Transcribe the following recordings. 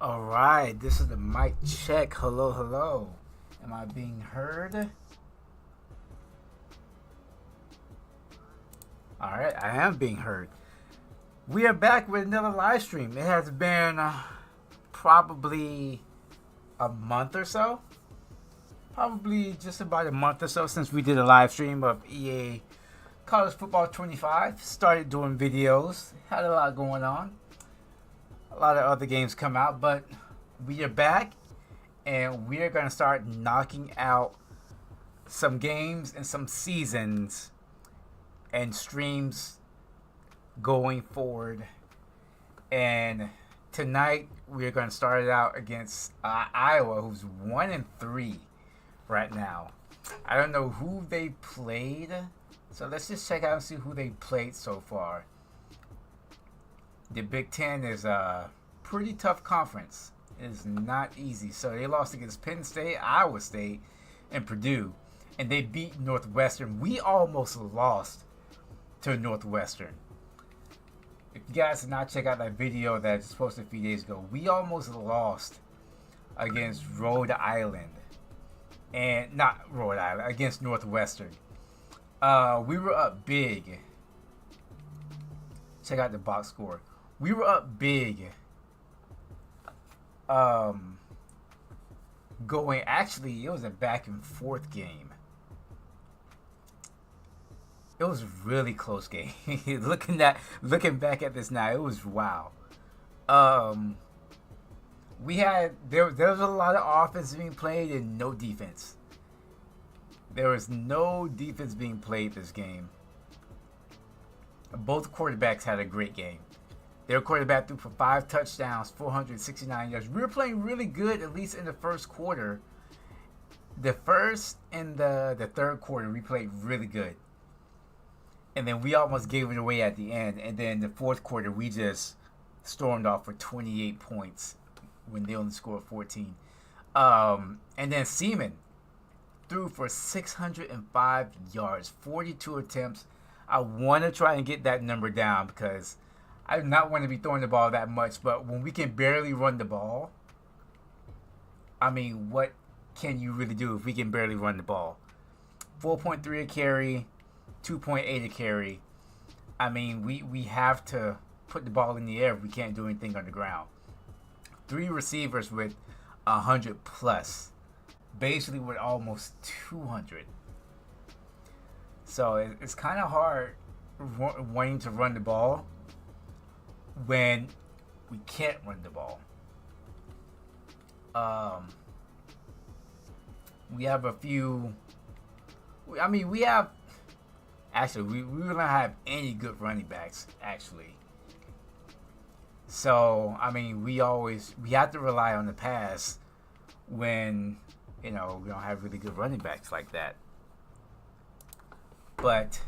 All right, this is the mic check. Hello, hello. Am I being heard? All right, I am being heard. We are back with another live stream. It has been probably a month or so. Probably just about a month or so since we did a live stream of EA College Football 25. Started doing videos. Had a lot going on. A lot of other games come out, but we are back and we are going to start knocking out some games and some seasons and streams going forward. And tonight we're going to start it out against Iowa, who's 1-3 right now. I don't know who they played, so let's just check out and see who they played so far. The Big Ten is a pretty tough conference. It is not easy. So they lost against Penn State, Iowa State, and Purdue. And they beat Northwestern. We almost lost to Northwestern. If you guys did not check out that video that I just posted a few days ago, we almost lost against Rhode Island. And not Rhode Island, against Northwestern. We were up big. Check out the box score. We were up big. Going, actually, it was a back and forth game. It was a really close game. looking back at this now, it was wow. We had there was a lot of offense being played and no defense. There was no defense being played this game. Both quarterbacks had a great game. Their quarterback threw for 5 touchdowns, 469 yards. We were playing really good, at least in the first quarter. The first and the third quarter, we played really good. And then we almost gave it away at the end. And then the fourth quarter, we just stormed off for 28 points when they only scored 14. And then Seaman threw for 605 yards, 42 attempts. I want to try and get that number down because I do not want to be throwing the ball that much. But when we can barely run the ball, I mean, what can you really do if we can barely run the ball? 4.3 a carry, 2.8 a carry. I mean, we have to put the ball in the air if we can't do anything on the ground. 3 receivers with 100 plus. Basically with almost 200. So it's kind of hard wanting to run the ball when we can't run the ball. We have a few. I mean, we have. Actually, we don't have any good running backs, actually. So, I mean, we have to rely on the pass when, we don't have really good running backs like that. But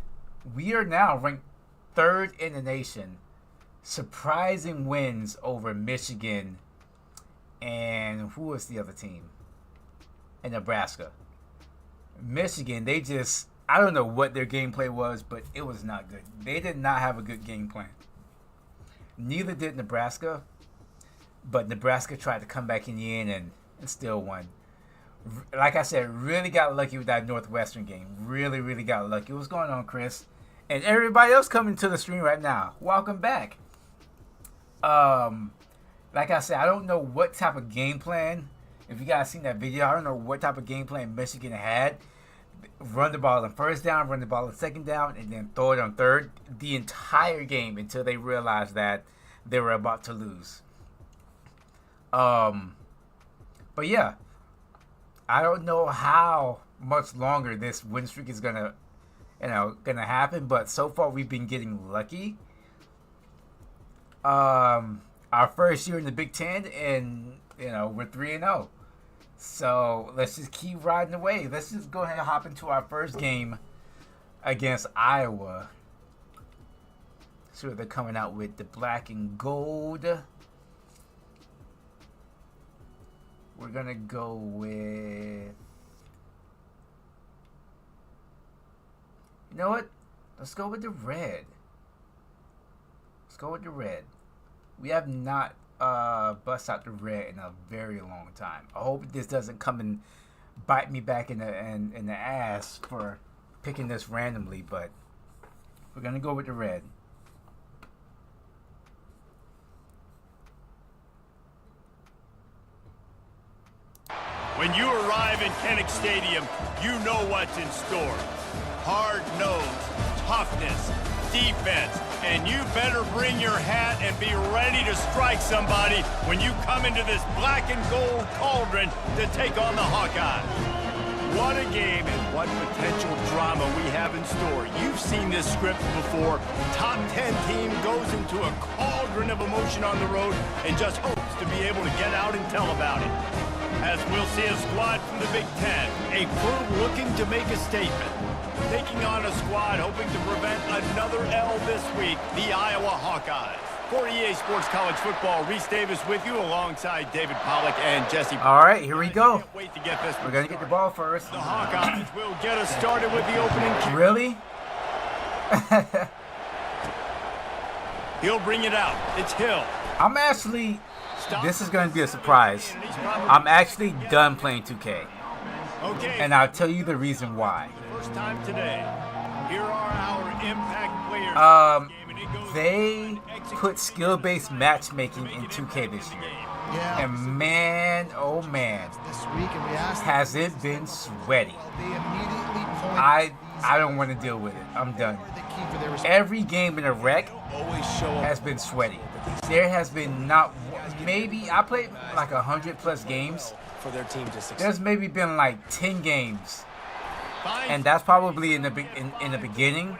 we are now ranked 3rd in the nation. Surprising wins over Michigan and who was the other team? And Nebraska. Michigan, I don't know what their gameplay was, but it was not good. They did not have a good game plan. Neither did Nebraska, but Nebraska tried to come back in the end and still won. Like I said, really got lucky with that Northwestern game. Really, really got lucky. What's going on, Chris? And everybody else coming to the stream right now. Welcome back. Like I said, I don't know what type of game plan. If you guys seen that video, I don't know what type of game plan Michigan had. Run the ball on first down, run the ball on second down, and then throw it on third the entire game until they realized that they were about to lose. But yeah, I don't know how much longer this win streak is gonna happen. But so far we've been getting lucky. Our first year in the Big Ten, and we're 3-0. So let's just keep riding away. Let's just go ahead and hop into our first game against Iowa. So they're coming out with the black and gold. We're going to go with... You know what? Let's go with the red. We have not bust out the red in a very long time. I hope this doesn't come and bite me back in the ass for picking this randomly, but we're gonna go with the red. When you arrive in Kinnick Stadium, you know what's in store. Hard nose, toughness, defense, and you better bring your hat and be ready to strike somebody when you come into this black and gold cauldron to take on the Hawkeyes. What a game and what potential drama we have in store. You've seen this script before. Top 10 team goes into a cauldron of emotion on the road and just hopes to be able to get out and tell about it. As we'll see a squad from the Big Ten, a crew looking to make a statement. Taking on a squad hoping to prevent another L this week, the Iowa Hawkeyes. For EA Sports College Football, Reese Davis with you alongside David Pollack and Jesse. All right, here we go. Can't wait to get this. We're going to get the ball first. The Hawkeyes will get us started with the opening kick. Really? He'll bring it out. It's Hill. I'm actually, this is going to be a surprise. I'm actually done playing 2K. Okay. And I'll tell you the reason why. First time today. Here are our impact players. They put skill-based matchmaking in 2K this year. Yeah. And man, oh man, This week, and we asked has it been sweaty. they immediately point I don't want to deal with it. I'm done. the key for their response. Every game in a rec Always show up. has been sweaty. There has been not, maybe, I played like 100 plus games. For their team to succeed. There's maybe been like 10 games. And that's probably in the beginning,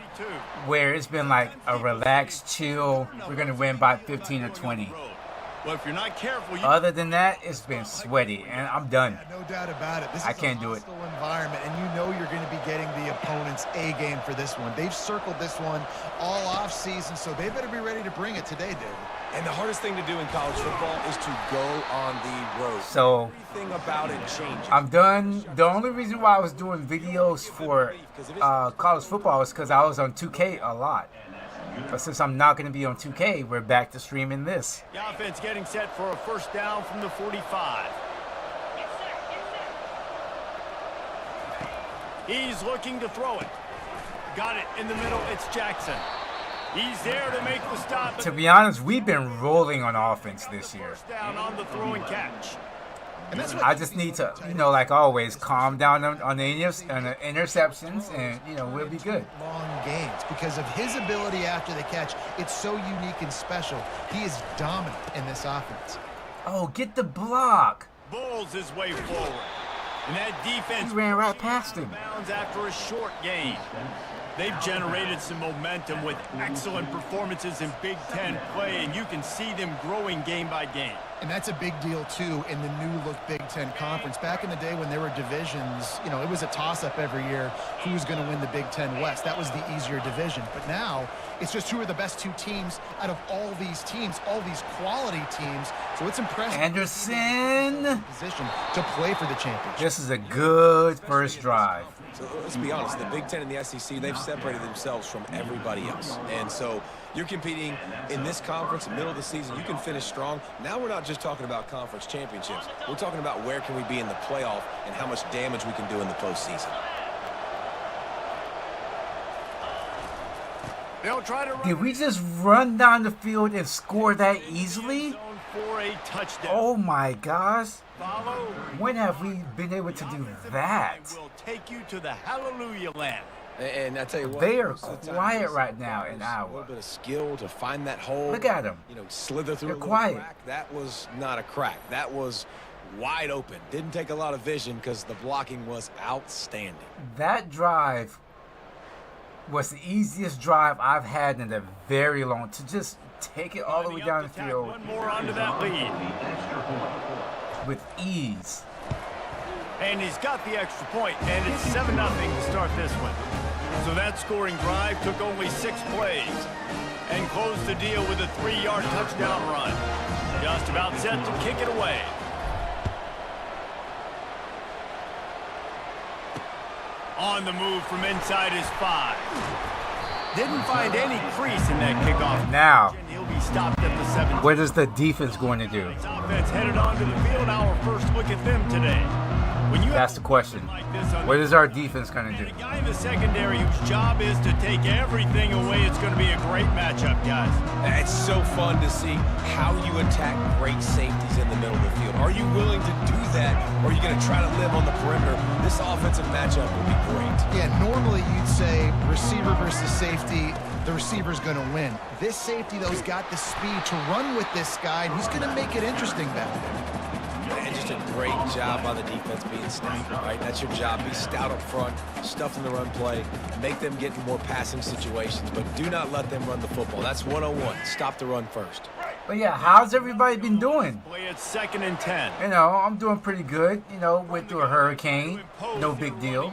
where it's been like a relaxed, chill, we're going to win by 15 or 20. Well, if you're not careful, you Other than that, it's been sweaty, and I'm done. No doubt about it. This I is can't a do it. hostile environment, and you know you're going to be getting the opponent's A game for this one. They've circled this one all off season, so they better be ready to bring it today, David. And the hardest thing to do in college football is to go on the road. So Everything about it changes. I'm done. The only reason why I was doing videos for college football is because I was on 2K a lot. But since I'm not going to be on 2K, we're back to streaming this. The offense getting set for a first down from the 45. He's looking to throw it. Got it in the middle. It's Jackson. He's there to make the stop. To be honest, we've been rolling on offense this year. First down on the throw and catch. And that's what I just need to, like always, calm down on the interceptions, and, we'll be good. long games because of his ability after the catch. It's so unique and special. He is dominant in this offense. Oh, get the block. Bulls his way forward. And that defense He ran right past him. bounds after a short gain. They've generated some momentum with excellent performances in Big Ten play, and you can see them growing game by game. And that's a big deal, too, in the new-look Big Ten Conference. Back in the day when there were divisions, it was a toss-up every year who's going to win the Big Ten West. That was the easier division. But now it's just who are the best two teams out of all these teams, all these quality teams. So it's impressive. Anderson. Position to play for the championship. This is a good first drive. So let's be honest, the Big Ten and the SEC, they've separated themselves from everybody else. And so you're competing in this conference, middle of the season, you can finish strong. Now we're not just talking about conference championships. We're talking about where can we be in the playoff and how much damage we can do in the postseason. They'll try to run Did we just run down the field and score that easily? for a touchdown. Oh my gosh. Follow. When have we been able to do that? Will take you to the hallelujah land. And I tell you what, They are most of the time, quiet it's right now in a Iowa. little bit of skill to find that hole. Look at 'em. Slither through They're a little quiet. crack. That was not a crack. That was wide open. Didn't take a lot of vision because the blocking was outstanding. That drive was the easiest drive I've had in a very long to just take it all the way down the field One more onto that lead. with ease. And he's got the extra point, and it's 7-0 to start this one. So that scoring drive took only 6 plays and closed the deal with a 3-yard touchdown run. Just about set to kick it away. On the move from inside his 5. Didn't find any crease in that kickoff. Now, He stopped at the 7. What is the defense going to do? Offense headed onto the field. Our first look at them today. When you That's the question. What is our defense going to do? a guy in the secondary whose job is to take everything away, it's going to be a great matchup, guys. It's so fun to see how you attack great safeties in the middle of the field. Are you willing to do that, or are you going to try to live on the perimeter? This offensive matchup will be great. Yeah, normally you'd say receiver versus safety, the receiver's going to win. This safety, though, has got the speed to run with this guy, and he's going to make it interesting back there. And just a great job by the defense being stout, right? That's your job. Be stout up front, stuff in the run play, make them get in more passing situations, but do not let them run the football. That's 101. Stop the run first. But yeah, how's everybody been doing? Play at 2nd and 10. You know, I'm doing pretty good. You know, went through a hurricane. No big deal.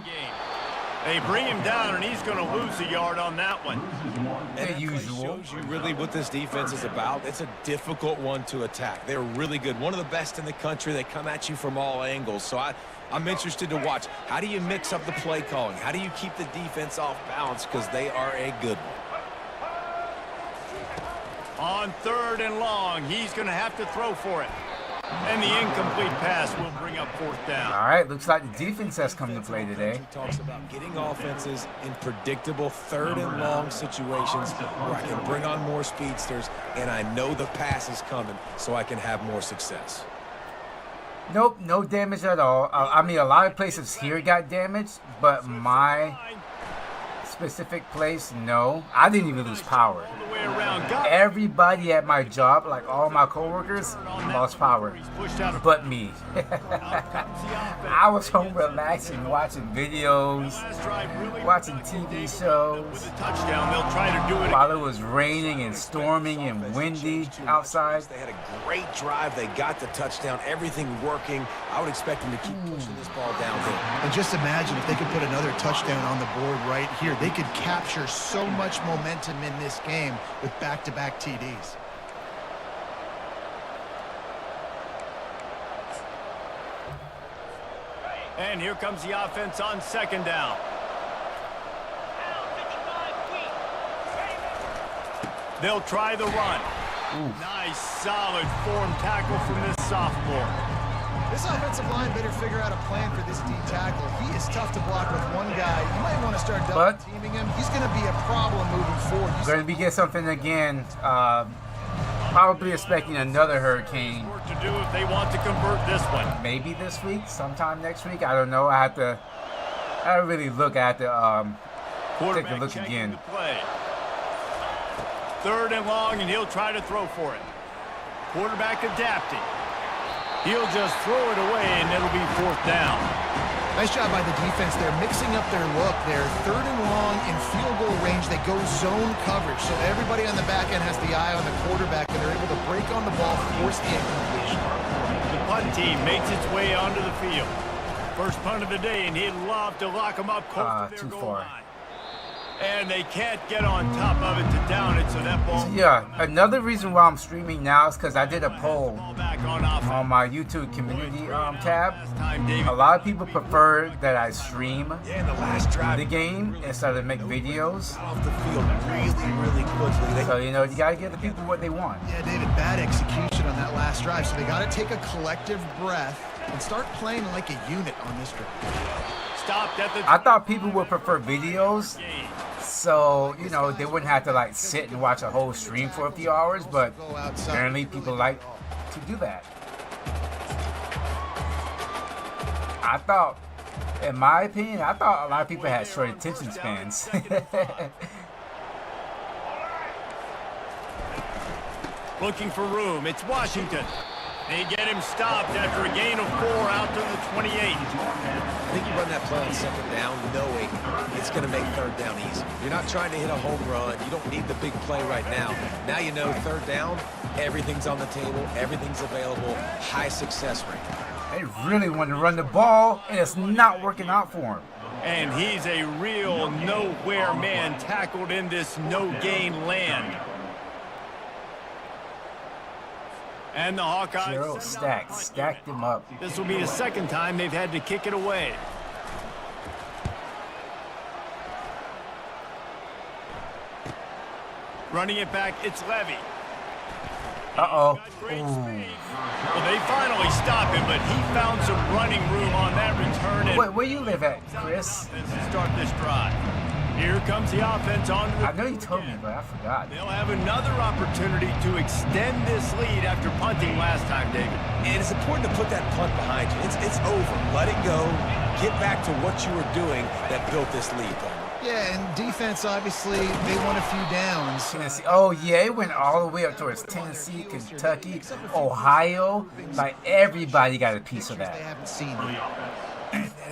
They bring him down, and he's going to lose a yard on that one. And The that usual. shows you really what this defense is about. It's a difficult one to attack. They're really good. One of the best in the country. They come at you from all angles. So I'm interested to watch. How do you mix up the play calling? How do you keep the defense off balance? Because they are a good one. On 3rd and long, he's going to have to throw for it. And the incomplete pass will bring up 4th down. All right, looks like the defense has come to play today. He talks about getting offenses in predictable 3rd and long situations where I can bring on more speedsters and I know the pass is coming so I can have more success. Nope, no damage at all. I mean, a lot of places here got damaged, but my specific place, no. I didn't even lose power. All the way around. Got it. Everybody at my job, like all my coworkers, lost power, He's pushed out of but me. Out comes the offense. I was home relaxing, watching videos, Last drive really watching with TV a shows, touchdown. They'll try to do it while it was raining and storming and windy outside. They had a great drive. They got the touchdown. Everything working. I would expect them to keep pushing this ball downhill. And just imagine if they could put another touchdown on the board right here. They could capture so much momentum in this game with back-to-back TDs. And here comes the offense on 2nd down. They'll try the run. Nice, solid form tackle from this sophomore. This offensive line better figure out a plan for this D tackle. He is tough to block with one guy. You might want to start double teaming him. He's going to be a problem moving forward. Going to be getting something again. Probably expecting another hurricane. Work to do if they want to convert this one. Maybe this week, sometime next week. I don't know. I have to really look at the take a look checking again. the play. 3rd and long, and he'll try to throw for it. Quarterback adapting. He'll just throw it away, and it'll be 4th down. Nice job by the defense there, mixing up their look there. 3rd and long in field goal range. They go zone coverage, so everybody on the back end has the eye on the quarterback, and they're able to break on the ball, force the incompletion. The punt team makes its way onto the field. First punt of the day, and he'd love to lock them up close to their too goal far. line. And they can't get on top of it to down it, so that ball... Yeah, another reason why I'm streaming now is because I did a poll Ball back on offense. on my YouTube community tab. Last time, David. A lot of people prefer that I stream Yeah, in the last drive, the game instead of make videos. off the field really quickly. They So, you know, you got to give the people what they want. Yeah, David, bad execution on that last drive, so they got to take a collective breath and start playing like a unit on this drive. Stopped at the... I thought people would prefer videos, so, you know, they wouldn't have to, like, sit and watch a whole stream for a few hours, but apparently people like to do that. I thought, in my opinion, I thought a lot of people had short attention spans. Looking for room. It's Washington. They get him stopped after a gain of 4 out to the 28. I think you run that play on 2nd down knowing it's going to make 3rd down easy. You're not trying to hit a home run. You don't need the big play right now. Now you know 3rd down, everything's on the table, everything's available, high success rate. They really want to run the ball, and it's not working out for him. And he's a real nowhere man tackled in this no-gain land. And the Hawkeyes... Gerald stacked him up. This will be the 2nd time they've had to kick it away. Running it back, it's Levy. Uh-oh. Well, they finally stopped him, but he found some running room on that return. And Where you live at, Chris? to start this drive. Here comes the offense on the I know you told me, but I forgot. They'll have another opportunity to extend this lead after punting last time, David. And it's important to put that punt behind you. It's over. Let it go. Get back to what you were doing that built this lead, Palmer. Yeah, and defense, obviously, they won a few downs. Tennessee. Oh, yeah, it went all the way up towards Tennessee, Kentucky, Ohio. Like, everybody got a piece of They that. haven't seen.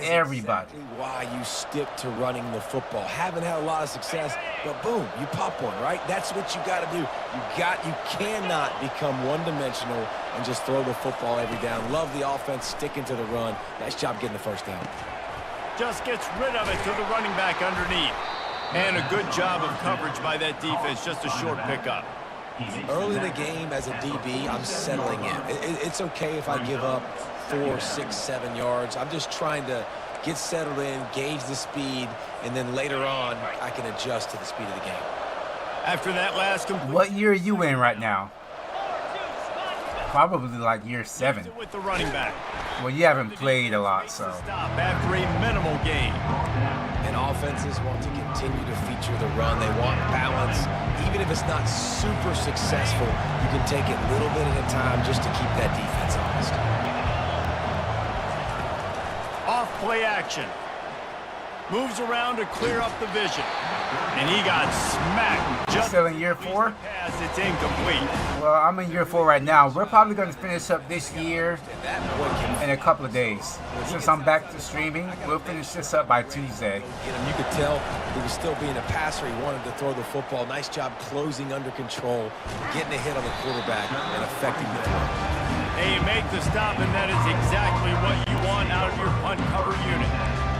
Everybody. Exactly why you stick to running the football. Haven't had a lot of success, but boom, you pop one, right? That's what you got to do. You cannot become one-dimensional and just throw the football every down. Love the offense sticking to the run. Nice job getting the first down. Just gets rid of it to the running back underneath. And a good job of coverage by that defense. Just a short pickup. Early in the game as a DB, I'm settling in. It's okay if I give up 4, 6, 7 yards. I'm just trying to get settled in, gauge the speed, and then later on, I can adjust to the speed of the game. After that last completion, What year are you in right now? Probably like year 7. with the running back. Well, you haven't played a lot, so. Stop after a minimal gain. And offenses want to continue to feature the run. They want balance. Even if it's not super successful, you can take it little bit at a time just to keep that defense honest. Off play action. Moves around to clear up the vision. And he got smacked. Just Still in year 4? pass, it's incomplete. Well, I'm in year 4 right now. We're probably going to finish up this year And that boy can in a couple of days. Since I'm back to streaming, we'll finish this up by Tuesday. get him. You could tell he was still being a passer. He wanted to throw the football. Nice job closing under control, getting a hit on the quarterback, and affecting the throw. They make the stop, and that is exactly what you want out of your punt cover unit.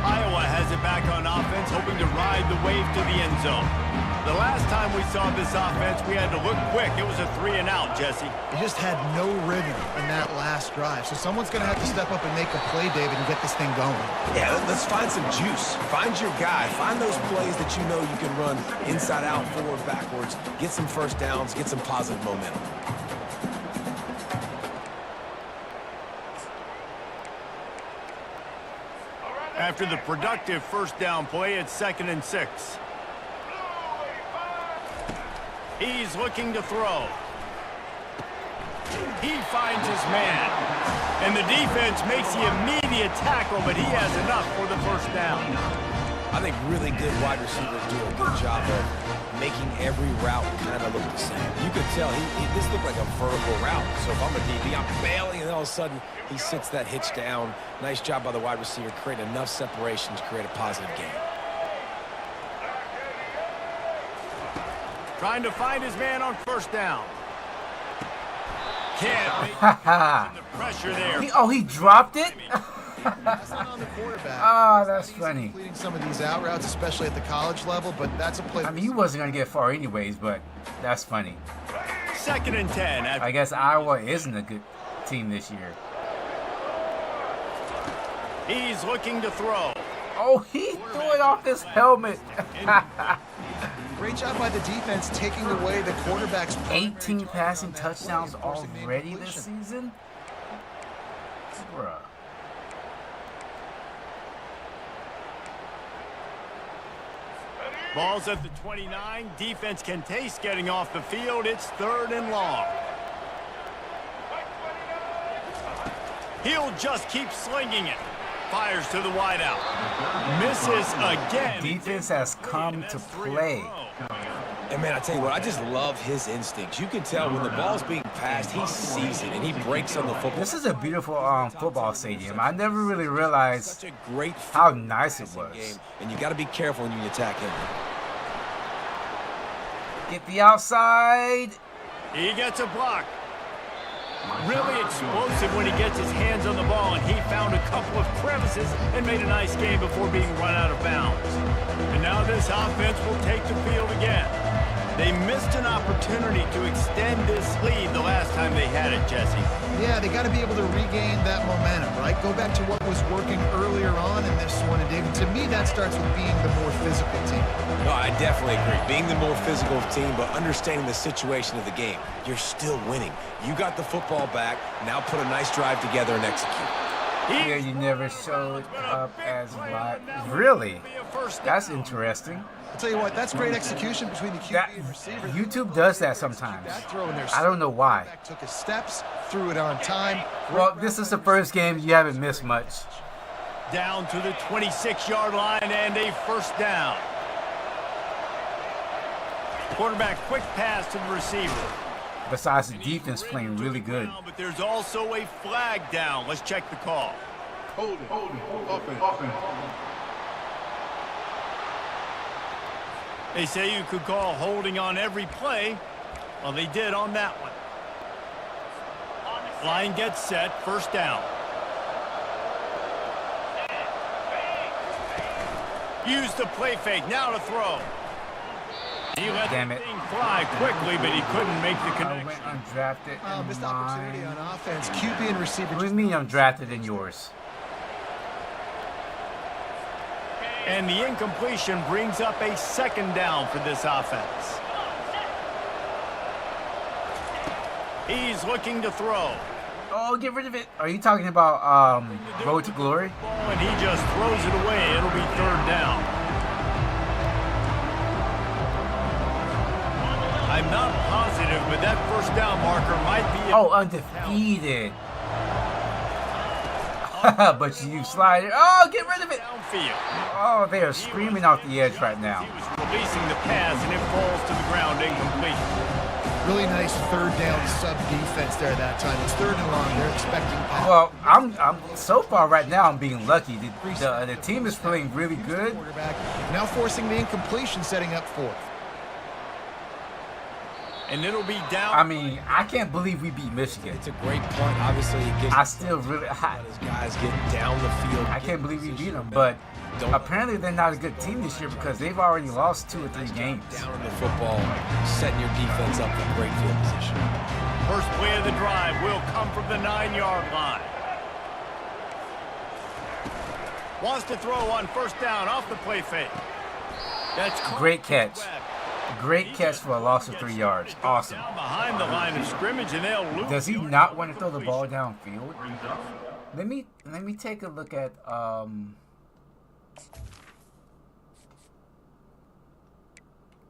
Iowa has it back on offense, hoping to ride the wave to the end zone. The last time we saw this offense, we had to look quick. It was a 3-and-out, Jesse. They just had no rhythm in that last drive. So someone's going to have to step up and make a play, David, and get this thing going. Yeah, let's find some juice. Find your guy. Find those plays that you know you can run inside out, forward, backwards. Get some first downs. Get some positive momentum. After the productive first down play, it's 2nd and 6. He's looking to throw. He finds his man. And the defense makes the immediate tackle, but he has enough for the first down. I think really good wide receivers do a good job of making every route kind of look the same. You could tell this looked like a vertical route. So if I'm a DB, I'm bailing, and all of a sudden he sits that hitch down. Nice job by the wide receiver, create enough separation to create a positive gain. Trying to find his man on first down. Can't make the pressure there. He dropped it? That's not on the quarterback. Oh, that's funny. Completing some of these out routes, especially at the college level, but that's a play. I mean, he wasn't going to get far anyways, but that's funny. 2nd and 10. I guess Iowa isn't a good team this year. He's looking to throw. Oh, he threw it off his helmet. Great job by the defense taking away the quarterback's 18 passing touchdowns already this season? Bruh. Ball's at the 29. Defense can taste getting off the field. It's 3rd and long. He'll just keep slinging it. Fires to the wideout. Misses again. Defense has come to play. And man, I tell you what, I just love his instincts. You can tell when the ball's being passed, he sees it and he breaks on the football. This is a beautiful football stadium. I never really realized Such a great how nice it was. game, and you got to be careful when you attack him. Get the outside. He gets a block. Really explosive when he gets his hands on the ball, and he found a couple of crevices and made a nice game before being run out of bounds. And now this offense will take the field again. They missed an opportunity to extend this lead the last time they had it, Jesse. Yeah, they got to be able to regain that momentum, right? Go back to what was working earlier on in this one. And David, to me, that starts with being the more physical team. No, I definitely agree. Being the more physical team, but understanding the situation of the game. You're still winning. You got the football back. Now put a nice drive together and execute. Yeah, you never showed up as live. Really? That's interesting. I'll tell you what, that's great execution between the QB and receiver. YouTube does that sometimes. I don't know why. Took his steps, threw it on time. Well, this is the first game. You haven't missed much. Down to the 26-yard line and a first down. Quarterback quick pass to the receiver. Besides the defense playing really good. But there's also a flag down. Let's check the call. Hold it. Offense. They say you could call holding on every play. Well, they did on that one. Line gets set. First down. Use the play fake. Now to throw. He let the thing fly quickly, but he couldn't make the connection. I went undrafted. Missed opportunity on offense. QB and receiver. What do you mean undrafted in yours? And the incompletion brings up a second down for this offense. He's looking to throw. Oh, get rid of it. Are you talking about Road to Glory? And he just throws it away. It'll be third down. I'm not positive, but that first down marker might be... Oh, undefeated. But you slide it. Oh, get rid of it. Oh, they are screaming off the edge right now. He was releasing the pass, and it falls to the ground incomplete. Really nice third down sub defense there that time. It's third and long. They're expecting pass. Well, I'm so far right now I'm being lucky. The team is playing really good. Now forcing the incompletion, setting up fourth. And it'll be down. I mean, I can't believe we beat Michigan. It's a great point. Obviously, it gets I still really... those guys getting down the field. I can't believe we beat them, but apparently they're not a good team this year because they've already lost 2 or 3 games. Down in the football, setting your defense up for great field position. First play of the drive will come from the 9-yard line. Wants to throw on first down off the play fake. That's great catch. Great catch for a loss of 3 yards. Awesome. Behind the line of scrimmage, and they'll lose. Does he not want to throw the ball downfield? Let me take a look at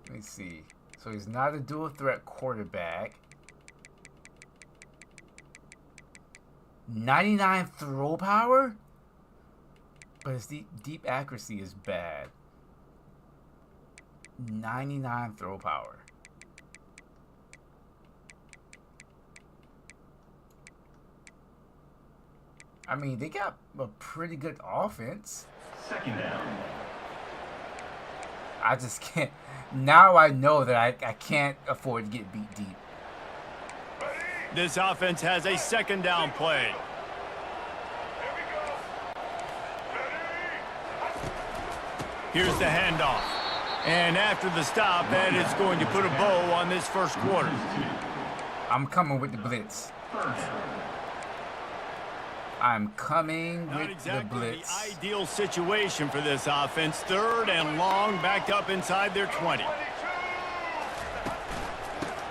let me see. So he's not a dual threat quarterback. 99 throw power, but his deep accuracy is bad. 99 throw power. I mean, they got a pretty good offense. Second down. I just can't. Now I know that I can't afford to get beat deep. This offense has a second down play. Here's the handoff. And after the stop, that is going to put a bow on this first quarter. I'm coming with the blitz. I'm coming Not with exactly the blitz. The ideal situation for this offense. Third and long, backed up inside their 20.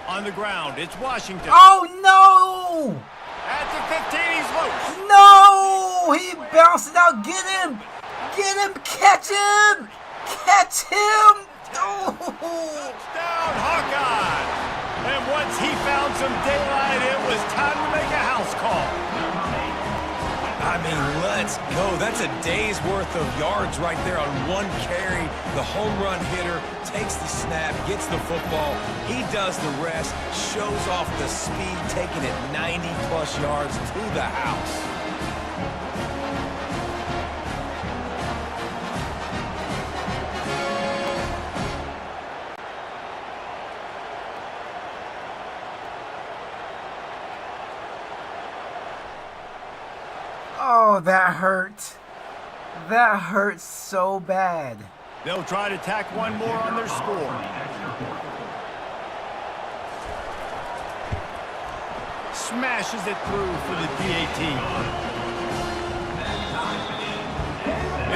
On the ground, it's Washington. Oh, no! At the 15, he's loose. No! He bounced it out. Get him! Get him! Catch him! Catch him! Oh! Touchdown, Hawkeye! And once he found some daylight, it was time to make a house call. I mean, let's go. That's a day's worth of yards right there on one carry. The home run hitter takes the snap, gets the football. He does the rest, shows off the speed, taking it 90-plus yards to the house. Oh, that hurt. That hurt so bad. They'll try to tack one more on their score. smashes it through for the DAT.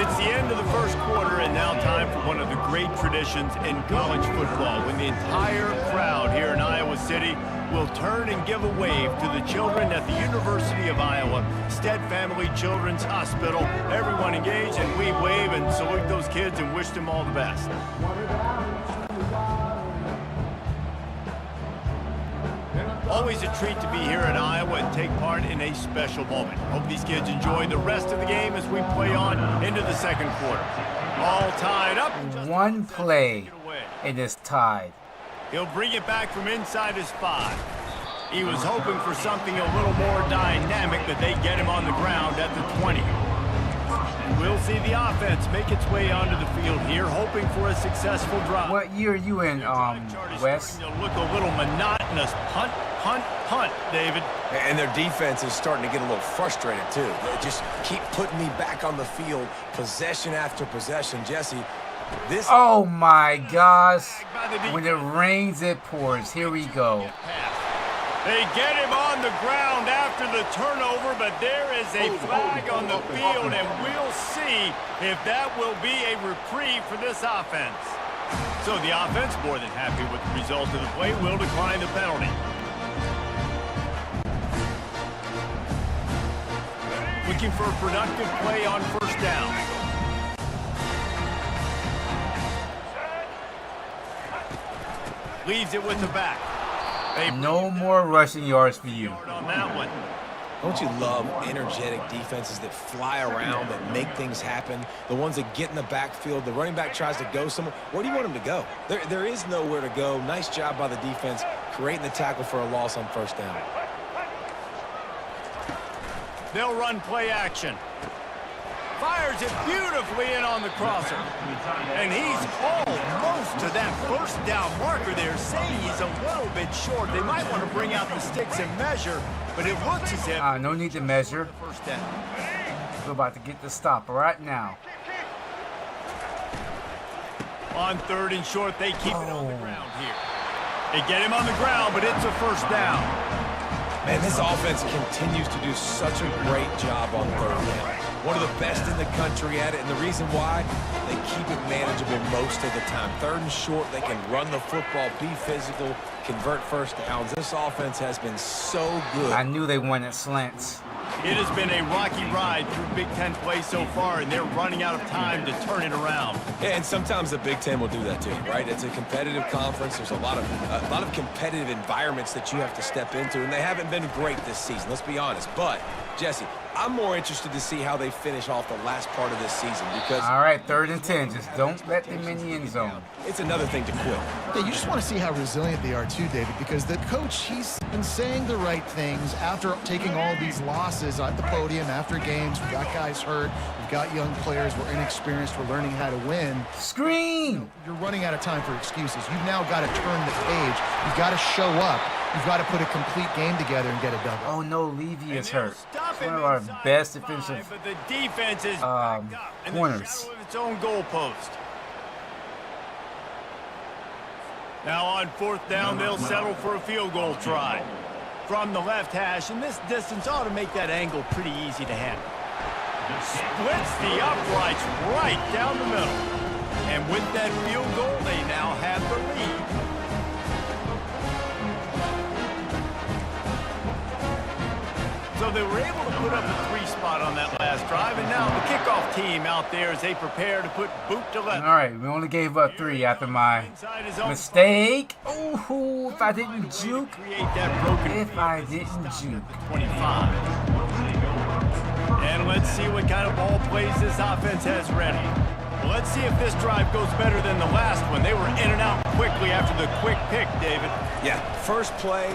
It's the end of the first quarter, and now time for one of the great traditions in college football, when the entire crowd here in Iowa City will turn and give a wave to the children at the University of Iowa Stead Family Children's Hospital. Everyone engaged, and we wave and salute those kids and wish them all the best. Always a treat to be here in Iowa and take part in a special moment. Hope these kids enjoy the rest of the game as we play on into the second quarter. All tied up. One play, and it's tied. He'll bring it back from inside his 5. He was hoping for something a little more dynamic, but they get him on the ground at the 20. We'll see the offense make its way onto the field here, hoping for a successful drive. What year are you in, Wes? They'll look a little monotonous. Punt, punt, punt, David. And their defense is starting to get a little frustrated, too. They just keep putting me back on the field, possession after possession. Jesse, this... Oh, my gosh. When it rains, it pours. Here we go. They get him on the ground after the turnover, but there is a flag on the field, and we'll see if that will be a reprieve for this offense. So the offense, more than happy with the result of the play, will decline the penalty. Looking for a productive play on first down. Leaves it with the back. No more rushing yards for you. On that one. Don't you love energetic defenses that fly around, that make things happen? The ones that get in the backfield, the running back tries to go somewhere. Where do you want him to go? There is nowhere to go. Nice job by the defense, creating the tackle for a loss on first down. They'll run play action. Fires it beautifully in on the crosser. And he's almost to that first down marker there, saying he's a little bit short. They might want to bring out the sticks and measure, but it looks as if... No need to measure. First down. We're about to get the stop right now. On third and short, they keep it on the ground here. They get him on the ground, but it's a first down. Man, this offense continues to do such a great job on third down. One of the best in the country at it, and the reason why, they keep it manageable most of the time. Third and short, they can run the football, be physical, convert first downs. This offense has been so good. I knew they wanted slants. It has been a rocky ride through Big Ten play so far, and they're running out of time to turn it around. Yeah, and sometimes the Big Ten will do that too, right? It's a competitive conference. There's a lot of competitive environments that you have to step into, and they haven't been great this season, let's be honest. But, Jesse, I'm more interested to see how they finish off the last part of this season because... All right, 3rd and 10. Just don't let them in the end zone. It's another thing to quit. Yeah, you just want to see how resilient they are too, David, because the coach, he's been saying the right things after taking all these losses at the podium, after games. We've got guys hurt. We've got young players. We're inexperienced. We're learning how to win. Screen! You're running out of time for excuses. You've now got to turn the page. You've got to show up. You've got to put a complete game together and get a double. Oh, no, Levy is hurt. It's one of our best defensive but the defense is corners. with its own goalpost. Now on 4th down, they'll settle for a field goal try. From the left hash, and this distance ought to make that angle pretty easy to handle. Splits the uprights right down the middle. And with that field goal, they now have the lead. So they were able to put up a 3 spot on that last drive, and now the kickoff team out there as they prepare to put boot to left. All right, we only gave up 3 after my mistake. Oh, if I didn't juke. If I didn't juke. 25. And let's see what kind of ball plays this offense has ready. Well, let's see if this drive goes better than the last one. They were in and out quickly after the quick pick, David. Yeah, first play.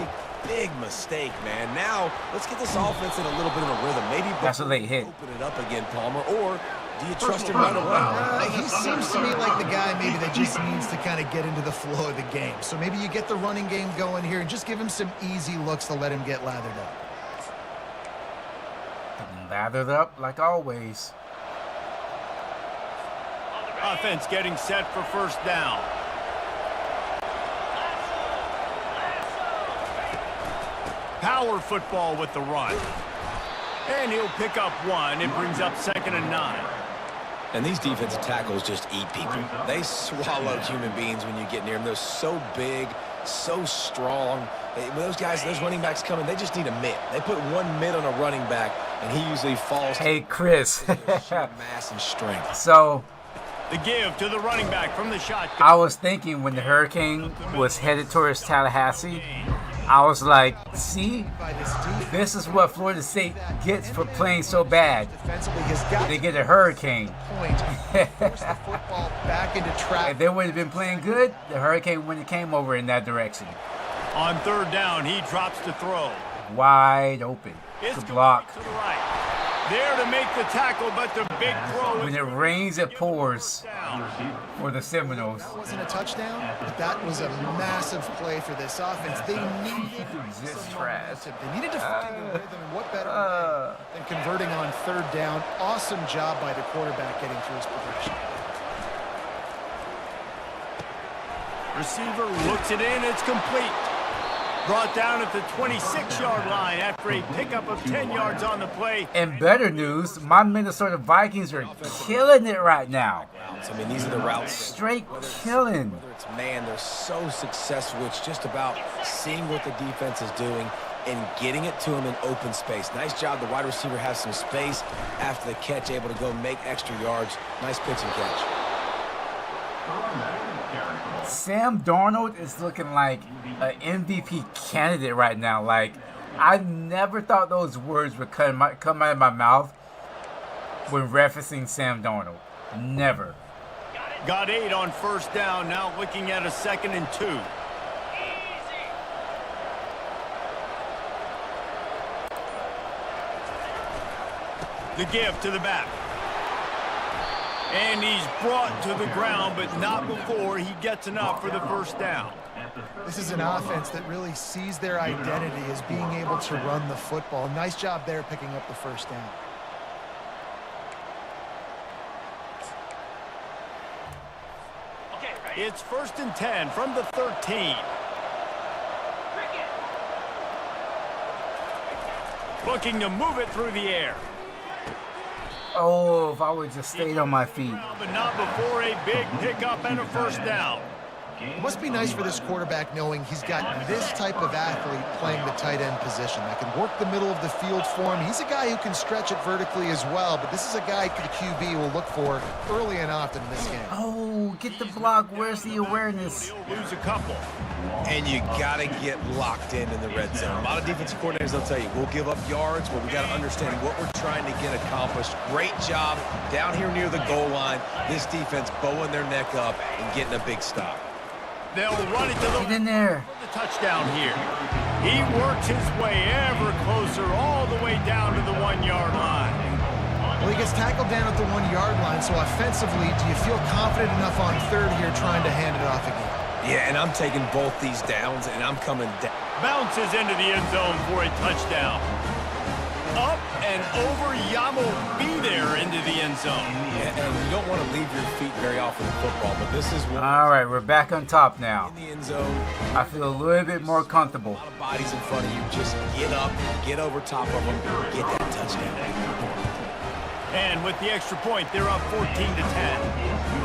Big mistake, man. Now, let's get this offense in a little bit of a rhythm. Maybe that's what they hit. Open it up again, Palmer, or do you trust him right away? He seems to me like the guy maybe that just needs to kind of get into the flow of the game. So maybe you get the running game going here and just give him some easy looks to let him get lathered up. Lathered up like always. Offense getting set for first down. power football with the run. And he'll pick up 1. It brings up 2nd and 9. And these defensive tackles just eat people. They swallow human beings when you get near them. They're so big, so strong. When those guys, those running backs come in, they just need a mitt. They put 1 mitt on a running back, and he usually falls. Hey, Chris. Mass and strength. So, The give to the running back from the shotgun. I was thinking when the Hurricane was headed towards Tallahassee, I was like, see, this is what Florida State gets for playing so bad. They get a hurricane. If they would have been playing good, the Hurricane wouldn't have came over in that direction. On 3rd down, he drops to throw. Wide open. It's Good block. to the right. There to make the tackle, but the big throw. When it rains, it pours Down. for the Seminoles. That wasn't a touchdown, but that was a massive play for this offense. They needed Just some trash. momentum. They needed to find a rhythm, and what better way than converting on 3rd down. Awesome job by the quarterback getting through his progression. Receiver looks it in. It's complete. Brought down at the 26-yard line after a pickup of 10 yards on the play. And better news, my Minnesota Vikings are killing it right now. I mean, these are the routes. Straight killing. Whether it's man, they're so successful. It's just about seeing what the defense is doing and getting it to them in open space. Nice job. The wide receiver has some space after the catch, able to go make extra yards. Nice pitch and catch. Sam Darnold is looking like an MVP candidate right now. Like, I never thought those words would come out of my mouth when referencing Sam Darnold. Never. Got 8 on 1st down. Now looking at a 2nd and 2. The give to the back. And he's brought to the ground, but not before he gets enough for the 1st down. This is an offense that really sees their identity as being able to run the football. Nice job there picking up the 1st down. It's 1st and 10 from the 13. Looking to move it through the air. Oh, if I would just stayed on my feet. But not before a big pickup and a 1st down. It must be nice for this quarterback knowing he's got this type of athlete playing the tight end position that can work the middle of the field for him. He's a guy who can stretch it vertically as well, but this is a guy the QB will look for early and often in this game. Oh, get the block. Where's the awareness? He'll lose a couple. And you got to get locked in the red zone. A lot of defensive coordinators, they'll tell you, we'll give up yards, but we got to understand what we're trying to get accomplished. Great job down here near the goal line. This defense bowing their neck up and getting a big stop. They'll run it to Get in there. the touchdown here. He works his way ever closer all the way down to the 1-yard line. Well, he gets tackled down at the 1-yard line, so offensively, do you feel confident enough on 3rd here trying to hand it off again? Yeah, and I'm taking both these downs, and I'm coming down. Bounces into the end zone for a touchdown. Up and over, Yamo be there into the end zone. Yeah, and you don't want to leave your feet very often in football, but this is one. All right, we're back on top now. In the end zone. I feel a little bit more comfortable. A lot of bodies in front of you. Just get up, get over top of them, get that touchdown. And with the extra point, they're up 14 to 10.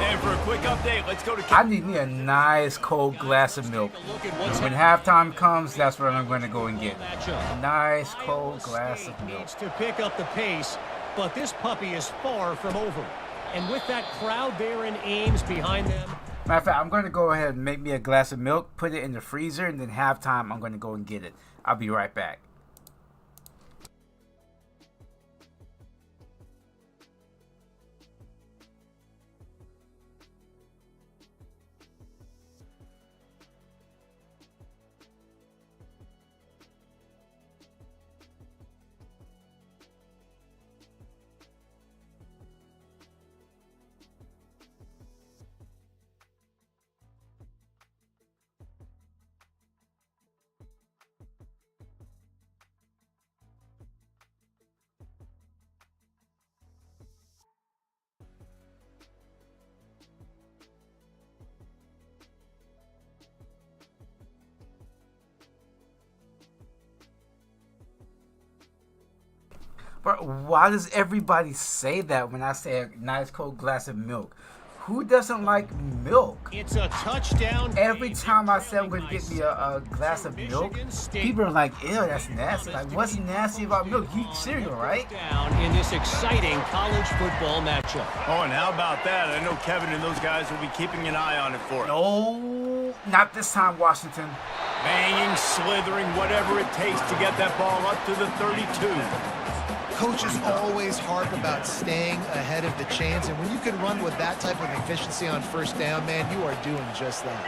And for a quick update, let's go to. I need me a nice cold glass of milk. When halftime comes, that's what I'm going to go and get. A nice cold glass of milk. Needs to pick up the pace, but this puppy is far from over. And with that crowd there in Ames behind them. Matter of fact, I'm going to go ahead and make me a glass of milk, put it in the freezer, and then halftime, I'm going to go and get it. I'll be right back. Why does everybody say that when I say a nice cold glass of milk? Who doesn't like milk? It's a touchdown. Every time I say I'm going to get me a glass of milk, people are like, ew, that's nasty. Like, what's nasty about milk? You eat cereal, right? Down in this exciting college football matchup. Oh, and how about that? I know Kevin and those guys will be keeping an eye on it for us. No, not this time, Washington. Banging, slithering, whatever it takes to get that ball up to the 32. Coaches always harp about staying ahead of the chains, and when you can run with that type of efficiency on first down, man, you are doing just that.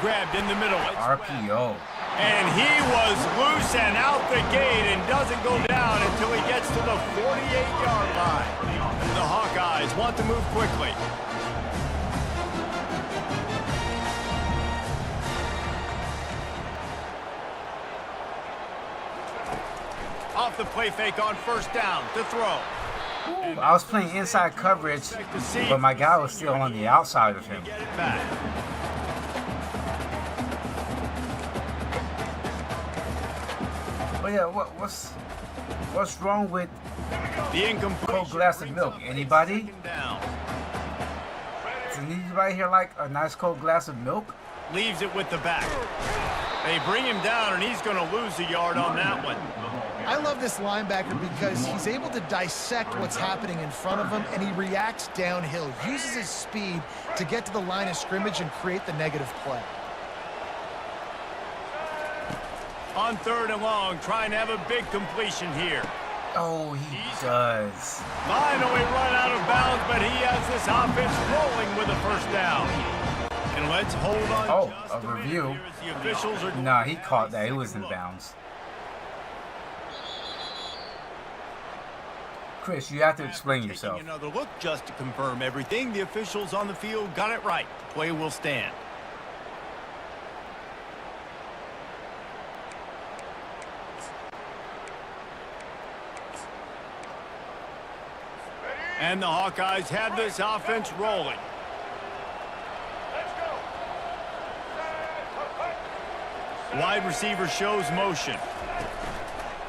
Grabbed in the middle. RPO. And he was loose and out the gate and doesn't go down until he gets to the 48-yard line. The Hawkeyes want to move quickly. Off the play fake on first down to throw. I was playing inside coverage, but my guy was still on the outside of him. Get it back. But yeah, what's wrong with The incomplete cold glass of milk? Anybody? down. Does anybody here like a nice cold glass of milk? Leaves it with the back. They bring him down, and he's going to lose a yard on that one. I love this linebacker because he's able to dissect what's happening in front of him, and he reacts downhill, uses his speed to get to the line of scrimmage and create the negative play. On third and long, trying to have a big completion here. Oh, he does. Finally run out of bounds, but he has this offense rolling with a first down. And let's hold on just a minute review. here as the officials are... Nah, he caught that. He was in bounds. Chris, you have to explain yourself. Taking another look just to confirm everything. The officials on the field got it right. The play will stand. And the Hawkeyes have this offense rolling. Wide receiver shows motion.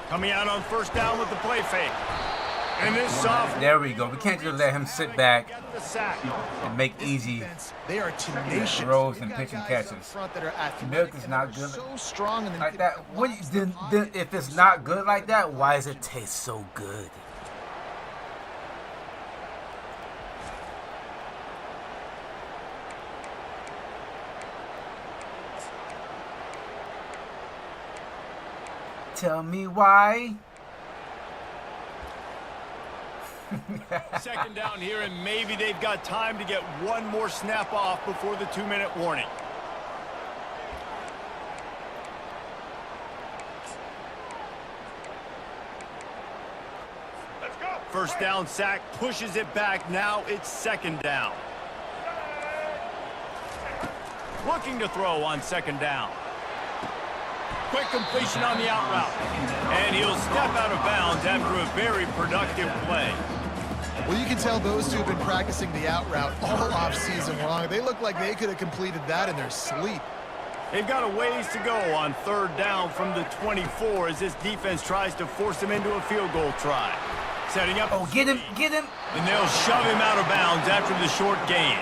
Coming out on first down with the play fake. And this soft... There we go. We can't just let him sit back Get the sack. and make easy They are tenacious. throws They and got pitch and guys catches. up front that are athletic, Milk is and not they're good so strong, and then like that. Then if it's not good like that, why does it taste so good? Tell me why. Second down here, and maybe they've got time to get one more snap off before the 2-minute warning. Let's go. First down sack, pushes it back. Now it's second down. Looking to throw on second down. Quick completion on the out route. And he'll step out of bounds after a very productive play. Well, you can tell those two have been practicing the out route all off-season long. They look like they could have completed that in their sleep. They've got a ways to go on third down from the 24 as this defense tries to force him into a field goal try. Setting up. Oh, get him, get him. And they'll shove him out of bounds after the short gain.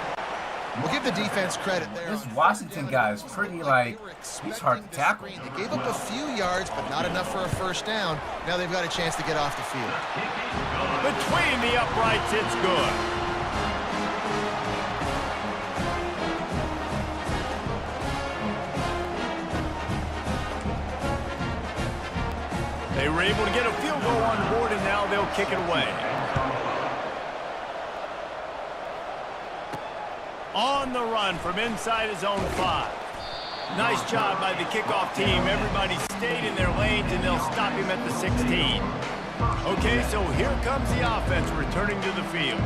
We'll give the defense credit there. This Washington guy is pretty, like, he's hard to tackle. They gave up a few yards, but not enough for a first down. Now they've got a chance to get off the field. Between the uprights, it's good. They were able to get a field goal on the board, and now they'll kick it away. On the run from inside his own 5. Nice job by the kickoff team. Everybody stayed in their lanes, and they'll stop him at the 16. Okay, so here comes the offense returning to the field.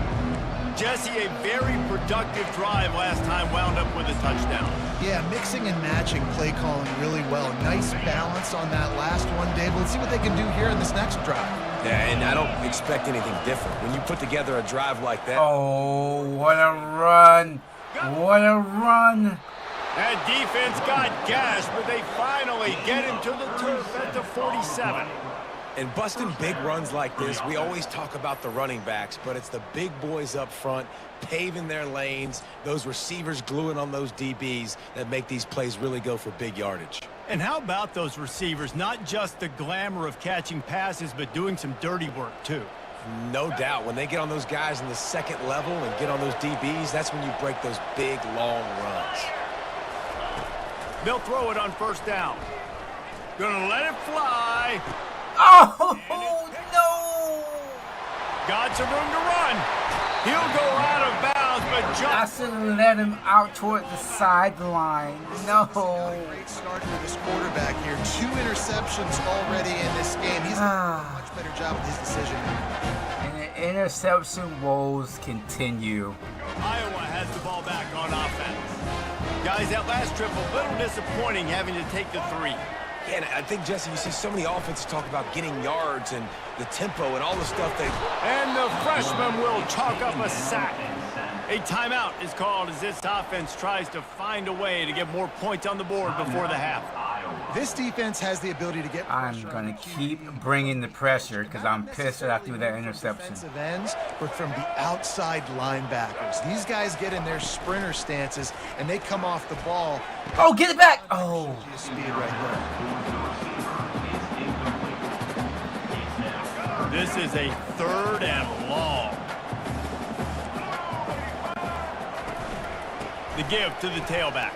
Jesse, a very productive drive last time wound up with a touchdown. Yeah, mixing and matching play calling really well. Nice balance on that last one, Dave. Let's see what they can do here in this next drive. Yeah, and I don't expect anything different. When you put together a drive like that... Oh, what a run. What a run. That defense got gashed, but they finally get him to the turf at the 47. And busting big runs like this, we always talk about the running backs, but it's the big boys up front paving their lanes, those receivers gluing on those DBs that make these plays really go for big yardage. And how about those receivers? Not just the glamour of catching passes, but doing some dirty work, too. No doubt. When they get on those guys in the second level and get on those DBs, that's when you break those big, long runs. They'll throw it on first down. Gonna let it fly. Oh, no! Got some room to run. He'll go out of bounds, but I just... should have let him out toward the sideline. No. Great start for this quarterback here. 2 interceptions already in this game. He's done a much better job with his decision. And the interception woes continue. Iowa has the ball back on offense. Guys, that last trip a little disappointing having to take the 3. Yeah, and I think, Jesse, you see so many offenses talk about getting yards and the tempo and all the stuff they... And the freshman will chalk up a sack. A timeout is called as this offense tries to find a way to get more points on the board before the half. This defense has the ability to get I'm going to keep bringing the pressure because I'm pissed that I threw that interception. defensive ends, but from the outside linebackers. These guys get in their sprinter stances, and they come off the ball. Oh, get it back! Oh. Speed right there. This is a 3rd and long. The give to the tailback.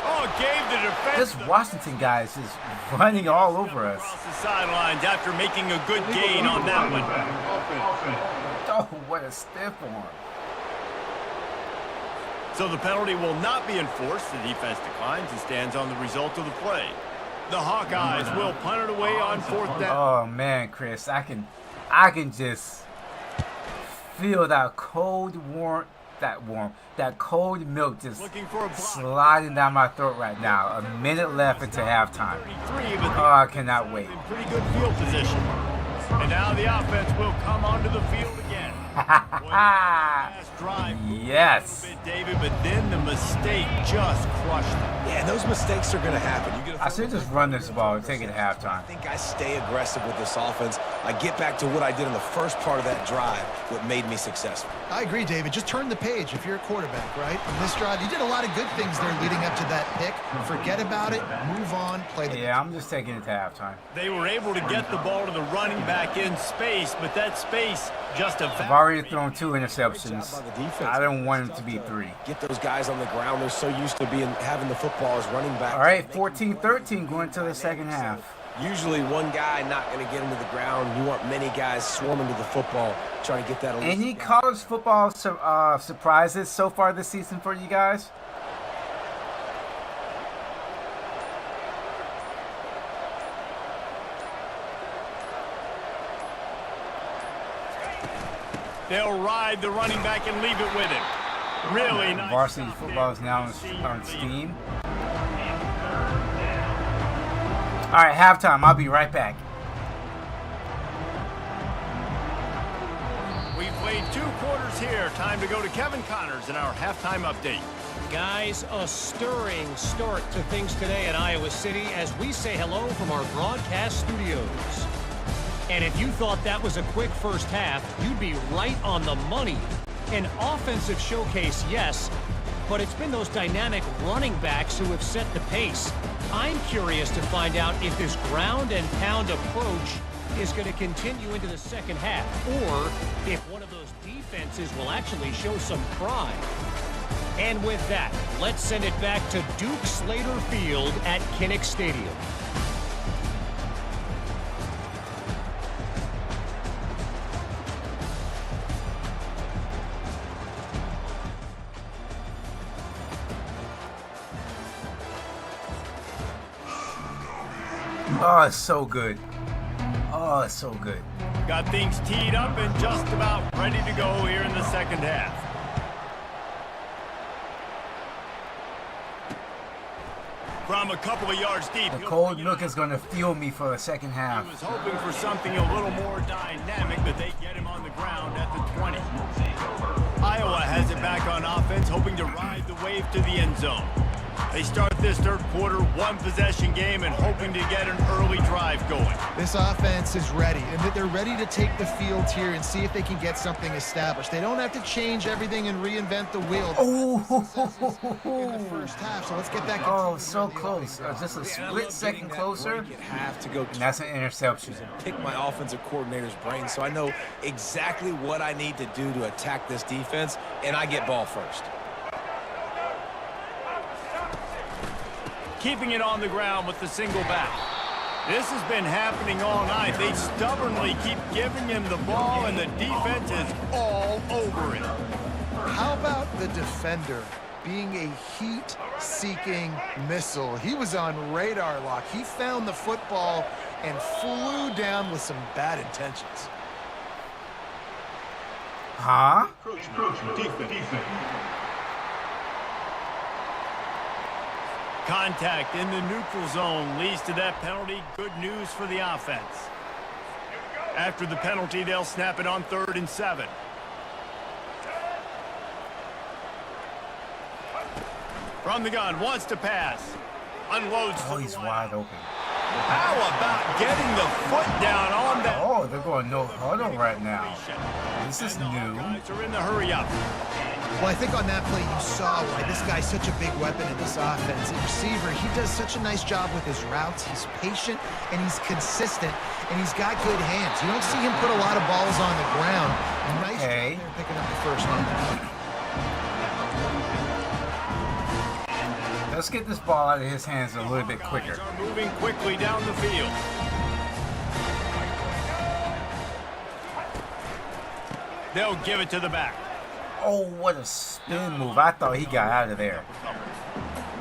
Oh, gave the defense. This Washington guy is just running all over us. Across the sidelines after making a good gain on that one. Oh, what a stiff arm. So the penalty will not be enforced. The defense declines and stands on the result of the play. The Hawkeyes will punt it away on 4th down. Oh man, Chris, I can just feel that cold milk just Looking for a block. sliding down my throat right now. A minute left into halftime. 33, but Oh, I cannot wait. in pretty good field position. And now the offense will come onto the field again. Last drive. Yes. David, but then the mistake just crushed him. Yeah, those mistakes are going to happen. I should just run this ball and take it at halftime. I think I stay aggressive with this offense. I get back to what I did in the first part of that drive, what made me successful. I agree, David. Just turn the page if you're a quarterback, right? On this drive, you did a lot of good things there leading up to that pick. Forget about it. Move on. Play the Yeah, I'm just taking it to halftime. They were able to get the ball to the running back in space, but that space just I've already thrown 2 interceptions. I don't want him to be 3. Get those guys on the ground. They're so used to having the football as running back. All right, 14-13 going to the second half. Usually one guy not going to get into the ground. You want many guys swarming to the football, trying to get that. Any college football surprises so far this season for you guys? They'll ride the running back and leave it with him. Really nice. Varsity football is now on Steam. All right, halftime. I'll be right back. We played 2 quarters here. Time to go to Kevin Connors in our halftime update. Guys, a stirring start to things today at Iowa City as we say hello from our broadcast studios. And if you thought that was a quick first half, you'd be right on the money. An offensive showcase, yes, but it's been those dynamic running backs who have set the pace. I'm curious to find out if this ground and pound approach is going to continue into the second half, or if one of those defenses will actually show some pride. And with that, let's send it back to Duke Slater Field at Kinnick Stadium. Oh, it's so good. Oh, it's so good. Got things teed up and just about ready to go here in the second half. From a couple of yards deep. The cold milk is going to fuel me for the second half. He was hoping for something a little more dynamic, but they get him on the ground at the 20. Iowa has it back on offense, hoping to ride the wave to the end zone. They start this third quarter, one-possession game and hoping to get an early drive going. This offense is ready, and they're ready to take the field here and see if they can get something established. They don't have to change everything and reinvent the wheel. In the first half, so let's get that. Oh, so close. Just a split second closer. You have to go. And that's an interception. Pick my offensive coordinator's brain, so I know exactly what I need to do to attack this defense, and I get ball first. Keeping it on the ground with the single back. This has been happening all night. They stubbornly keep giving him the ball, and the defense is all over it. How about the defender being a heat-seeking missile? He was on radar lock. He found the football and flew down with some bad intentions. Huh? Approach, defense. Contact in the neutral zone leads to that penalty. Good news for the offense. After the penalty, they'll snap it on 3rd and 7. From the gun, wants to pass. Unloads. Oh, he's wide open. How about getting the foot down on that? Oh, they're going no huddle right now. This is new. Guys are in the hurry up. Well, I think on that play you saw why this guy's such a big weapon in this offense. The receiver, he does such a nice job with his routes. He's patient, and he's consistent, and he's got good hands. You don't see him put a lot of balls on the ground. Nice job there picking up the first one. Let's get this ball out of his hands a little bit quicker. Are moving quickly down the field. They'll give it to the back. Oh, what a spin move. I thought he got out of there.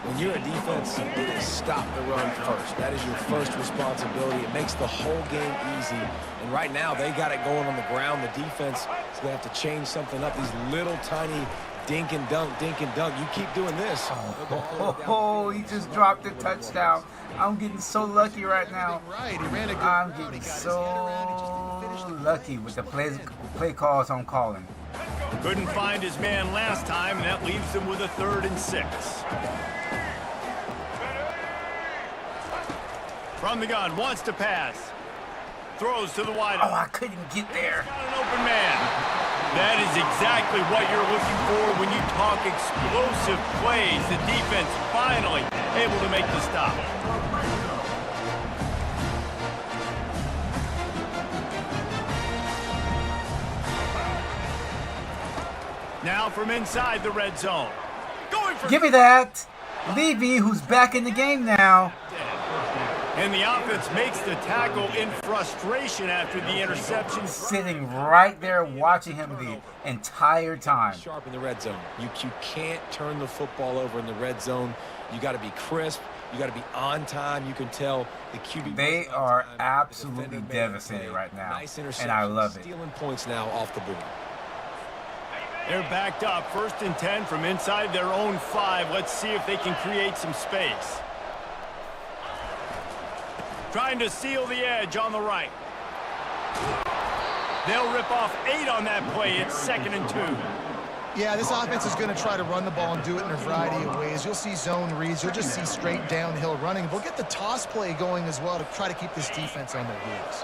When you're a defense, it is stop the run first. That is your first responsibility. It makes the whole game easy. And right now, they got it going on the ground. The defense is going to have to change something up. These little tiny dink and dunk. You keep doing this. Oh, he just dropped a touchdown. I'm getting so lucky right now. I'm getting so lucky with the play calls I'm calling. Couldn't find his man last time, and that leaves him with a 3rd and 6. From the gun, wants to pass. Throws to the wide. Oh, I couldn't get there. Got an open man. That is exactly what you're looking for when you talk explosive plays. The defense finally able to make the stop. Now from inside the red zone. Going for Give me that. Levy, who's back in the game now. And the offense makes the tackle in frustration after the interception. Sitting right there watching him the entire time. Sharp in the red zone. You can't turn the football over in the red zone. You got to be crisp. You got to be on time. You can tell the QB. They are absolutely devastated right now, and I love it. Stealing points now off the board. They're backed up, 1st and 10 from inside their own 5. Let's see if they can create some space. Trying to seal the edge on the right. They'll rip off 8 on that play. It's 2nd and 2. Yeah, this offense is going to try to run the ball and do it in a variety of ways. You'll see zone reads. You'll just see straight downhill running. We'll get the toss play going as well to try to keep this defense on their heels.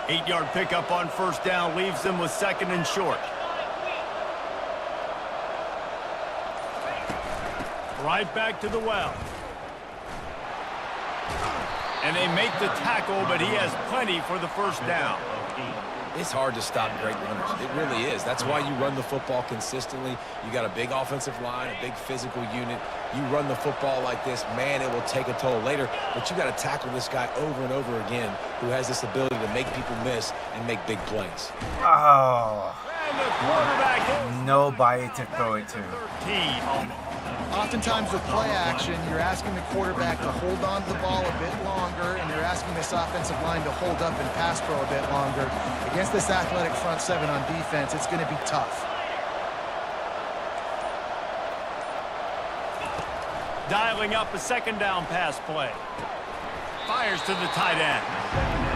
8-yard pickup on 1st down leaves them with 2nd and short. Right back to the well. And they make the tackle, but he has plenty for the 1st down. It's hard to stop great runners. It really is. That's why you run the football consistently. You got a big offensive line, a big physical unit. You run the football like this, man, it will take a toll later. But you got to tackle this guy over and over again who has this ability to make people miss and make big plays. Oh. And the quarterback. Nobody to throw it to. 13. Oftentimes with play action, you're asking the quarterback to hold on to the ball a bit longer, and you're asking this offensive line to hold up and pass pro a bit longer. Against this athletic front 7 on defense, it's going to be tough. Dialing up a 2nd down pass play. Fires to the tight end.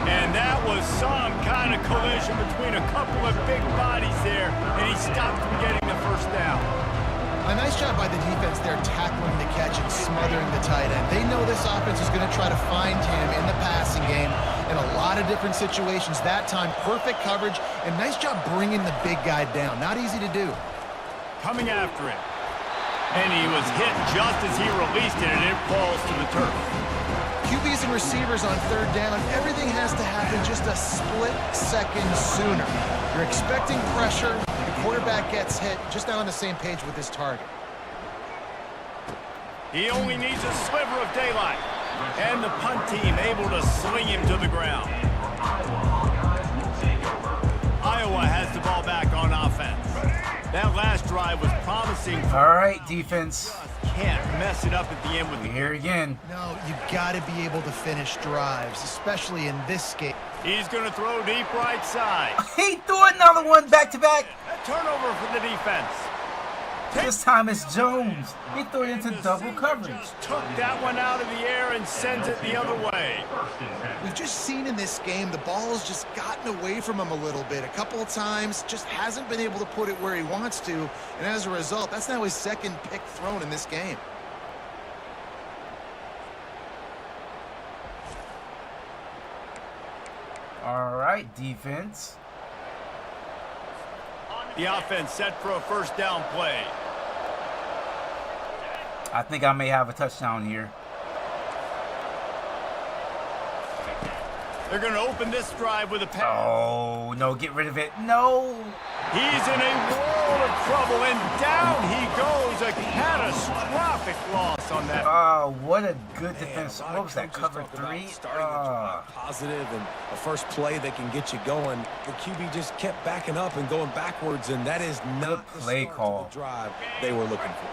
And that was some kind of collision between a couple of big bodies there, and he stopped from getting the 1st down. I nice job by the defense there tackling the catch and smothering the tight end. They know this offense is going to try to find him in the passing game in a lot of different situations. That time, perfect coverage, and nice job bringing the big guy down. Not easy to do. Coming after him. And he was hit just as he released it, and it falls to the turf. QBs and receivers on third down, everything has to happen just a split second sooner. You're expecting pressure, the quarterback gets hit, just not on the same page with his target. He only needs a sliver of daylight. And the punt team able to sling him to the ground. Iowa has the ball back on offense. That last drive was promising. All right, defense. Can't mess it up at the end with the Here again. No, you got to be able to finish drives, especially in this game. He's going to throw deep right side. He threw another one back-to-back. A turnover for the defense. This time it's Jones. He threw it into double coverage. Took that one out of the air and sends it the other way. We've just seen in this game the ball has just gotten away from him a little bit. A couple of times, just hasn't been able to put it where he wants to. And as a result, that's now his second pick thrown in this game. All right, defense. The offense set for a first down play. I think I may have a touchdown here. They're going to open this drive with a pass. Oh, no, get rid of it. No. He's in a world of trouble, and down he goes. A catastrophic loss on that. Oh, what a good defense. What was that, cover three? Starting the drive positive and a first play that can get you going. The QB just kept backing up and going backwards, and that is not the play start call. to the drive they were looking for.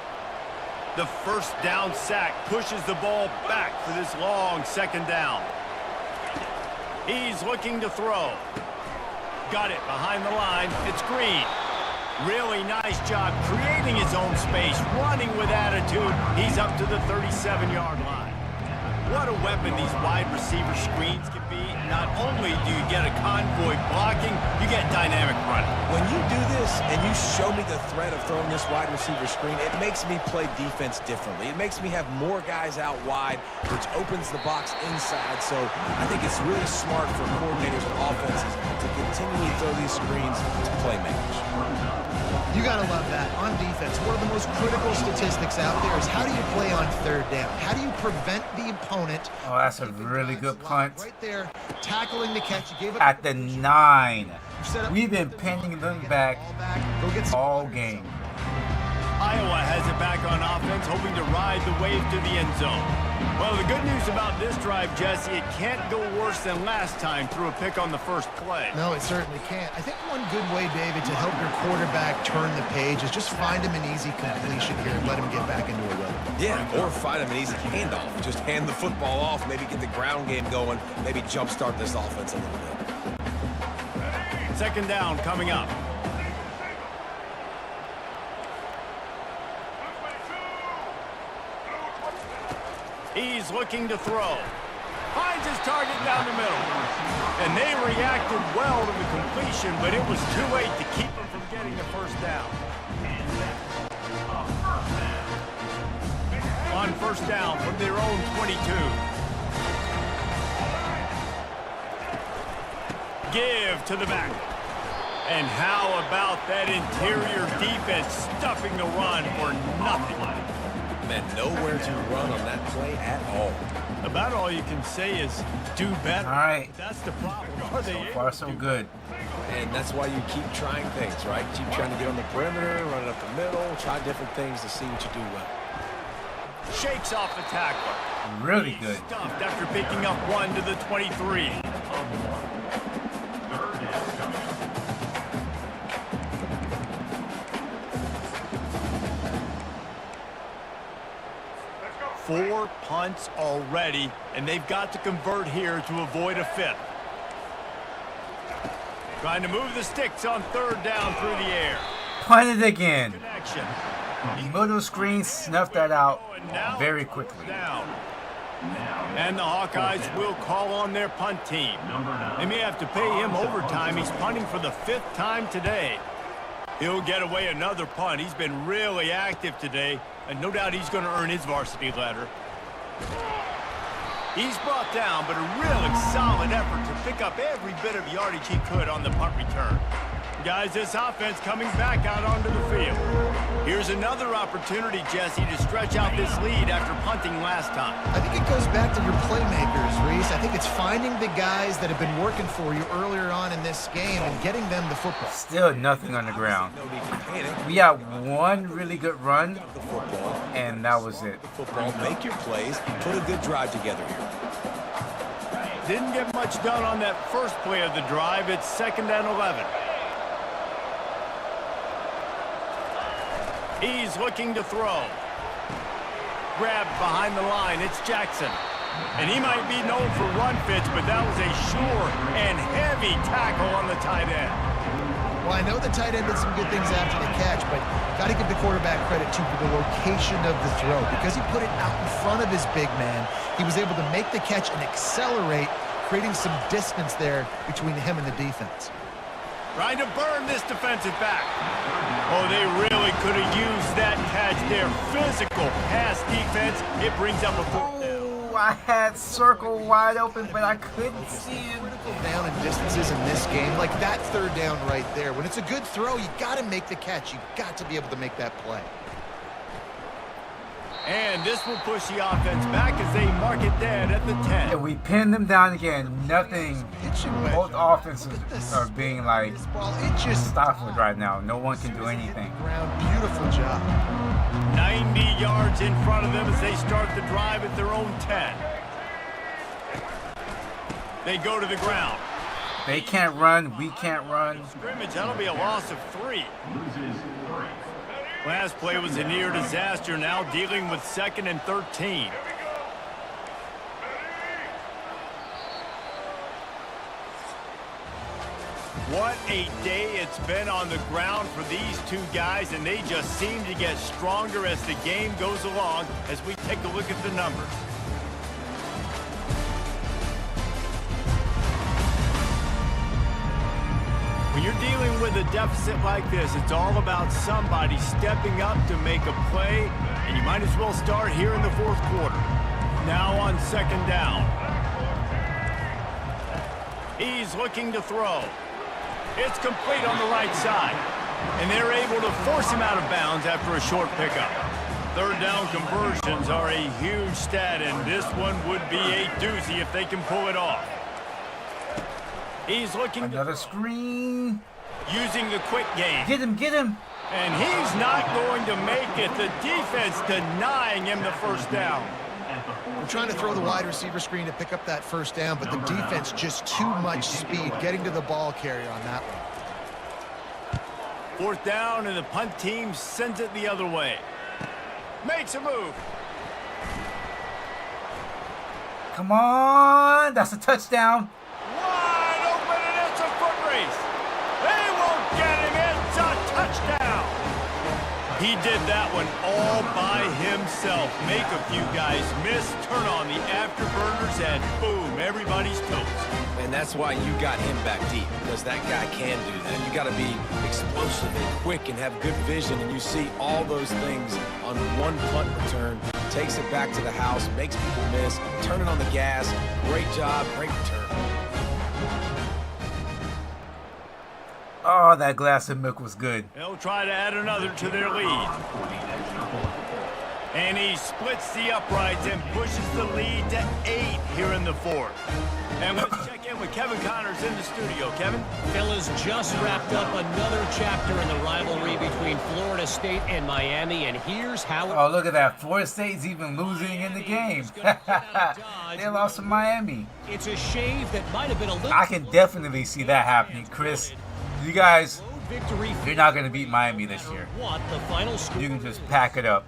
The first down sack pushes the ball back for this long second down. He's looking to throw. Got it behind the line. It's Green. Really nice job creating his own space, running with attitude. He's up to the 37-yard line. What a weapon these wide receiver screens can be. Not only do you get a convoy blocking, you get dynamic running. When you do this and you show me the threat of throwing this wide receiver screen, it makes me play defense differently. It makes me have more guys out wide, which opens the box inside. So I think it's really smart for coordinators and offenses to continually throw these screens to playmakers. You got to love that. On defense, one of the most critical statistics out there is how do you play on third down? How do you prevent the opponent? Oh, that's a really good punt. Right there, tackling the catch. You gave it At the 9. We've been pinning them back all game. Iowa has it back on offense, hoping to ride the wave to the end zone. Well, the good news about this drive, Jesse, it can't go worse than last time through a pick on the first play. No, it certainly can't. I think one good way, David, to help your quarterback turn the page is just find him an easy completion here and let him get back into a rhythm. Yeah, or find him an easy handoff. Just hand the football off, maybe get the ground game going, maybe jumpstart this offense a little bit. Second down coming up. He's looking to throw. Finds his target down the middle. And they reacted well to the completion, but it was too late to keep him from getting the first down. On first down from their own 22. Give to the back. And how about that interior defense stuffing the run for nothing? Man, nowhere to run on that play at all. About all you can say is do better. All right. That's the problem. Are they So far, so good. And that's why you keep trying things, right? Keep trying to get on the perimeter, run it up the middle, try different things to see what you do well. Shakes off the tackler. Really good. Stuffed after picking up one to the 23. Four punts already, and they've got to convert here to avoid a fifth. Trying to move the sticks on third down through the air. Punt it again. Connection. Middle screen snuffed that out very quickly. Down. And the Hawkeyes will call on their punt team. They may have to pay him overtime. He's punting for the 5th time today. He'll get away another punt. He's been really active today, and no doubt he's going to earn his varsity letter. He's brought down, but a really solid effort to pick up every bit of yardage he could on the punt return. Guys, this offense coming back out onto the field. Here's another opportunity, Jesse, to stretch out this lead after punting last time. I think it goes back to your playmakers, Reese. I think it's finding the guys that have been working for you earlier on in this game and getting them the football. Still nothing on the ground. No need to panic. We got one really good run, The football. and that was it. Football, make your plays, put a good drive together here. Didn't get much done on that first play of the drive. It's 2nd and 11. He's looking to throw. Grabbed behind the line. It's Jackson. And he might be known for run fits, but that was a sure and heavy tackle on the tight end. Well, I know the tight end did some good things after the catch, but got to give the quarterback credit, too, for the location of the throw. Because he put it out in front of his big man, he was able to make the catch and accelerate, creating some distance there between him and the defense. Trying to burn this defensive back. Oh, they really could have used that catch there. Physical pass defense. It brings up a fourth down. Oh, I had circle wide open, but I couldn't see him. Critical down and distances in this game, like that third down right there. When it's a good throw, you got to make the catch. You got to be able to make that play. And this will push the offense back as they mark it dead at the 10. And we pinned them down again. Nothing. Pitching wedge. Both offenses are being like This ball, it just stifled right now. No one can do anything. ground. Beautiful job. 90 yards in front of them as they start the drive at their own 10. They go to the ground. They can't run. We can't run. Scrimmage, that'll be a loss of 3. Last play was a near disaster, now dealing with 2nd and 13. What a day it's been on the ground for these two guys, and they just seem to get stronger as the game goes along as we take a look at the numbers. When you're dealing with a deficit like this, it's all about somebody stepping up to make a play, and you might as well start here in the 4th quarter. Now on 2nd down. He's looking to throw. It's complete on the right side, and they're able to force him out of bounds after a short pickup. 3rd down conversions are a huge stat, and this one would be a doozy if they can pull it off. He's looking Another screen. using the quick game. Get him, get him. And he's not going to make it. The defense denying him the 1st down. We're trying to throw the wide receiver screen to pick up that 1st down, but the defense just too much speed getting to the ball carrier on that one. 4th down, and the punt team sends it the other way. Makes a move. Come on. That's a touchdown. Wide open, and it's a foot race. They won't get him. It's a touchdown. He did that one all by himself. Make a few guys miss, turn on the afterburners, and boom, everybody's toast. And that's why you got him back deep, because that guy can do that. You got to be explosive and quick and have good vision, and you see all those things on one punt return. Takes it back to the house, makes people miss, turning on the gas. Great job, great return. Oh, that glass of milk was good. They'll try to add another to their lead. And he splits the uprights and pushes the lead to 8 here in the 4th. And let's check in with Kevin Connors in the studio. Kevin? Fellas, just wrapped up another chapter in the rivalry between Florida State and Miami, and here's how Oh, look at that. Florida State's even losing in the game. They lost to Miami. it's a shave that might have been a little. I can definitely see that happening, Chris. You guys, victory. you're not going to beat Miami this year. What the final score? You can just pack it up.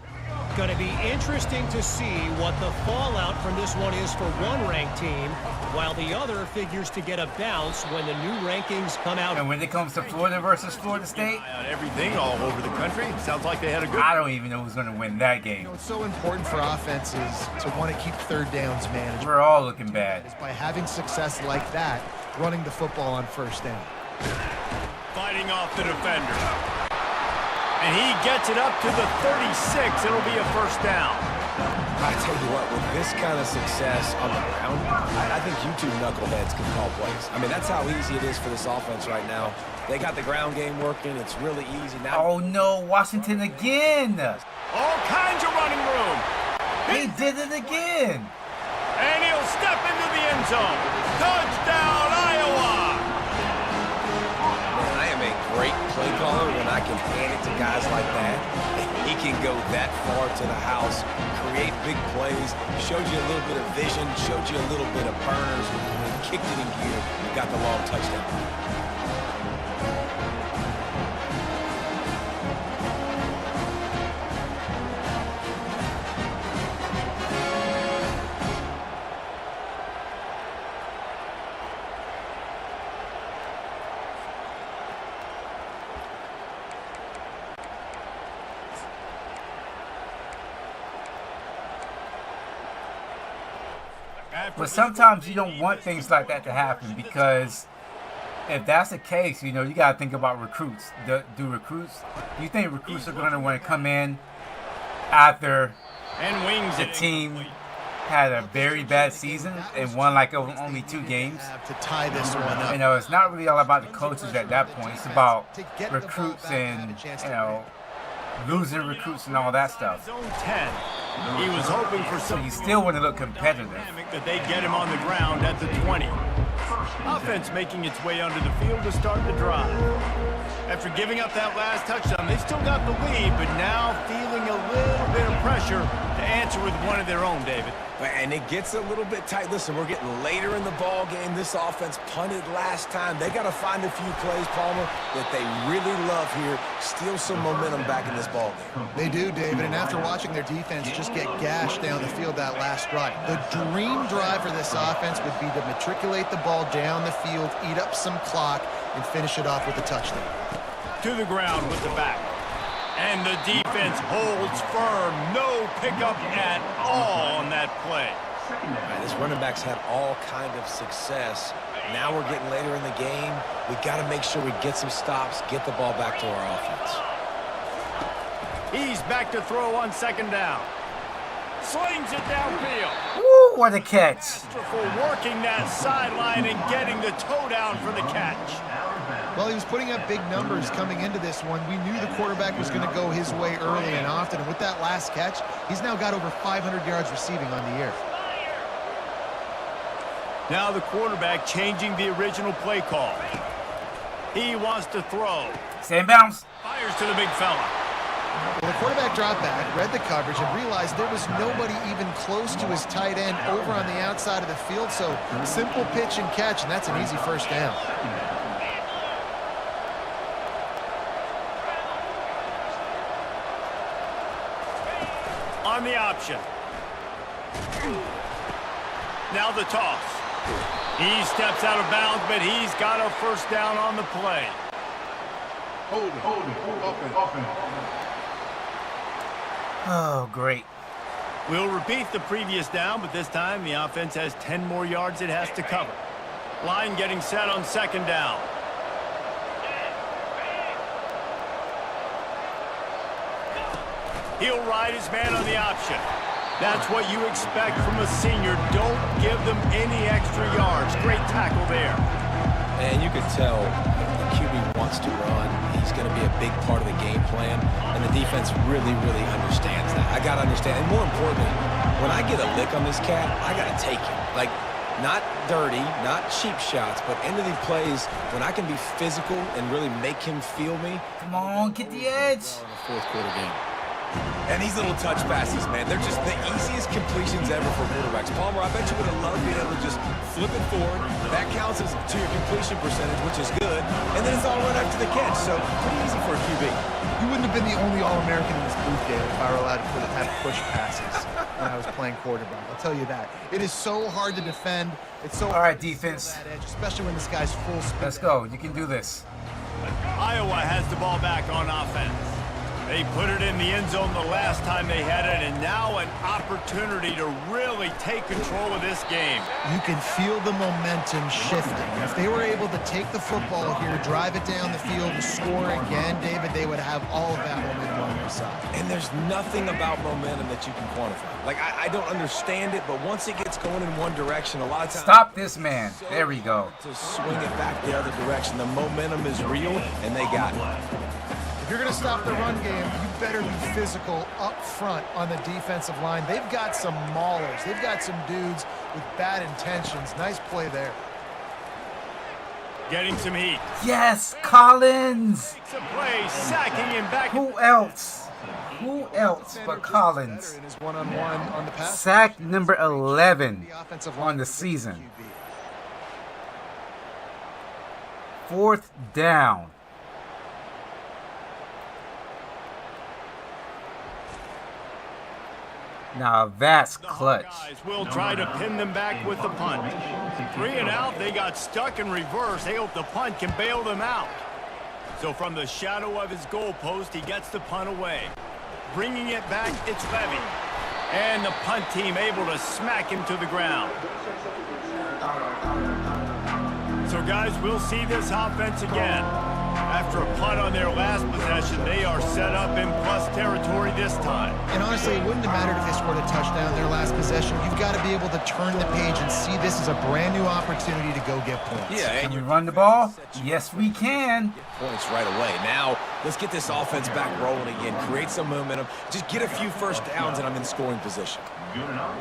Going to be interesting to see what the fallout from this one is for one ranked team, while the other figures to get a bounce when the new rankings come out. And when it comes to Florida versus Florida State, On everything all over the country. Sounds like they had a good... I don't even know who's going to win that game. You know, it's so important for offenses to want to keep 3rd downs managed. We're all looking bad. By having success like that, running the football on 1st down. Fighting off the defender. And he gets it up to the 36. It'll be a first down. I tell you what, with this kind of success on the ground, I think you two knuckleheads can call plays. I mean, that's how easy it is for this offense right now. They got the ground game working. It's really easy now. Oh no, Washington again. All kinds of running room. He did it again. And he'll step into the end zone. Touchdown, Iowa! Man, I am a great play caller when I can hand it to guys like that. He can go that far to the house, create big plays, showed you a little bit of vision, showed you a little bit of burners, and kicked it in gear and got the long touchdown. But sometimes you don't want things like that to happen, because if that's the case, you know, you got to think about recruits. Do you think recruits are going to want to come in after the team had a very bad season and won like only 2 games? To tie this one up. You know, it's not really all about the coaches at that point. It's about recruits and, you know, losing recruits and all that stuff. Zone 10. He was hoping for So some you still want to look competitive. that they get him on the ground at the 20. Offense making its way onto the field to start the drive. After giving up that last touchdown, they still got the lead, but now feeling a little bit of pressure to answer with one of their own, David. And it gets a little bit tight. Listen, we're getting later in the ball game. This offense punted last time. They got to find a few plays, Palmer, that they really love here. Steal some momentum back in this ball game. They do, David, and after watching their defense just get gashed down the field that last drive, the dream drive for this offense would be to matriculate the ball down the field, eat up some clock, and finish it off with a touchdown. To the ground with the back. And the defense holds firm. No pickup at all on that play. Right, this running back's had all kind of success. Now we're getting later in the game. We got to make sure we get some stops, get the ball back to our offense. He's back to throw on second down. Slings it downfield. Woo, what a catch. For working that sideline and getting the toe down for the catch. Well, he was putting up big numbers coming into this one. We knew the quarterback was going to go his way early and often. And with that last catch, he's now got over 500 yards receiving on the year. Now the quarterback changing the original play call. He wants to throw. Stay in bounds. Fires to the big fella. Well, the quarterback dropped back, read the coverage, and realized there was nobody even close to his tight end over on the outside of the field. So simple pitch and catch, and that's an easy first down. On the option. Now the toss. He steps out of bounds, but he's got a first down on the play. Hold it. Offense. Oh, great. We'll repeat the previous down, but this time the offense has 10 more yards it has to cover. Line getting set on second down. He'll ride his man on the option. That's what you expect from a senior. Don't give them any extra yards. Great tackle there. And you can tell the QB wants to run. He's going to be a big part of the game plan, and the defense really, really understands that. I got to understand. And more importantly, when I get a lick on this cat, I got to take it. Like, not dirty, not cheap shots, but end of the plays when I can be physical and really make him feel me. Come on, get the edge. In the fourth quarter game. And these little touch passes, man, they're just the easiest completions ever for quarterbacks. Palmer, I bet you would have loved being able to just flip it forward. That counts as to your completion percentage, which is good. And then it's all right after the catch, so pretty easy for a QB. You wouldn't have been the only All-American in this booth, David, if I were allowed to have push passes when I was playing quarterback. I'll tell you that. It is so hard to defend. It's so All right, defense. that edge, especially when this guy's full speed. Let's go. You can do this. Iowa has the ball back on offense. They put it in the end zone the last time they had it, and now an opportunity to really take control of this game. You can feel the momentum shifting. If they were able to take the football here, drive it down the field, and score again, David, they would have all of that momentum on their side. And there's nothing about momentum that you can quantify. Like, I don't understand it, but once it gets going in one direction, a lot of times... Stop this man. There we go. To swing it back the other direction. The momentum is real, and they got it. If you're going to stop the run game, you better be physical up front on the defensive line. They've got some maulers. They've got some dudes with bad intentions. Nice play there. Getting some heat. Yes, Collins. Makes a play, sacking him back. Who else? Who else but Collins? In his one-on-one on the pass. Sack number 11 on the season. 4th down. Now that's clutch. Guys will try to pin them back with the punt. 3 and out, they got stuck in reverse. They hope the punt can bail them out. So from the shadow of his goalpost, he gets the punt away. Bringing it back, it's Levy. And the punt team able to smack him to the ground. So guys, we'll see this offense again. After a punt on their last possession, they are set up in plus territory this time. And honestly, it wouldn't have mattered if they scored a touchdown their last possession. You've got to be able to turn the page and see this as a brand new opportunity to go get points. Yeah, Can we run the ball? Yes, we can. Points right away. Now, let's get this offense back rolling again. Create some momentum. Just get a few first downs, and I'm in scoring position.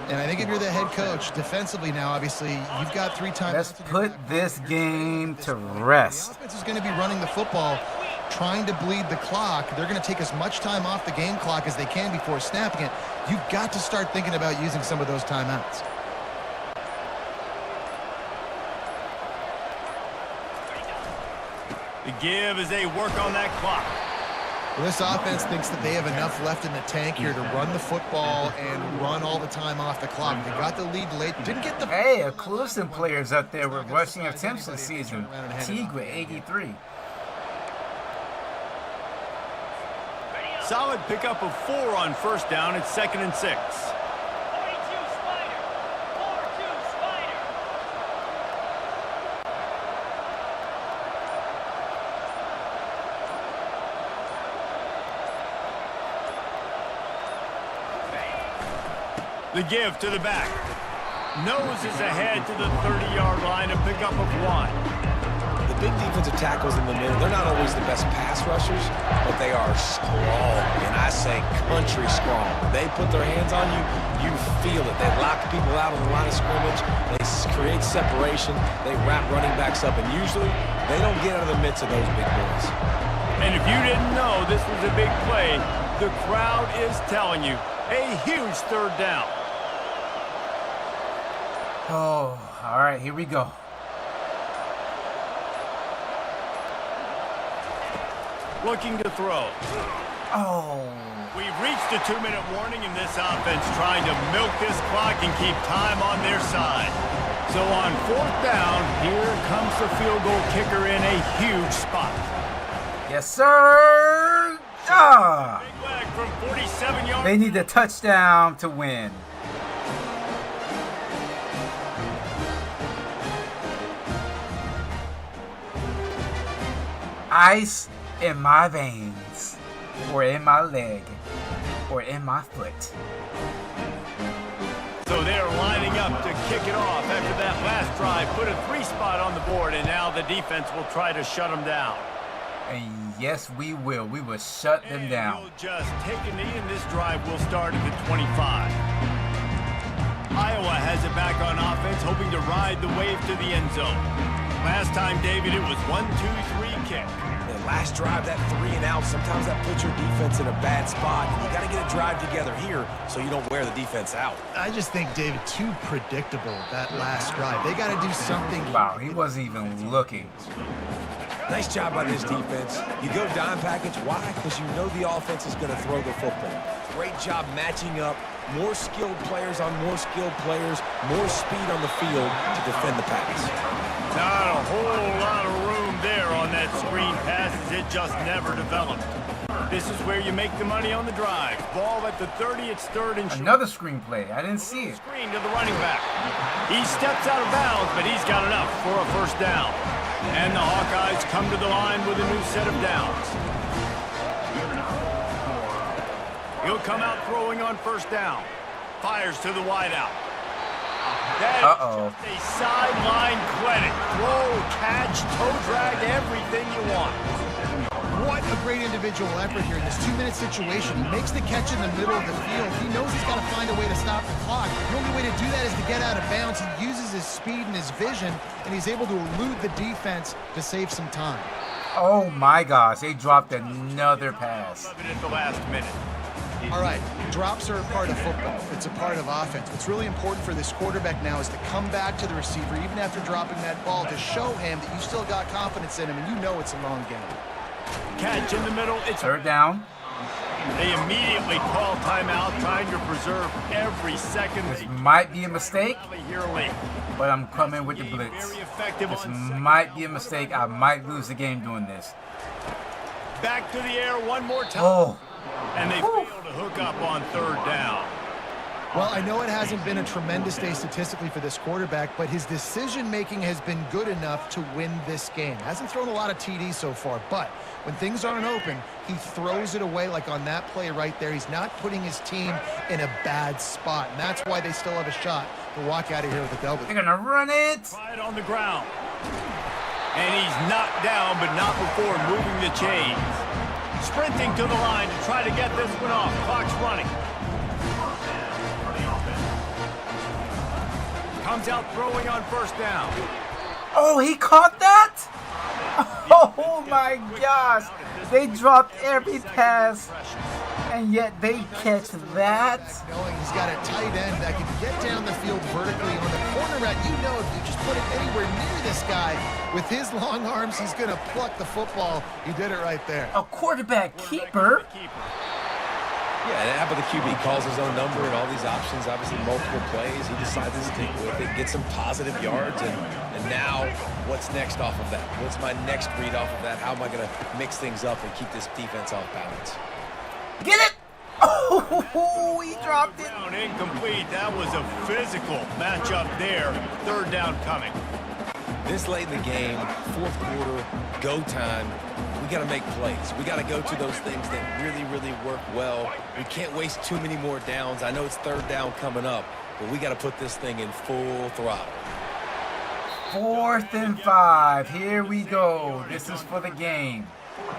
And I think if you're the head coach, defensively now, obviously, you've got 3 times. Let's put this game to rest. The offense is going to be running the football, trying to bleed the clock. They're going to take as much time off the game clock as they can before snapping it. You've got to start thinking about using some of those timeouts. The give as they work on that clock. Well, this offense thinks that they have enough left in the tank here to run the football and run all the time off the clock. They got the lead late. Didn't get the... Hey, Occlusive players up there with rushing attempts this season. Teague with 83. Solid pickup of 4 on first down. It's 2nd and 6. The give to the back. Noses ahead to the 30-yard line, a pickup of 1. The big defensive tackles in the middle, they're not always the best pass rushers, but they are strong, and I say country strong. When they put their hands on you, you feel it. They lock people out on the line of scrimmage. They create separation. They wrap running backs up, and usually they don't get out of the midst of those big boys. And if you didn't know this was a big play, the crowd is telling you, a huge 3rd down. Oh, all right, here we go. Looking to throw. Oh. We've reached a 2-minute warning in this offense, trying to milk this clock and keep time on their side. So on 4th down, here comes the field goal kicker in a huge spot. Yes, sir. Ah. Big leg from 47 yards. They need a touchdown to win. Ice in my veins, or in my leg, or in my foot. So they're lining up to kick it off after that last drive. Put a 3 spot on the board, and now the defense will try to shut them down. And yes, we will. We will shut them down. You'll just take a knee, and this drive will start at the 25. Iowa has it back on offense, hoping to ride the wave to the end zone. Last time, David, it was 1-2-3 kick. Last drive, that 3 and out, sometimes that puts your defense in a bad spot. You got to get a drive together here so you don't wear the defense out. I just think, David, too predictable, that last drive. They got to do something. Wow, he wasn't even looking. Nice job by this defense. You go dime package. Why? Because you know the offense is going to throw the football. Great job matching up. More skilled players on more skilled players. More speed on the field to defend the pass. Not a whole lot of room there on that screen pass, as it just never developed. This is where you make the money on the drive. Ball at the 30, it's third and short. Another screenplay. I didn't see it. Screen to the running back. He steps out of bounds, but he's got enough for a first down. And the Hawkeyes come to the line with a new set of downs. He'll come out throwing on first down. Fires to the wideout. That is just a sideline credit. Throw, catch, toe drag, everything you want. What a great individual effort here in this 2-minute situation. He makes the catch in the middle of the field. He knows he's got to find a way to stop the clock. The only way to do that is to get out of bounds. He uses his speed and his vision, and he's able to elude the defense to save some time. Oh my gosh, they dropped another pass. Love it at the last minute. All right, drops are a part of football. It's a part of offense. What's really important for this quarterback now is to come back to the receiver, even after dropping that ball, to show him that you still got confidence in him, and you know it's a long game. Catch in the middle. It's third down. They immediately call timeout, trying to preserve every second. This might be a mistake, Here late. but I'm coming with the blitz. Very effective This on might be a mistake. I might lose the game doing this. back to the air one more time. Oh. And they fail to hook up on third down. Well, I know it hasn't been a tremendous day statistically for this quarterback, but his decision-making has been good enough to win this game. Hasn't thrown a lot of TDs so far, but when things aren't open, he throws it away like on that play right there. He's not putting his team in a bad spot, and that's why they still have a shot to walk out of here with a W. They're going to run it. Right on the ground. And he's knocked down, but not before moving the chains. Sprinting to the line to try to get this one off. Clock's running. Comes out throwing on first down. Oh, he caught that? Oh my gosh. They dropped every pass, and yet they catch that. Knowing he's got a tight end that can get down the field vertically on the corner route, you know if you just put it anywhere near this guy, with his long arms, he's going to pluck the football. He did it right there. A quarterback keeper. Yeah, how about the QB calls his own number and all these options, obviously multiple plays. He decides to stick with it, get some positive yards, and now what's next off of that? What's my next read off of that? How am I going to mix things up and keep this defense off balance? Get it! Oh, he dropped it. Down incomplete. That was a physical matchup there. Third down coming. This late in the game, fourth quarter, go time, we got to make plays. We got to go to those things that really, really work well. We can't waste too many more downs. I know it's third down coming up, but we got to put this thing in full throttle. 4th and 5. Here we go. This is for the game.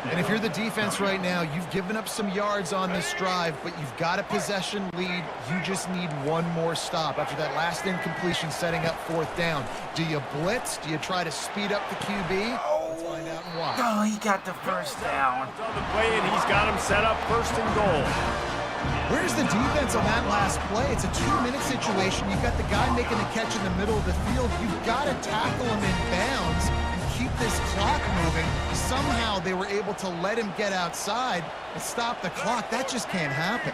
And if you're the defense right now, you've given up some yards on this drive, but you've got a possession lead. You just need one more stop after that last incompletion setting up fourth down. Do you blitz? Do you try to speed up the QB? Let's find out and watch. Oh, he got the first down. On the play, and he's got him set up first and goal. Where's the defense on that last play? It's a 2-minute situation. You've got the guy making the catch in the middle of the field. You've got to tackle him in bounds and keep this clock moving. Somehow they were able to let him get outside and stop the clock. That just can't happen.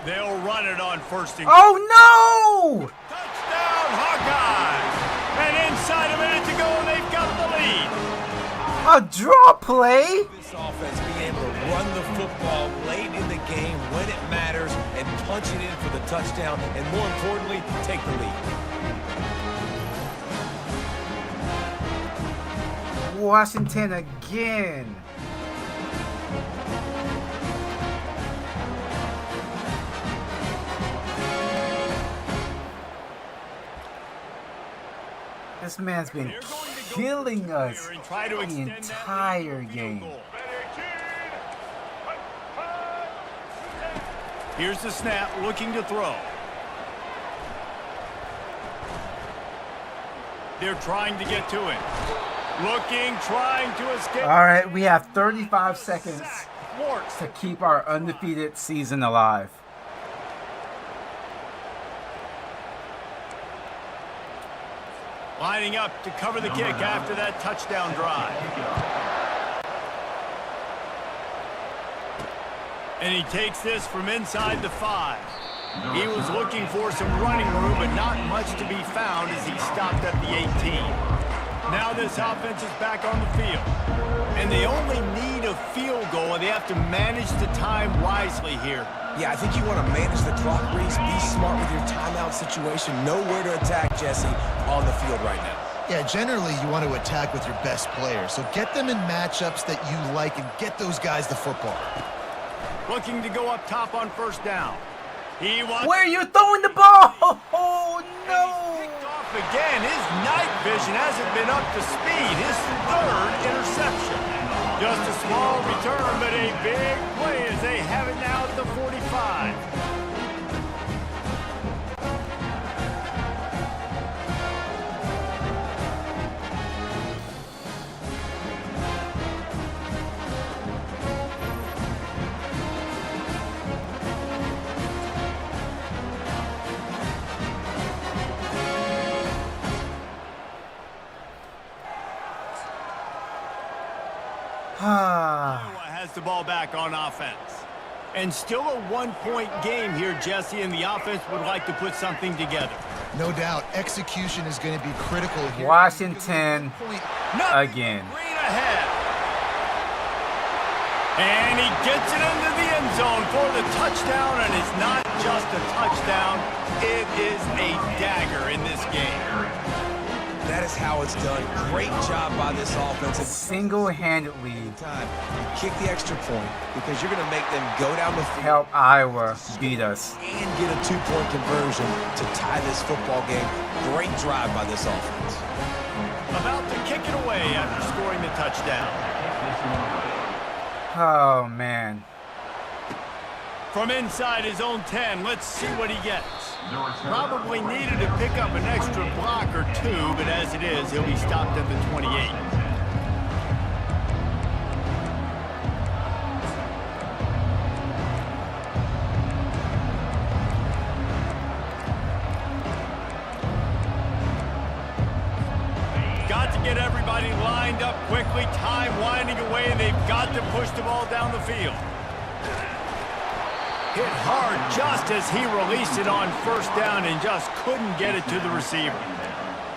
They'll run it on first and goal. Oh, no! Touchdown, Hawkeyes! And inside a minute to go, they've got the lead. A draw play? This offense being able to run the football late in the game when it matters and punch it in for the touchdown, and more importantly, take the lead. Washington again. This man's been killing us the entire game. Here's the snap, looking to throw. They're trying to get to him. Looking, trying to escape. All right, we have 35 seconds to keep our undefeated season alive. Lining up to cover the kick after that touchdown drive. And he takes this from inside the 5. He was looking for some running room, but not much to be found as he stopped at the 18. Now this offense is back on the field. And they only need a have to manage the time wisely here. Yeah, I think you want to manage the clock, Reese. Be smart with your timeout situation. Know where to attack, Jesse, on the field right now. Yeah, generally you want to attack with your best players. So get them in matchups that you like and get those guys the football. Looking to go up top on first down. He wants... Where are you throwing the ball? Oh, no. Picked off again. His night vision hasn't been up to speed. His third interception. Just a small return, but a big play as they have it now at the 45. Iowa has the ball back on offense. And still a one-point game here, Jesse, and the offense would like to put something together. No doubt, execution is going to be critical here. Washington again. Green ahead. And he gets it into the end zone for the touchdown, and it's not just a touchdown, it is a dagger in this game. That is how it's done. Great job by this offense. Single-handedly Time. You kick the extra point because you're going to make them go down the field help Iowa beat us. and get a 2-point conversion to tie this football game. Great drive by this offense. About to kick it away after scoring the touchdown. Oh, man. From inside his own 10, let's see what he gets. Probably needed to pick up an extra block or two, but as it is, he'll be stopped at the 28. Got to get everybody lined up quickly, time winding away, and they've got to push the ball down the field. Hit hard just as he released it on first down and just couldn't get it to the receiver.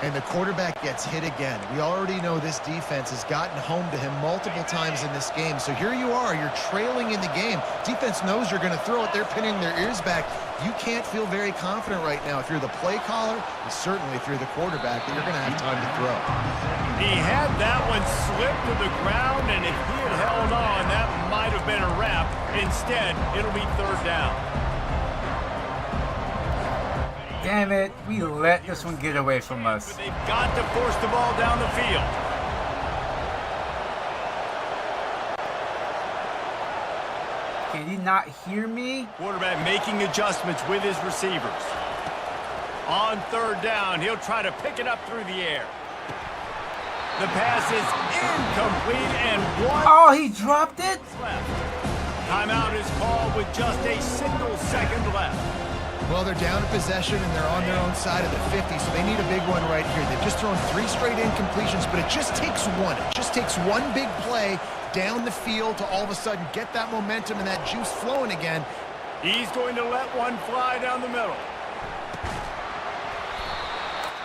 And the quarterback gets hit again. We already know this defense has gotten home to him multiple times in this game. So here you are, you're trailing in the game. Defense knows you're going to throw it. They're pinning their ears back. You can't feel very confident right now if you're the play caller, and certainly if you're the quarterback, that you're going to have time to throw. He had that one slip to the ground, and if he had held on, that might have been a wrap. Instead, it'll be third down. Damn it, we let this one get away from us. But they've got to force the ball down the field. Can you not hear me? Quarterback making adjustments with his receivers. On third down, he'll try to pick it up through the air. The pass is incomplete and one Oh, he dropped it? left. Timeout is called with just a single second left. Well, they're down in possession, and they're on their own side of the 50, so they need a big one right here. They've just thrown 3 straight incompletions, but it just takes one. It just takes one big play down the field to all of a sudden get that momentum and that juice flowing again. He's going to let one fly down the middle.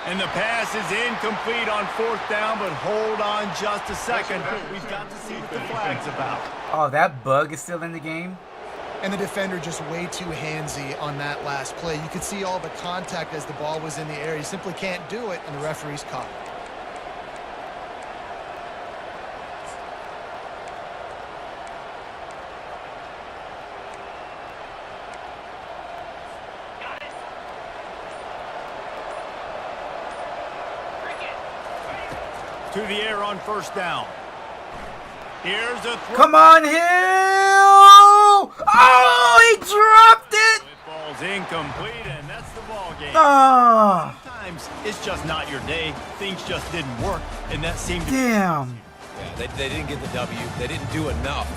And the pass is incomplete on fourth down, but hold on just a second. We've got to see what the flag's about. Oh, that bug is still in the game? And the defender just way too handsy on that last play. You could see all the contact as the ball was in the air. You simply can't do it, and the referee's caught it. To the air on first down. Here's a throw. Come on, Hill! Oh, he dropped it! It ball's incomplete, and that's the ball game. Oh, Sometimes it's just not your day. Things just didn't work, and that seemed to damn. Yeah, they didn't get the W. They didn't do enough.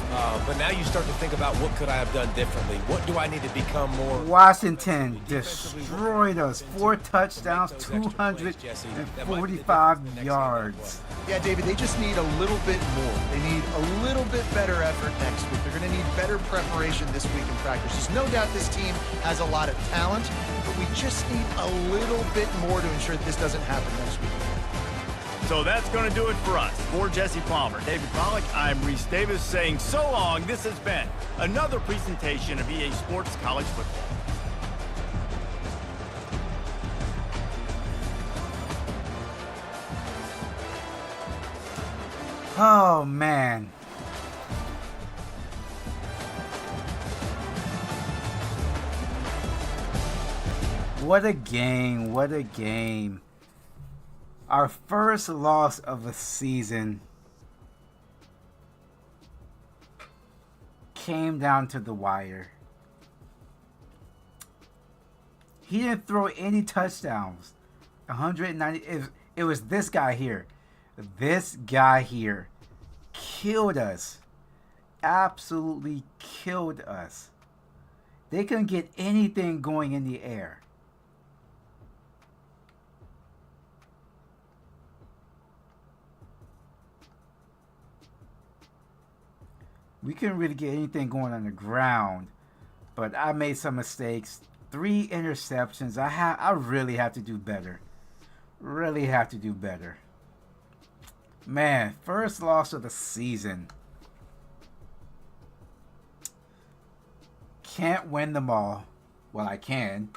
But now you start to think about what could I have done differently? What do I need to become more? Washington destroyed us. 4 touchdowns, 245 yards. Yeah, David, they just need a little bit more. They need a little bit better effort next week. They're going to need better preparation this week in practice. There's no doubt this team has a lot of talent, but we just need a little bit more to ensure that this doesn't happen next week. So that's going to do it for us. For Jesse Palmer, David Pollack, I'm Reese Davis saying so long. This has been another presentation of EA Sports College Football. Oh, man. What a game. What a game. Our first loss of the season came down to the wire. He didn't throw any touchdowns. 190. It was this guy here. This guy here killed us. Absolutely killed us. They couldn't get anything going in the air. We couldn't really get anything going on the ground, but I made some mistakes. 3 interceptions. I really have to do better. Really have to do better. Man, first loss of the season. Can't win them all. Well, I can.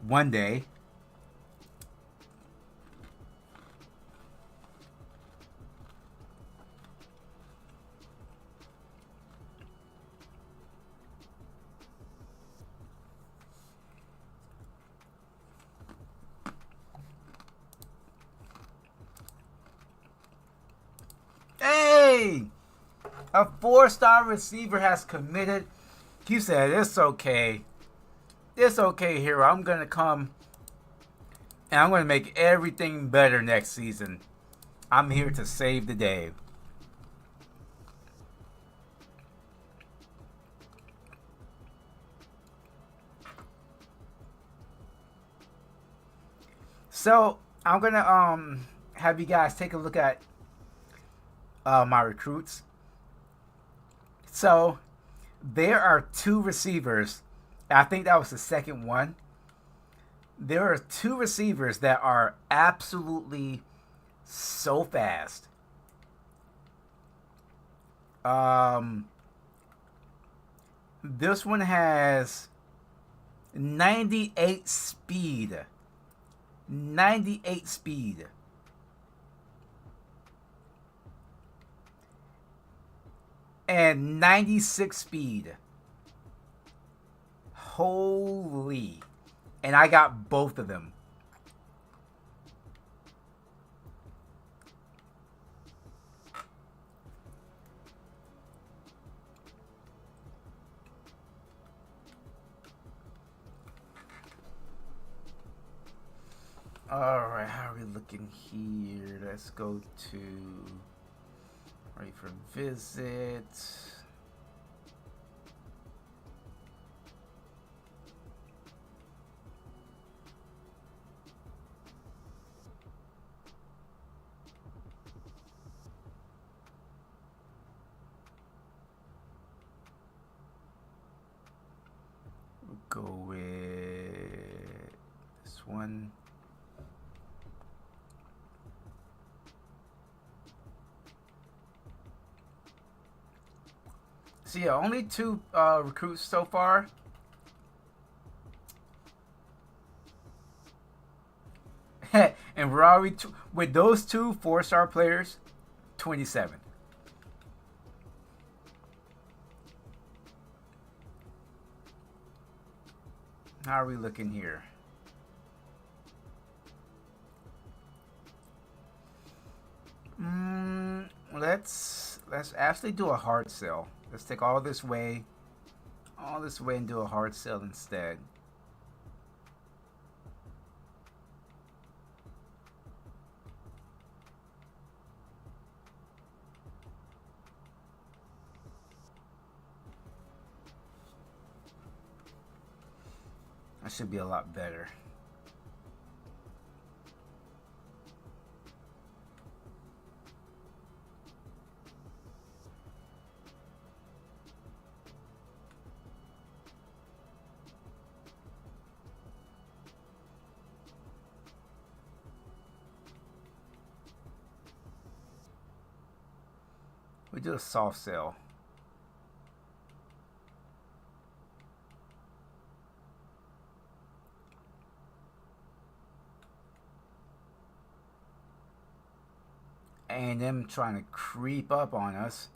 One day. Hey! A 4-star receiver has committed. He said, it's okay. It's okay, hero. I'm going to come and I'm going to make everything better next season. I'm here to save the day. So, I'm going to have you guys take a look at my recruits. So there are 2 receivers. I think that was the second one. There are 2 receivers that are absolutely so fast. This one has 98 speed. 98 speed. And 96 speed. Holy. And I got both of them. Alright, how are we looking here? Let's go to... ready for visit. We'll go with this one. So yeah, only 2 recruits so far. And we're already with those 2 4-star players, 27. How are we looking here? Let's actually do a hard sell. Let's take all this way and do a hard sell instead. That should be a lot better. We do a soft sell. And them trying to creep up on us.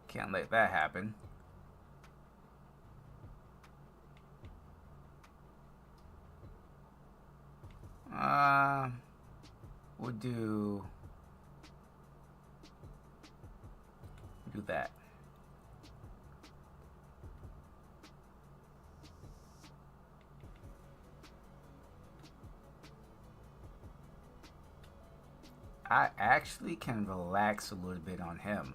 Can't let that happen. We'll do that. I actually can relax a little bit on him.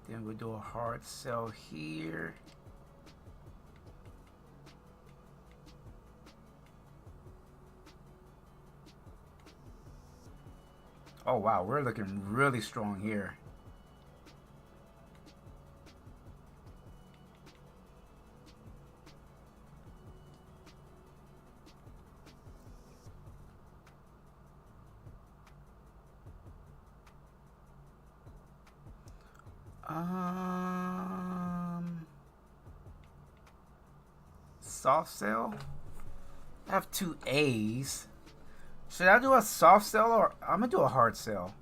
Then we'll do a hard sell here. Oh wow, we're looking really strong here. Soft sell. I have 2 A's. Should I do a soft sell or I'm gonna do a hard sell?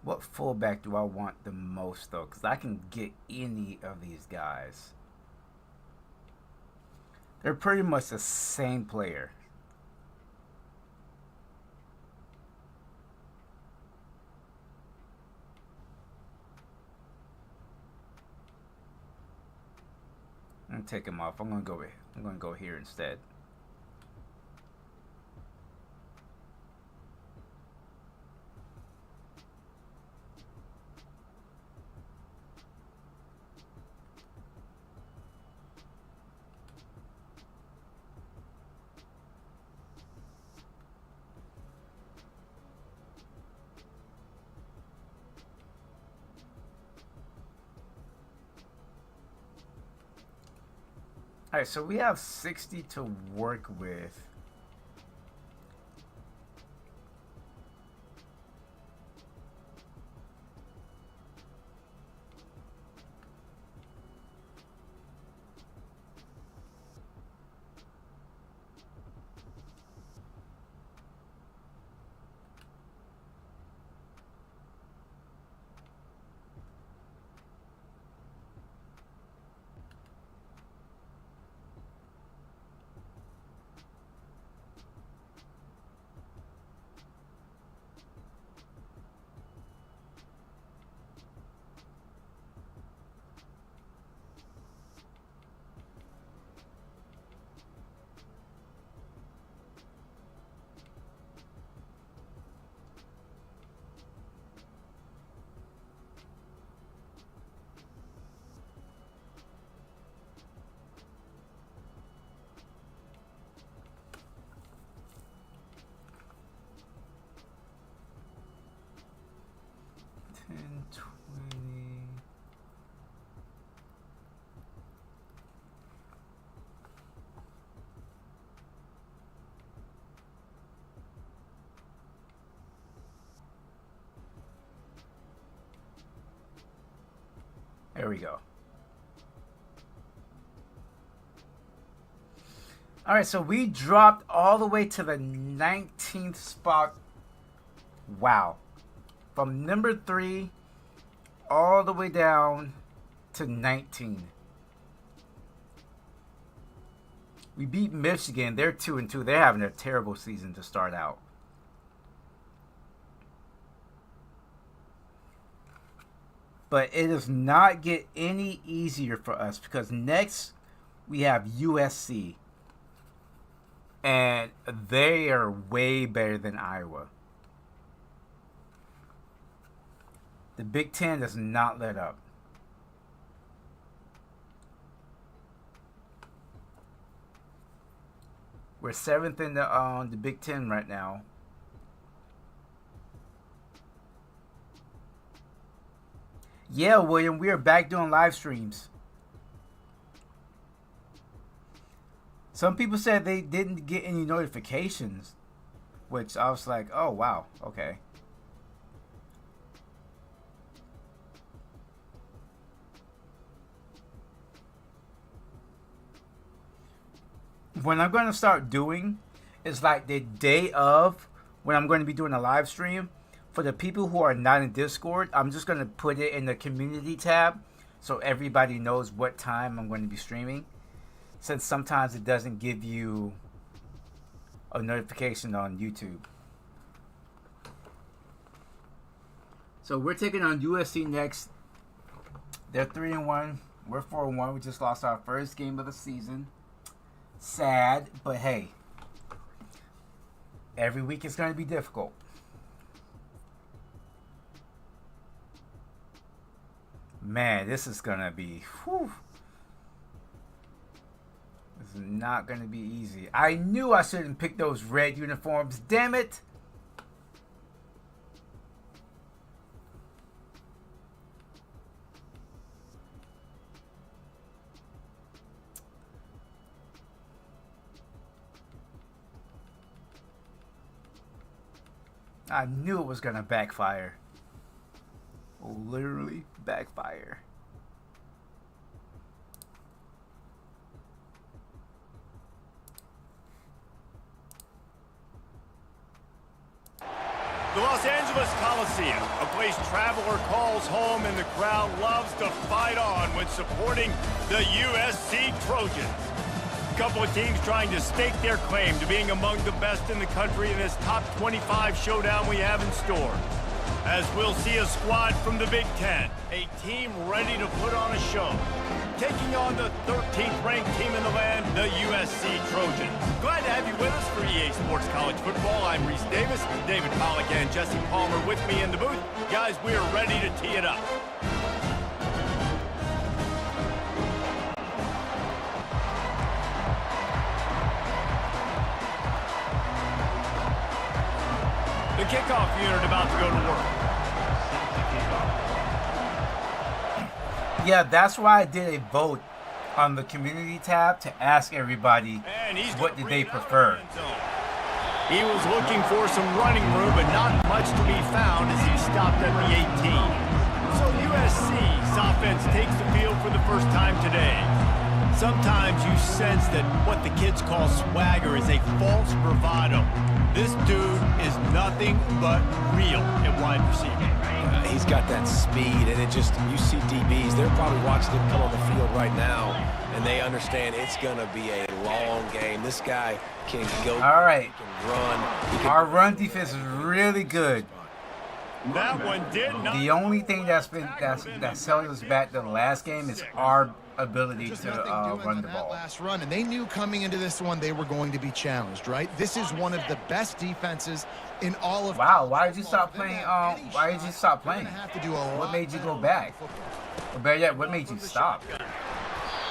What fullback do I want the most though? Because I can get any of these guys. They're pretty much the same player. I'm gonna take him off. I'm gonna go here instead. All right, so we have 60 to work with. There we go. All right, so we dropped all the way to the 19th spot. Wow. From number 3 all the way down to 19. We beat Michigan. They're 2-2. They're having a terrible season to start out. But it does not get any easier for us because next we have USC. And they are way better than Iowa. The Big Ten does not let up. We're 7th in the Big Ten right now. Yeah, William, we are back doing live streams. Some people said they didn't get any notifications, which I was like, oh, wow, okay. What I'm going to start doing is like the day of when I'm going to be doing a live stream. For the people who are not in Discord, I'm just going to put it in the community tab so everybody knows what time I'm going to be streaming. Since sometimes it doesn't give you a notification on YouTube. So we're taking on USC next. They're 3-1. We're 4-1. We just lost our first game of the season. Sad, but hey. Every week it's going to be difficult. Man, this is going to be... Whew. This is not going to be easy. I knew I shouldn't pick those red uniforms. Damn it. I knew it was going to backfire. Literally backfire. The Los Angeles Coliseum, a place traveler calls home and the crowd loves to fight on when supporting the USC Trojans. A couple of teams trying to stake their claim to being among the best in the country in this top 25 showdown we have in store. As we'll see a squad from the Big Ten, a team ready to put on a show. Taking on the 13th ranked team in the land, the USC Trojans. Glad to have you with us for EA Sports College Football. I'm Reese Davis, David Pollack and Jesse Palmer with me in the booth. Guys, we are ready to tee it up. The kickoff unit about to go to work. Yeah, that's why I did a vote on the community tab to ask everybody what did they prefer. He was looking for some running room, but not much to be found as he stopped at the 18. So USC's offense takes the field for the first time today. Sometimes you sense that what the kids call swagger is a false bravado. This dude is nothing but real at wide receiver. He's got that speed, and it just, you see DBs, they're probably watching him come on the field right now, and they understand it's going to be a long game. This guy can go, all right. He can run. Our run defense is really good. That one did not. The only thing that's held us back the last game is our ability to run the ball. Last run, and they knew coming into this one they were going to be challenged, right? This is one of the best defenses in all of. Wow, why did you stop playing? Why did you stop playing? Have to do a what made you go back? Or better yet, what made you stop?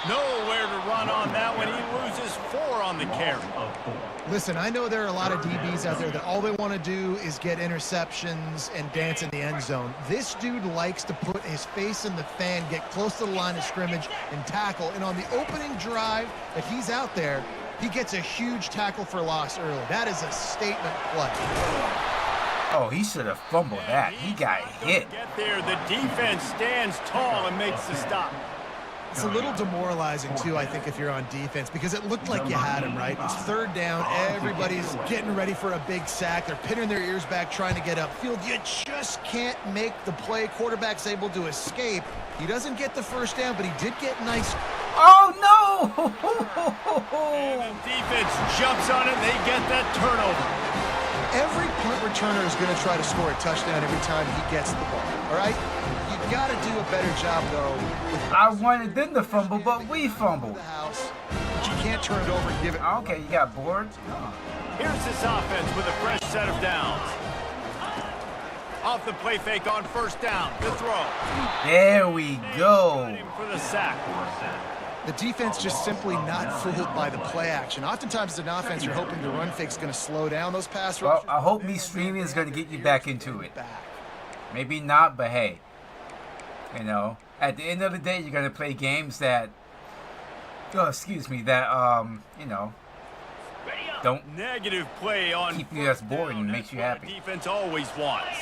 Nowhere to run on that one. He loses 4 on the carry. Listen, I know there are a lot of DBs out there that all they want to do is get interceptions and dance in the end zone. This dude likes to put his face in the fan, get close to the line of scrimmage, and tackle. And on the opening drive that he's out there, he gets a huge tackle for loss early. That is a statement play. Oh, he should have fumbled that. He got hit. Get there. The defense stands tall and makes the stop. It's a little demoralizing, too, I think, if you're on defense, because it looked like you had him, right? It's third down. Everybody's getting ready for a big sack. They're pinning their ears back, trying to get upfield. You just can't make the play. Quarterback's able to escape. He doesn't get the first down, but he did get nice. Oh, no! And the defense jumps on it. They get that turnover. Every punt returner is going to try to score a touchdown every time he gets the ball, all right? You got to do a better job, though. I wanted them to fumble, but we fumbled. The house, but you can't turn it over and give it. Okay, you got bored? Here's this offense with a fresh set of downs. Off the play fake on first down. The throw. There we go. For the sack. The defense just simply not fooled by the play action. Oftentimes, as an offense, you're hoping the run fake's going to slow down those pass rushers. Well, I hope me streaming is going to get you back into it. Maybe not, but hey. You know, at the end of the day, you're going to play games that, you know, don't negative play on keep you as boring and makes you happy. Defense always wants.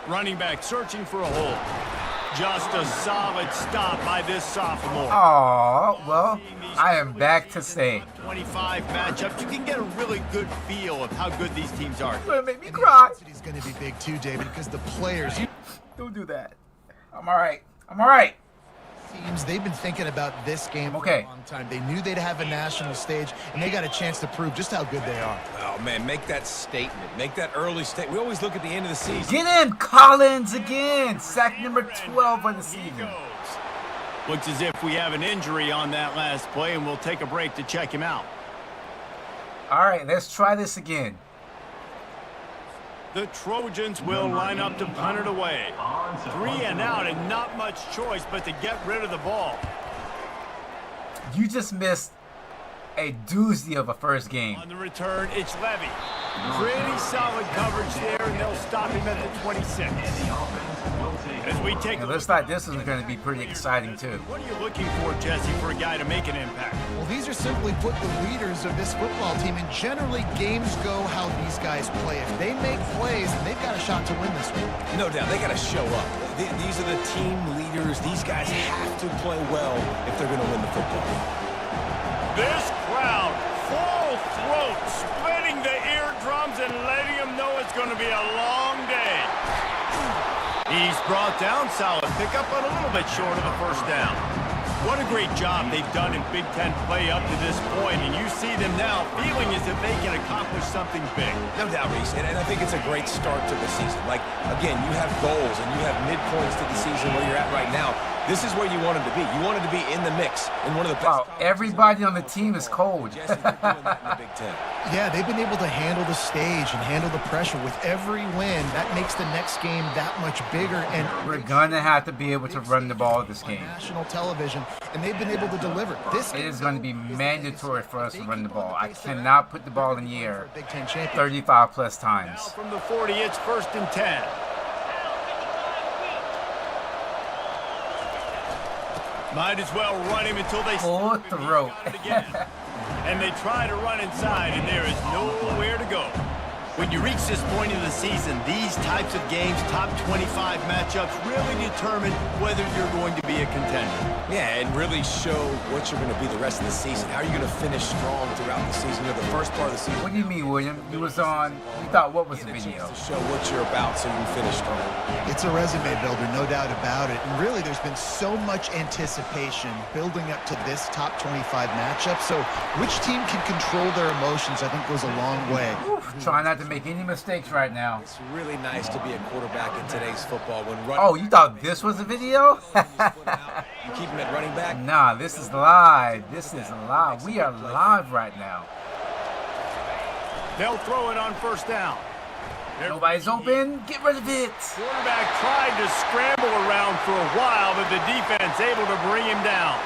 Running back searching for a hole. Just a solid stop by this sophomore. Oh, well, I am back to say. 25 matchups, you can get a really good feel of how good these teams are. It's going to make me cry. He's going to be big too, David, because the players. Don't do that. I'm all right. I'm all right. Teams, they've been thinking about this game for a long time. They knew they'd have a national stage, and they got a chance to prove just how good they are. Oh, man, make that statement. Make that early statement. We always look at the end of the season. Get in, Collins, again. Sack number 12 of the season. Looks as if we have an injury on that last play, and we'll take a break to check him out. All right, let's try this again. The Trojans will line up to punt it away. 3 and out and not much choice but to get rid of the ball. You just missed a doozy of a first game. On the return, it's Levy. Pretty solid coverage there, and they'll stop him at the 26. As we take It looks like this is going to be pretty exciting, too. What are you looking for, Jesse, for a guy to make an impact? Well, these are simply put the leaders of this football team, and generally games go how these guys play. If they make plays, then they've got a shot to win this one. No doubt, they got to show up. These are the team leaders. These guys have to play well if they're going to win the football. This crowd, full throat, splitting the eardrums and letting them know it's going to be a long day. He's brought down, solid pickup, but a little bit short of the first down. What a great job they've done in Big Ten play up to this point, and you see them now feeling as if they can accomplish something big. No doubt, Reese, and I think it's a great start to the season. Like, again, you have goals and you have midpoints to the season where you're at right now. This is where you want them to be. You want them to be in the mix in one of the best. Wow, everybody on the team is cold. Jesse, they're doing that in the Big Ten. Yeah, they've been able to handle the stage and handle the pressure. With every win, that makes the next game that much bigger. And We're going to have to be able to run the ball this game. National television, and they've been able to deliver. It is going to be mandatory for us to run the ball. I cannot put the ball in the air Big Ten champion. 35 plus Now times. from the 40, it's 1st and 10. Might as well run him until they Full throat. again. And they try to run inside, and there is nowhere to go. When you reach this point in the season, these types of games, top 25 matchups, really determine whether you're going to be a contender. Yeah, and really show what you're going to be the rest of the season. How are you going to finish strong throughout the season? You know, the first part of the season. What do you mean, William? You was on, you thought what was the Get a video? chance to show what you're about so you can finish strong. It's a resume builder, no doubt about it. And really, there's been so much anticipation building up to this top 25 matchup. So which team can control their emotions, I think, goes a long way. Oof, try not to make any mistakes right now. It's really nice to be a quarterback in today's football. When running, Oh, you thought this was a video? you keep him at running back. Nah, this is live. This is live. We are live right now. They'll throw it on first down. Nobody's open. Get rid of it. Quarterback tried to scramble around for a while, but the defense able to bring him down.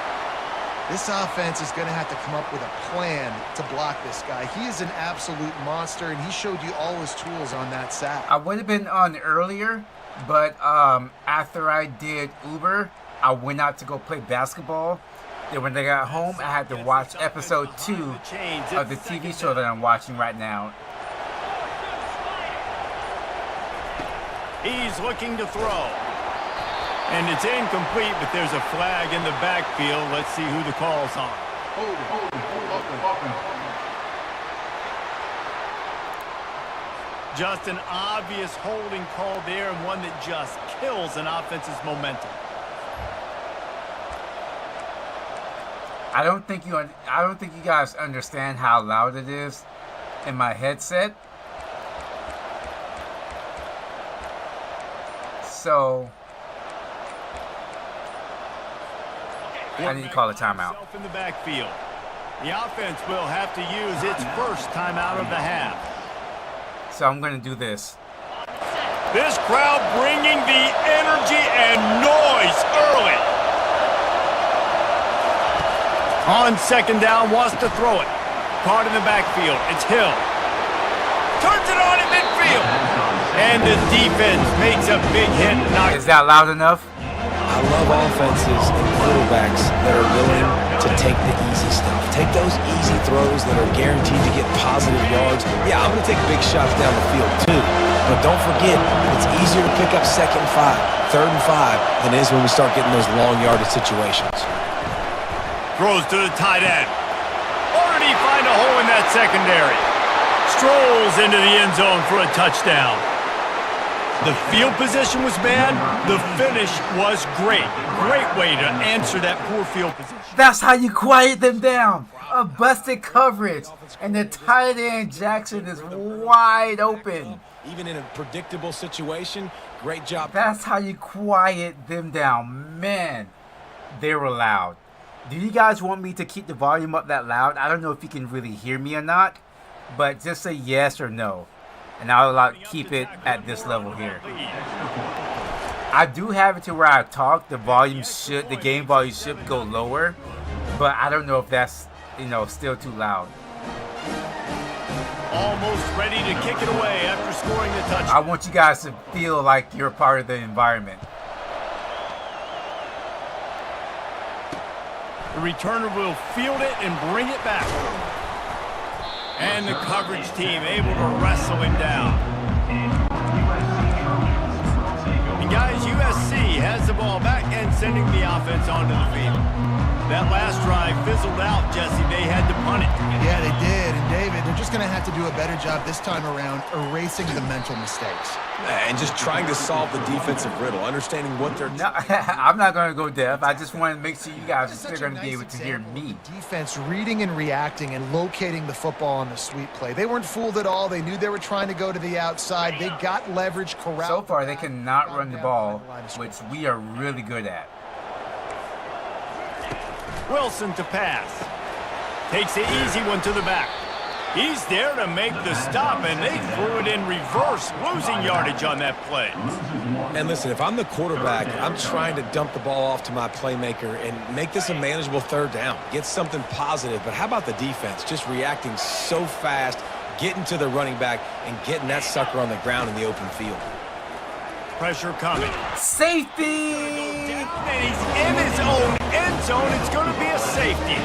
This offense is going to have to come up with a plan to block this guy. He is an absolute monster, and he showed you all his tools on that sack. I would have been on earlier, but after I did Uber, I went out to go play basketball. Then when I got home, I had to watch episode 2 of the TV show that I'm watching right now. He's looking to throw. And it's incomplete, but there's a flag in the backfield. Let's see who the call's on. Hold it. Offense. Just an obvious holding call there, and one that just kills an offense's momentum. I don't think you guys understand how loud it is in my headset. So I need to call a timeout. In the backfield. The offense will have to use its first timeout of the half. So I'm going to do this. This crowd bringing the energy and noise early. On second down, wants to throw it. Caught in the backfield. It's Hill. Turns it on at midfield. And the defense makes a big hit. Is that loud enough? I love offenses and quarterbacks that are willing to take the easy stuff. Take those easy throws that are guaranteed to get positive yards. Yeah, I'm going to take big shots down the field too. But don't forget, it's easier to pick up 2nd and 5, 3rd and 5 than it is when we start getting those long yardage situations. Throws to the tight end. Or did he find a hole in that secondary? Strolls into the end zone for a touchdown. The field position was bad. The finish was great. Great way to answer that poor field position. That's how you quiet them down. A busted coverage. And the tight end, Jackson, is wide open. Even in a predictable situation, great job. That's how you quiet them down. Man, they were loud. Do you guys want me to keep the volume up that loud? I don't know if you can really hear me or not, but just say yes or no, and I'll keep it at this level here. I do have it to where I talk. The game volume should go lower, but I don't know if that's still too loud. Almost ready to kick it away after scoring the touchdown. I want you guys to feel like you're part of the environment. The returner will field it and bring it back. And the coverage team able to wrestle him down. And guys, USC has the ball back and sending the offense onto the field. That last drive fizzled out, Jesse. They had to punt it. Yeah, they did. And David, they're just going to have to do a better job this time around erasing the mental mistakes. And just trying to solve the defensive riddle, understanding what they're... No, I'm not going to go deaf. I just want to make sure you guys are still going to be able to hear me. Defense reading and reacting and locating the football on the sweep play. They weren't fooled at all. They knew they were trying to go to the outside. They got leverage, corralled. So far, they cannot run the ball, which we are really good at. Wilson to pass. Takes the easy one to the back. He's there to make the stop, and they threw it in reverse, losing yardage on that play. And listen, if I'm the quarterback, I'm trying to dump the ball off to my playmaker and make this a manageable 3rd down. Get something positive. But how about the defense? Just reacting so fast, getting to the running back, and getting that sucker on the ground in the open field. Pressure coming. Safety! And he's in his own end zone. It's going to be a safety.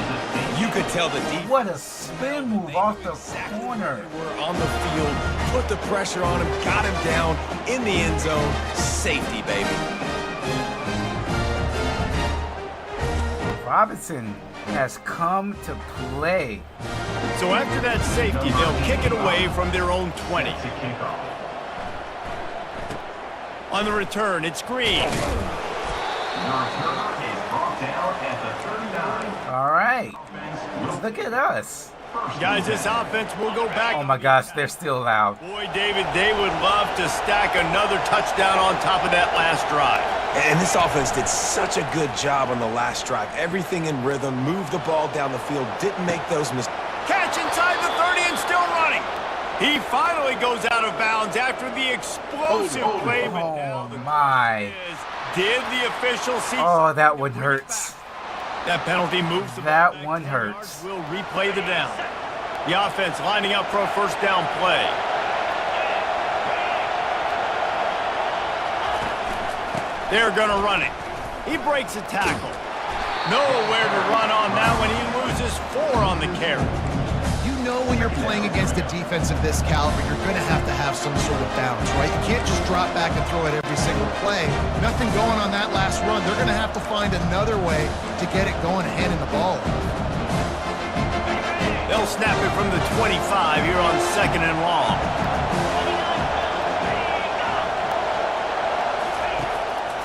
You could tell the defense. What a spin move off the corner. We're on the field, put the pressure on him, got him down in the end zone. Safety, baby. Robinson has come to play. So after that safety, they'll kick it away from their own 20. On the return, it's Green. All right. Look at us. Guys, this offense will go back. Oh, my gosh, they're still loud. Boy, David, they would love to stack another touchdown on top of that last drive. And this offense did such a good job on the last drive. Everything in rhythm, moved the ball down the field, didn't make those mistakes. Catch inside the 30 and still running. He finally goes out of bounds after the explosive play. Oh, my. Did the official see? Oh, that one hurts. That penalty moves the ball. That one hurts. We'll replay the down. The offense lining up for a 1st down play. They're going to run it. He breaks a tackle. Nowhere to run on that one. He loses 4 on the carry. You know when you're playing against a defense of this caliber, you're going to have some sort of balance, right? You can't just drop back and throw it every single play. Nothing going on that last run. They're going to have to find another way to get it going, handing the ball. They'll snap it from the 25 here on 2nd and long.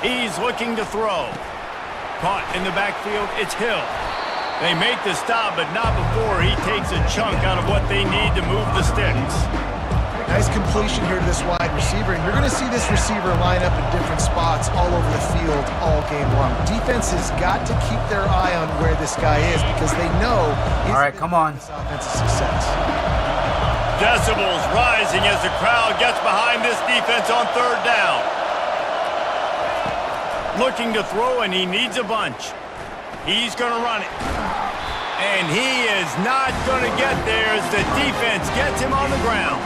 He's looking to throw. Caught in the backfield, it's Hill. They make the stop, but not before he takes a chunk out of what they need to move the sticks. Nice completion here to this wide receiver, and you're going to see this receiver line up in different spots all over the field all game long. Defense has got to keep their eye on where this guy is because they know he's all right, come on. This offensive success. Decibels rising as the crowd gets behind this defense on 3rd down. Looking to throw, and he needs a bunch. He's going to run it. And he is not going to get there as the defense gets him on the ground.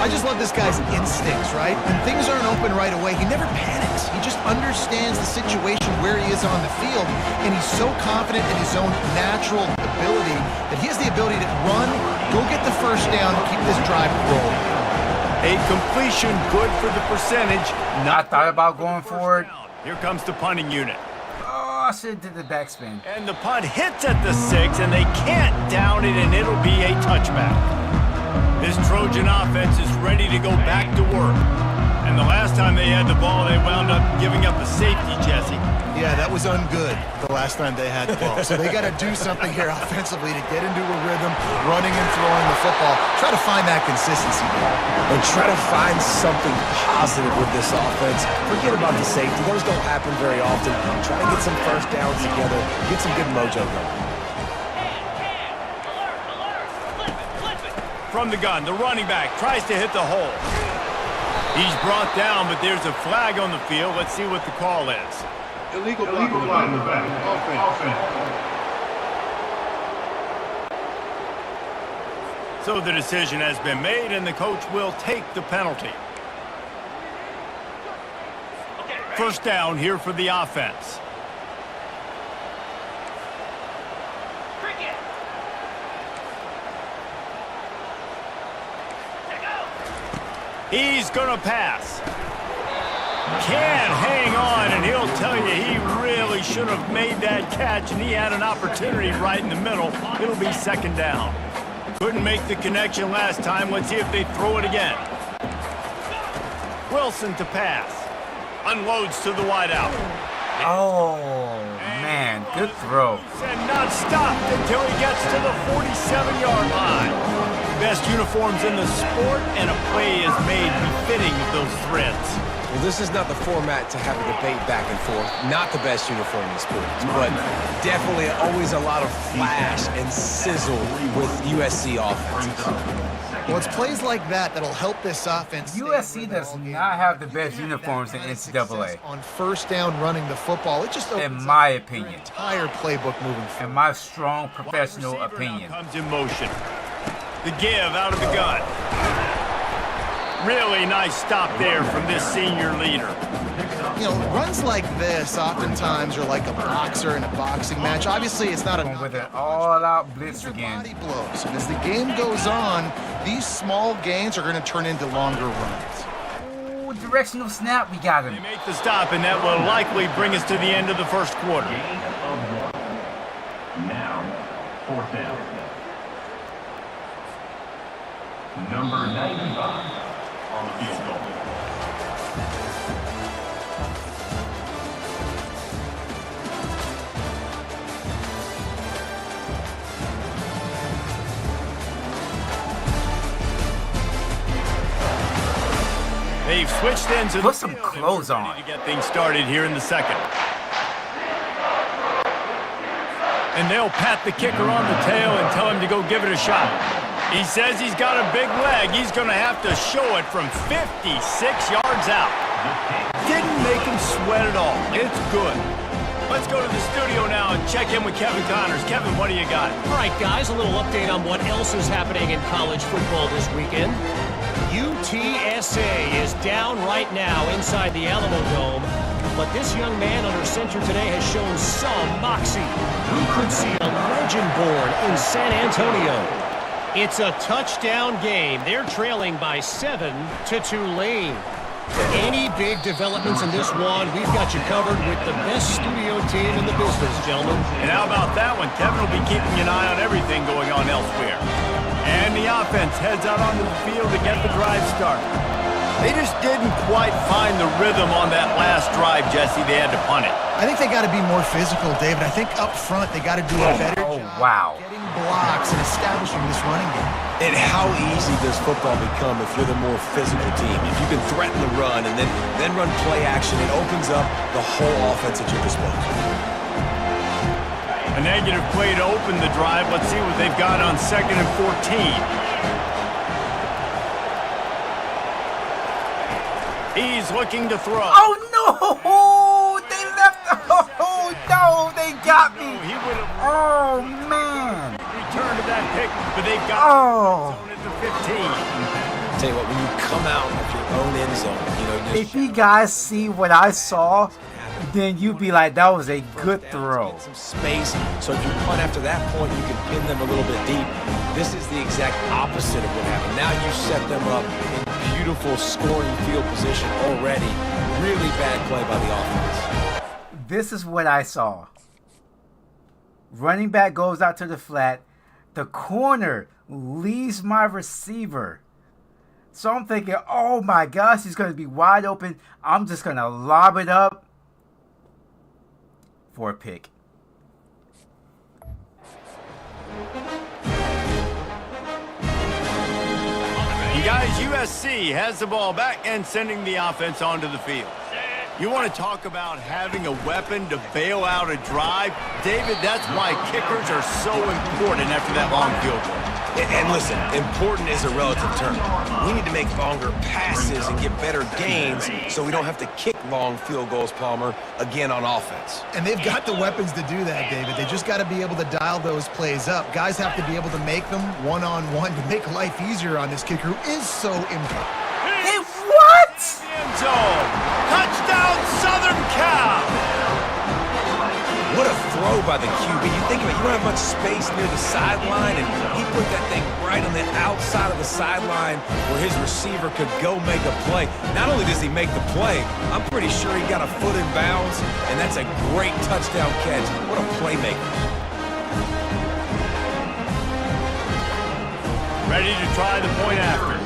I just love this guy's instincts, right? When things aren't open right away, he never panics. He just understands the situation where he is on the field, and he's so confident in his own natural ability that he has the ability to run, go get the first down, and keep this drive rolling. A completion good for the percentage. I thought about going for it. Here comes the punting unit. Oh, I should have did the backspin. And the punt hits at the 6, and they can't down it, and it'll be a touchback. This Trojan offense is ready to go back to work. And the last time they had the ball, they wound up giving up a safety, Jesse. Yeah, that was ungood the last time they had the ball. So they got to do something here offensively to get into a rhythm, running and throwing the football. Try to find that consistency there. And try to find something positive with this offense. Forget about the safety. Those don't happen very often. Try to get some first downs together. Get some good mojo going. From the gun, the running back tries to hit the hole. He's brought down, but there's a flag on the field. Let's see what the call is. Illegal flag in the back. Offense. So the decision has been made, and the coach will take the penalty. First down here for the offense. He's going to pass. Can't hang on, and he'll tell you he really should have made that catch, and he had an opportunity right in the middle. It'll be 2nd down. Couldn't make the connection last time. Let's see if they throw it again. Wilson to pass. Unloads to the wideout. Oh, man, good throw. And not stopped until he gets to the 47-yard line. Best uniforms in the sport, and a play is made befitting of those threads. Well, this is not the format to have a debate back and forth. Not the best uniform in sports, but definitely always a lot of flash and sizzle with USC offenses. Well, it's plays like that that'll help this offense. USC does not have the best uniforms in NCAA. On first down running the football, it just in my opinion. Entire playbook moving forward. In my strong professional opinion. Comes in motion. The give out of the gun. Really nice stop there from this senior leader. You know, runs like this oftentimes are like a boxer in a boxing match. Obviously, it's not a with an all-out blitz again. Body blows. And as the game goes on, these small gains are going to turn into longer runs. Ooh, directional snap, we got him. They make the stop, and that will likely bring us to the end of the first quarter. Now, 4th down. Number 95 on the field goal. They've switched ends. Put some clothes on. To get things started here in the second. And they'll pat the kicker on the tail and tell him to go give it a shot. He says he's got a big leg. He's going to have to show it from 56 yards out. Didn't make him sweat at all. It's good. Let's go to the studio now and check in with Kevin Connors. Kevin, what do you got? All right, guys, a little update on what else is happening in college football this weekend. UTSA is down right now inside the Alamo Dome, but this young man under center today has shown some moxie. We could see a legend born in San Antonio. It's a touchdown game. They're trailing by 7 to Tulane. Any big developments in this one, we've got you covered with the best studio team in the business, gentlemen. And how about that one? Kevin will be keeping an eye on everything going on elsewhere. And the offense heads out onto the field to get the drive started. They just didn't quite find the rhythm on that last drive, Jesse. They had to punt it. I think they got to be more physical, David. I think up front they got to do a better job getting blocks and establishing this running game. And how easy does football become if you're the more physical team? If you can threaten the run and then run play action, it opens up the whole offense at your disposal. A negative play to open the drive. Let's see what they've got on 2nd and 14. He's looking to throw. Oh, no! They left. Oh, no, they got me. Oh, man. Return to that pick, but they've got zone at the 15. Tell you what, when you come out of your own end zone, you know, If you guys see what I saw, then you'd be like, that was a good throw. some space, so if you punt after that point, you can pin them a little bit deep. This is the exact opposite of what happened. Now you set them up in beautiful scoring field position already. Really bad play by the offense. This is what I saw. Running back goes out to the flat. The corner leaves my receiver. So I'm thinking, oh my gosh, he's going to be wide open. I'm just going to lob it up for a pick. You guys, USC has the ball back and sending the offense onto the field. You want to talk about having a weapon to bail out a drive? David, that's why kickers are so important after that long field goal. And listen, important is a relative term. We need to make longer passes and get better gains so we don't have to kick long field goals, Palmer, again on offense. And they've got the weapons to do that, David. They just got to be able to dial those plays up. Guys have to be able to make them one-on-one to make life easier on this kicker who is so important. Hey, what? End zone. Touchdown, Southern Cal. What a throw by the QB. You think about it, you don't have much space near the sideline, and he put that thing right on the outside of the sideline where his receiver could go make a play. Not only does he make the play, I'm pretty sure he got a foot in bounds, and that's a great touchdown catch. What a playmaker. Ready to try the point after.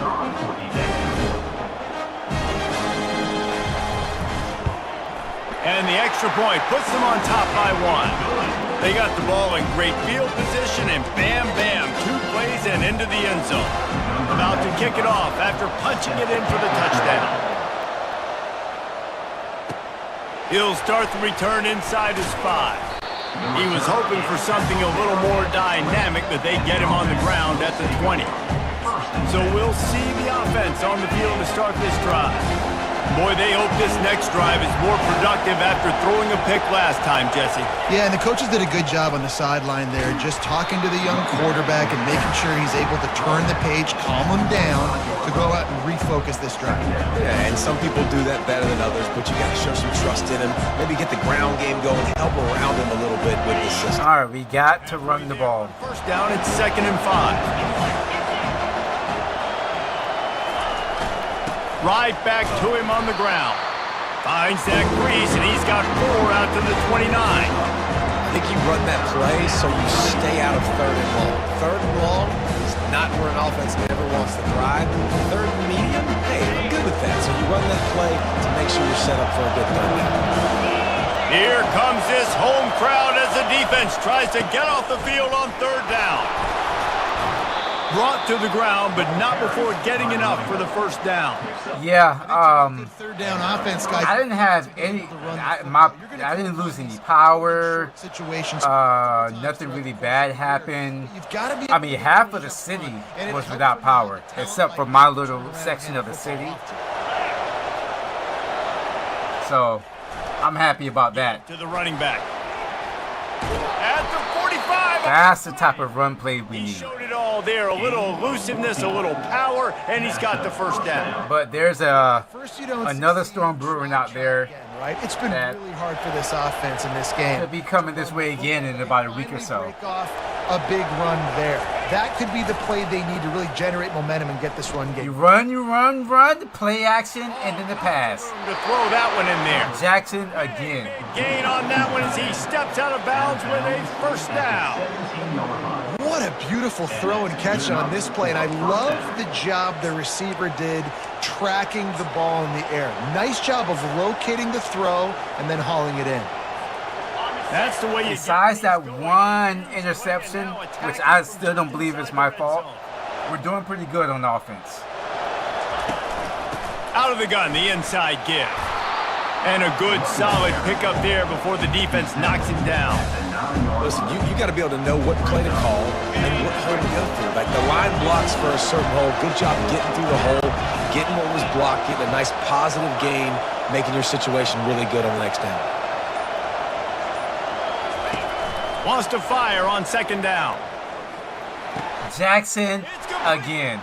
And the extra point puts them on top by 1. They got the ball in great field position, and bam, bam, 2 plays and into the end zone. About to kick it off after punching it in for the touchdown. He'll start the return inside his 5. He was hoping for something a little more dynamic, but they get him on the ground at the 20. So we'll see the offense on the field to start this drive. Boy, they hope this next drive is more productive after throwing a pick last time, Jesse. Yeah, and the coaches did a good job on the sideline there, just talking to the young quarterback and making sure he's able to turn the page, calm him down, to go out and refocus this drive. Yeah, and some people do that better than others, but you got to show some trust in him. Maybe get the ground game going, help around him a little bit with the system. All right, we got to run the ball. First down, it's 2nd and 5. Right back to him on the ground. Finds that crease, and he's got 4 out to the 29. I think you run that play so you stay out of 3rd and long. 3rd and long is not where an offense never wants to thrive. 3rd and medium, hey, I'm good with that. So you run that play to make sure you're set up for a good 3rd down. Here comes this home crowd as the defense tries to get off the field on 3rd down. Brought to the ground, but not before getting enough for the first down. Yeah, 3rd down offense, guys. I didn't have any. I didn't lose any power. Situations. Nothing really bad happened. I mean, half of the city was without power, except for my little section of the city. So, I'm happy about that. To the running back. At the 45. That's the type of run play we He need. showed it all there. A little elusiveness, a little power, and he's got the first down. But there's another storm brewing out there. Right? It's been really hard for this offense in this game. It'll be coming this way again in about a week or so. a big run there. That could be the play they need to really generate momentum and get this run game. You run, the play action, and then the pass. To throw that one in there. Jackson again. Gain on that one as he steps out of bounds with a first down. What a beautiful throw and catch on this play, and I love the job the receiver did tracking the ball in the air. Nice job of locating the throw and then hauling it in. That's the way you Besides that one interception, which I still don't believe is my fault, we're doing pretty good on offense. Out of the gun, the inside give. And a good, solid pickup there before the defense knocks him down. Listen, you got to be able to know what play to call and what hole to go through. Like the line blocks for a certain hole. Good job getting through the hole, getting what was blocked, getting a nice positive gain, making your situation really good on the next down. Wants to fire on second down. Jackson again.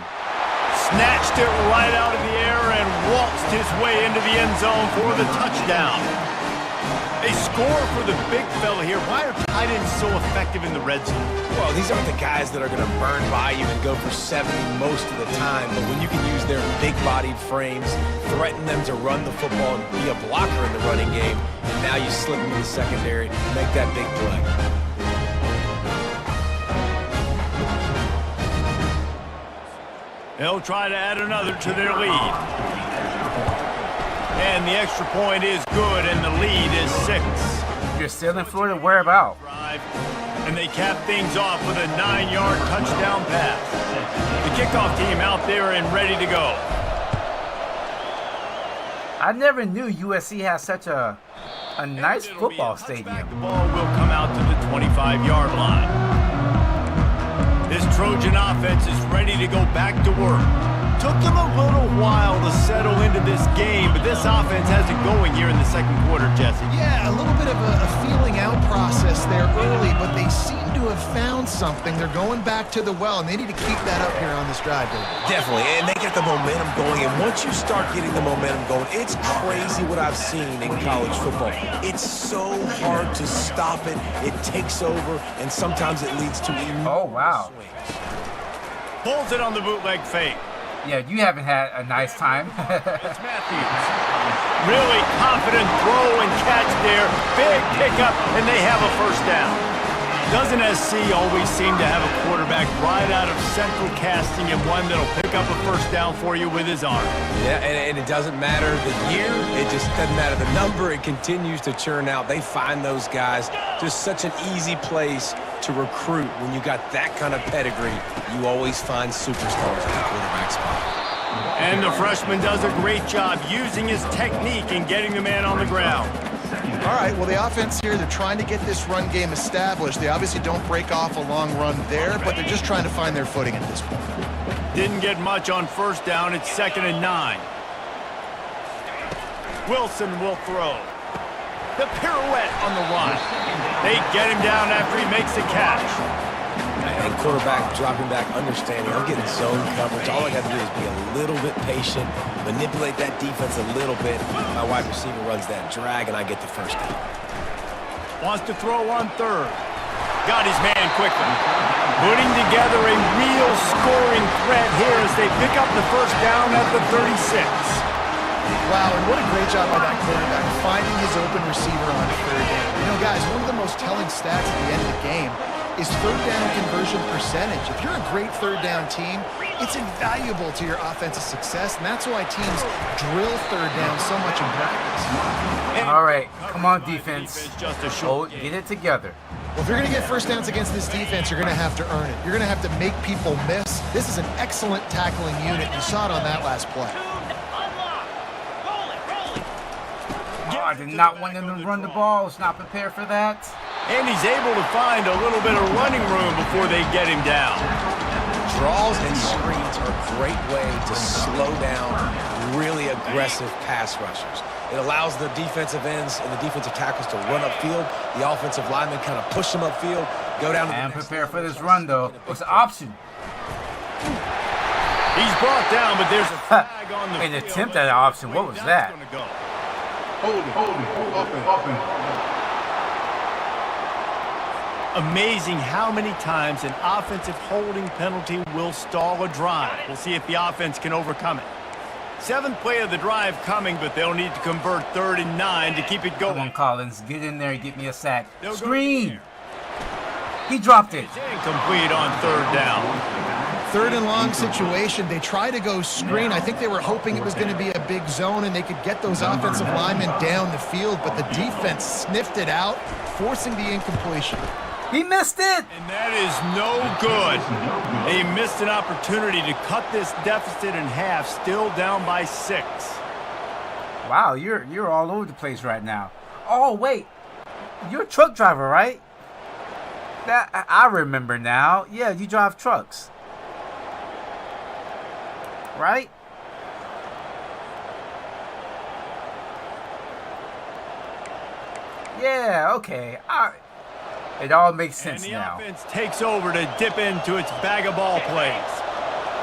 Snatched it right out of the air and waltzed his way into the end zone for the touchdown. They score for the big fella here. Why are tight ends so effective in the red zone? Well, these aren't the guys that are going to burn by you and go for 70 most of the time, but when you can use their big-bodied frames, threaten them to run the football and be a blocker in the running game, and now you slip into the secondary, make that big play. They'll try to add another to their lead. And the extra point is good, and the lead is 6. You're still in Florida, where about? And they cap things off with a 9-yard touchdown pass. The kickoff team out there and ready to go. I never knew USC has such a nice football stadium. The ball will come out to the 25-yard line. This Trojan offense is ready to go back to work. Took them a little while to settle into this game, but this offense has it going here in the second quarter, Jesse. Yeah, a little bit of a feeling out process there early, but they seem to have found something. They're going back to the well, and they need to keep that up here on this drive, David. Definitely, and they get the momentum going, and once you start getting the momentum going, it's crazy what I've seen in college football. It's so hard to stop it. It takes over, and sometimes it leads to Oh, wow. swings. Pulls it on the bootleg fake. Yeah, you haven't had a nice time. It's Matthews. Really confident throw and catch there. Big pickup, and they have a first down. Doesn't SC always seem to have a quarterback right out of central casting and one that'll pick up a first down for you with his arm? Yeah, and it doesn't matter the year. It just doesn't matter the number. It continues to churn out. They find those guys. Just such an easy place to recruit. When you got that kind of pedigree, you always find superstars at the quarterback spot. And the freshman does a great job using his technique and getting the man on the ground. All right, well, the offense here, they're trying to get this run game established. They obviously don't break off a long run there, but they're just trying to find their footing at this point. Didn't get much on first down. It's 2nd and 9. Wilson will throw. The pirouette on the run. They get him down after he makes the catch. And quarterback dropping back, understanding I'm getting zone coverage. All I got to do is be a little bit patient, manipulate that defense a little bit. My wide receiver runs that drag, and I get the first down. Wants to throw on 3rd. Got his man quickly. Putting together a real scoring threat here as they pick up the first down at the 36. Wow, and what a great job by that quarterback, finding his open receiver on 3rd down. You know, guys, one of the most telling stats at the end of the game is 3rd down conversion percentage. If you're a great 3rd down team, it's invaluable to your offensive success, and that's why teams drill 3rd down so much in practice. All right, come on, defense. Just a Oh, short get it together. Well, if you're going to get first downs against this defense, you're going to have to earn it. You're going to have to make people miss. This is an excellent tackling unit. You saw it on that last play. Oh, I did not want them to run the ball. I was not prepared for that. And he's able to find a little bit of running room before they get him down. Draws and screens are a great way to slow down really aggressive pass rushers. It allows the defensive ends and the defensive tackles to run upfield. The offensive linemen kind of push them upfield, go down to the And next prepare for level. this run, though. What's the option? He's brought down, but there's a flag on the An field. attempt at an option. What was that? Gonna go. Hold it. Open. Amazing how many times an offensive holding penalty will stall a drive. We'll see if the offense can overcome it. 7th play of the drive coming, but they'll need to convert 3rd and 9 to keep it going. Come on, Collins. Get in there and get me a sack. They'll Screen! He dropped it. It's incomplete on 3rd down. 3rd and long situation. They try to go screen. I think they were hoping it was going to be a big zone and they could get those offensive linemen down the field, but the defense sniffed it out, forcing the incompletion. He missed it. And that is no good. They missed an opportunity to cut this deficit in half, still down by 6. Wow, you're all over the place right now. Oh, wait. You're a truck driver, right? That I remember now. Yeah, you drive trucks. Right? Yeah, okay. It all makes sense now. And the offense takes over to dip into its bag of ball plays.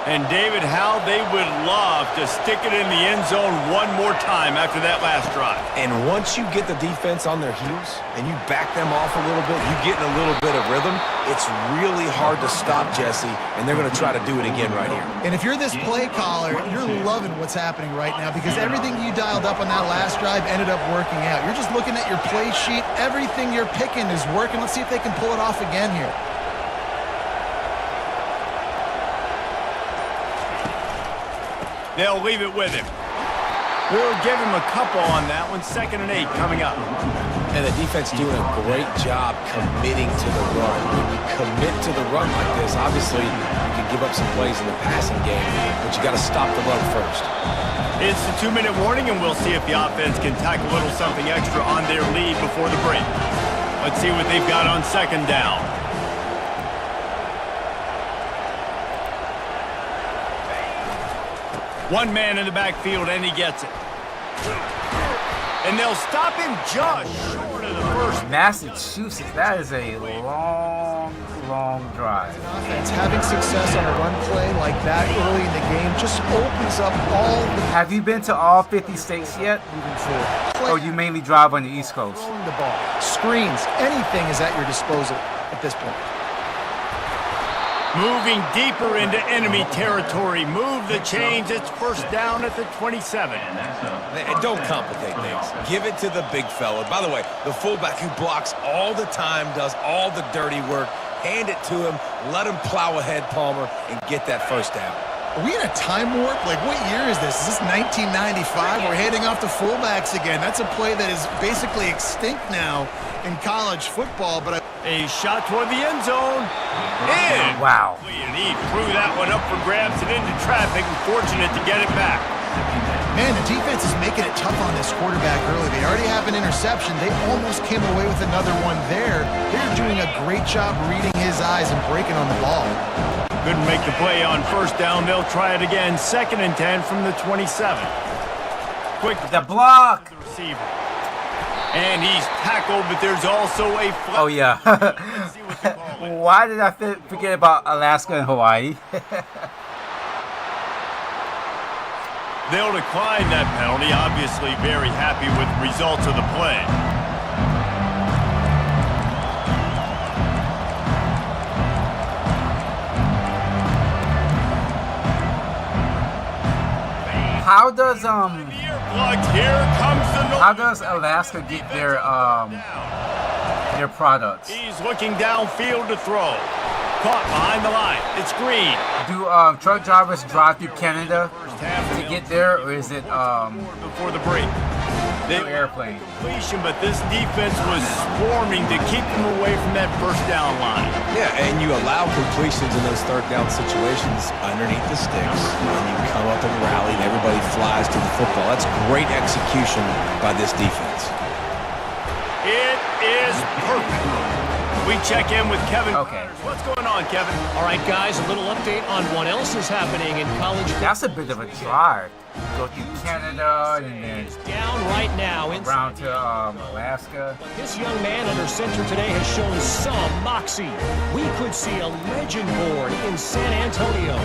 And David, how they would love to stick it in the end zone one more time after that last drive. And once you get the defense on their heels and you back them off a little bit, you get in a little bit of rhythm, it's really hard to stop, Jesse, and they're going to try to do it again right here. And if you're this play caller, you're loving what's happening right now because everything you dialed up on that last drive ended up working out. You're just looking at your play sheet. Everything you're picking is working. Let's see if they can pull it off again here. They'll leave it with him. We'll give him a couple on that one. 2nd and 8 coming up. And the defense doing a great job committing to the run. When you commit to the run like this, obviously you can give up some plays in the passing game, but you got to stop the run first. It's the 2-minute warning, and we'll see if the offense can tack a little something extra on their lead before the break. Let's see what they've got on 2nd down. One man in the backfield, and he gets it. And they'll stop him just short of the first. Massachusetts, that is a long, long drive. Offense having success on a run play like that early in the game just opens up all the... Have you been to all 50 states yet? moving forward. Or you mainly drive on the East Coast? Throwing the ball, screens, anything is at your disposal at this point. Moving deeper into enemy territory. Move the chains. It's 1st down at the 27. Don't complicate things. Give it to the big fella. By the way, the fullback who blocks all the time, does all the dirty work. Hand it to him. Let him plow ahead, Palmer, and get that 1st down. Are we in a time warp? Like, what year is this? Is this 1995? We're handing off to fullbacks again. That's a play that is basically extinct now in college football, but A shot toward the end zone. In. Wow. And he threw that one up for grabs and into traffic, and fortunate to get it back. Man, the defense is making it tough on this quarterback early. They already have an interception. They almost came away with another one there. They're doing a great job reading his eyes and breaking on the ball. Couldn't make the play on 1st down. They'll try it again. 2nd and 10 from the 27. Quick. The block. The receiver. And he's tackled, but there's also a flag. Oh, yeah. Let's see what they call it. Why did I forget about Alaska and Hawaii? They'll decline that penalty. Obviously very happy with the results of the play. How does How does Alaska get their products? He's looking downfield to throw. Caught behind the line. It's Green. Do truck drivers drive through Canada to get there, or is it before the break? They airplane? Completion, but this defense was swarming to keep them away from that 1st down line. Yeah, and you allow completions in those 3rd down situations underneath the sticks, and you come up and rally, and everybody flies to the football. That's great execution by this defense. It is perfect. We check in with Kevin. Okay. What's going on, Kevin? All right, guys, a little update on what else is happening in college football. That's a bit of a drive. Go through Canada and then Down right now. around to Alaska. This young man under center today has shown some moxie. We could see a legend born in San Antonio.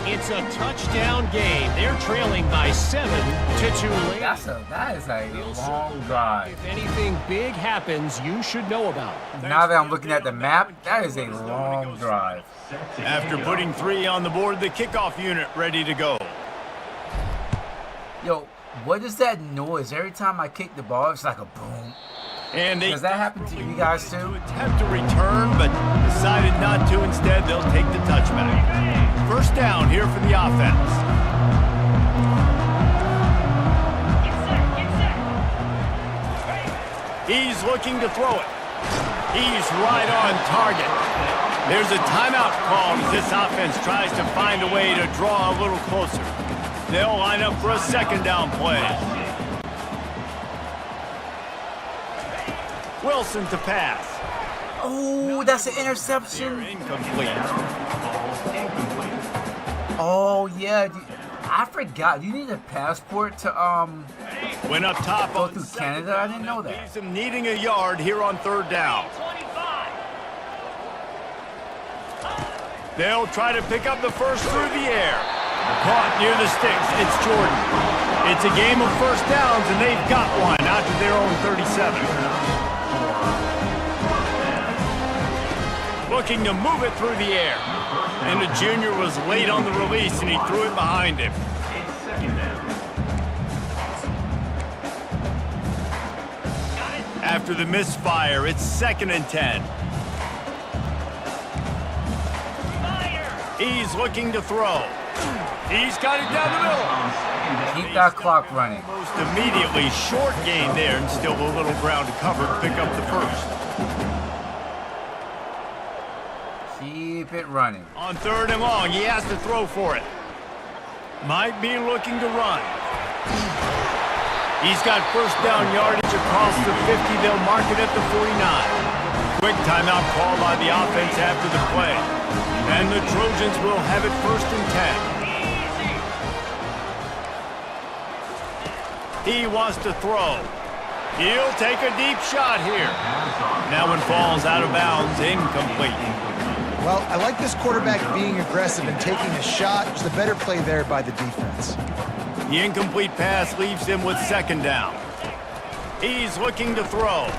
It's a touchdown game. They're trailing by 7-2 late. That is a long drive. If anything big happens, you should know about it. Now that I'm looking at the map, that is a long drive. After putting 3 on the board, the kickoff unit ready to go. Yo, what is that noise? Every time I kick the ball, it's like a boom. And they Does that happen to you guys too? attempt to return, but decided not to. Instead, they'll take the touchback. First down here for the offense. He's looking to throw it. He's right on target. There's a timeout called as this offense tries to find a way to draw a little closer. They'll line up for a second down play. Wilson to pass. Oh, that's an interception. Incomplete. Oh yeah, I forgot. You need a passport to Went up top go on through second Canada. I down. didn't know That that. leaves him needing a yard here on third down. They'll try to pick up the first through the air. Caught near the sticks. It's Jordan. It's a game of first downs, and they've got one out to their own 37. Looking to move it through the air. And the junior was late on the release, and he threw it behind him. After the misfire, it's 2nd and 10. He's looking to throw. He's got it down the middle. Keep that clock running. Most immediately, short gain there, and still a little ground to cover to pick up the first. Keep it running. On 3rd and long, he has to throw for it. Might be looking to run. He's got first down yardage across the 50. They'll mark it at the 49. Quick timeout call by the offense after the play. And the Trojans will have it 1st and 10. He wants to throw. He'll take a deep shot here. That one falls out of bounds, incomplete. Well, I like this quarterback being aggressive and taking a shot. Just a better play there by the defense. The incomplete pass leaves him with 2nd down. He's looking to throw.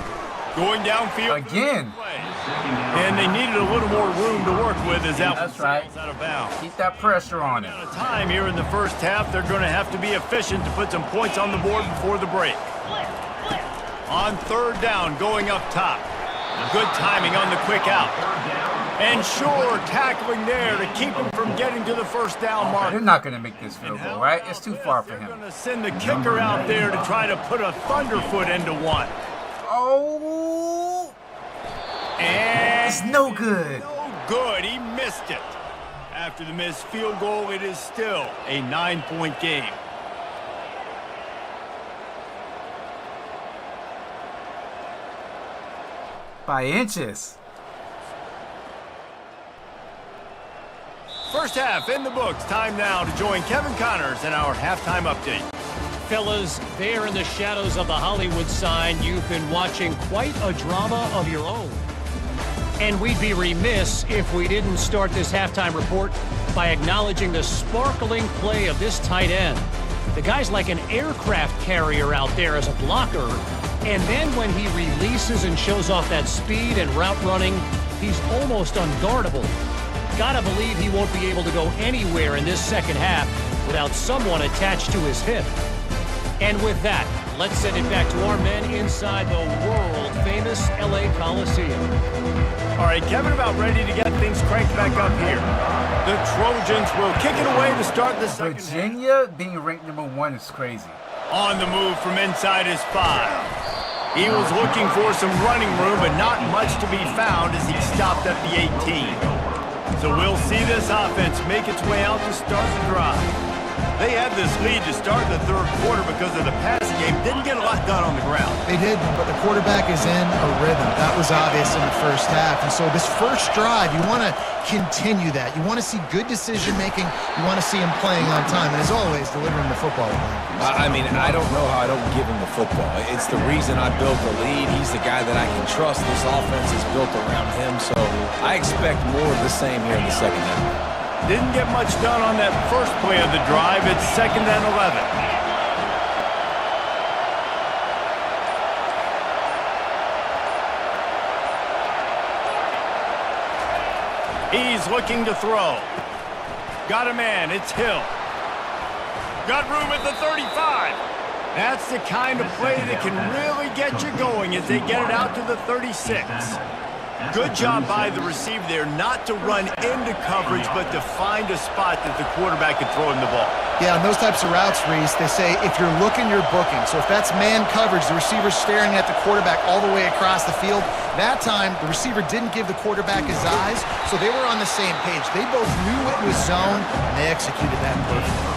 Going downfield. Again. And they needed a little more room to work with as that That's one right. falls out of bounds. Keep that pressure on it. Out of time here in the first half, they're going to have to be efficient to put some points on the board before the break. On 3rd down, going up top. Good timing on the quick out. And sure, tackling there to keep him from getting to the first down mark. They're not going to make this field goal, right? It's too far for They're him. going to send the kicker out there to try to put a thunderfoot into one. Oh, And it's no good. no good. He missed it. After the missed field goal, it is still a 9-point game. By inches. First half in the books. Time now to join Kevin Connors in our halftime update. Fellas, there in the shadows of the Hollywood sign, you've been watching quite a drama of your own. And we'd be remiss if we didn't start this halftime report by acknowledging the sparkling play of this tight end. The guy's like an aircraft carrier out there as a blocker. And then when he releases and shows off that speed and route running, he's almost unguardable. Gotta believe he won't be able to go anywhere in this second half without someone attached to his hip. And with that, let's send it back to our men inside the world-famous LA Coliseum. All right, Kevin, about ready to get things cranked back up here. The Trojans will kick it away to start the second half. Virginia being ranked #1 is crazy. On the move from inside his 5. He was looking for some running room, but not much to be found as he stopped at the 18. So we'll see this offense make its way out to start the drive. They had this lead to start the third quarter because of the passing game. Didn't get a lot done on the ground. They did, but the quarterback is in a rhythm. That was obvious in the first half. And so this first drive, you want to continue that. You want to see good decision-making. You want to see him playing on time. And as always, delivering the football. I mean, I don't know how I don't give him the football. It's the reason I built the lead. He's the guy that I can trust. This offense is built around him, so I expect more of the same here in the second half. Didn't get much done on that first play of the drive. It's 2nd and 11. He's looking to throw. Got a man. It's Hill. Got room at the 35. That's the kind of play that can really get you going as they get it out to the 36. Good job by the receiver there not to run into coverage, but to find a spot that the quarterback can throw him the ball. Yeah, on those types of routes, Reese, they say if you're looking, you're booking. So if that's man coverage, the receiver's staring at the quarterback all the way across the field. That time, the receiver didn't give the quarterback his eyes, so they were on the same page. They both knew it was zone, and they executed that perfectly.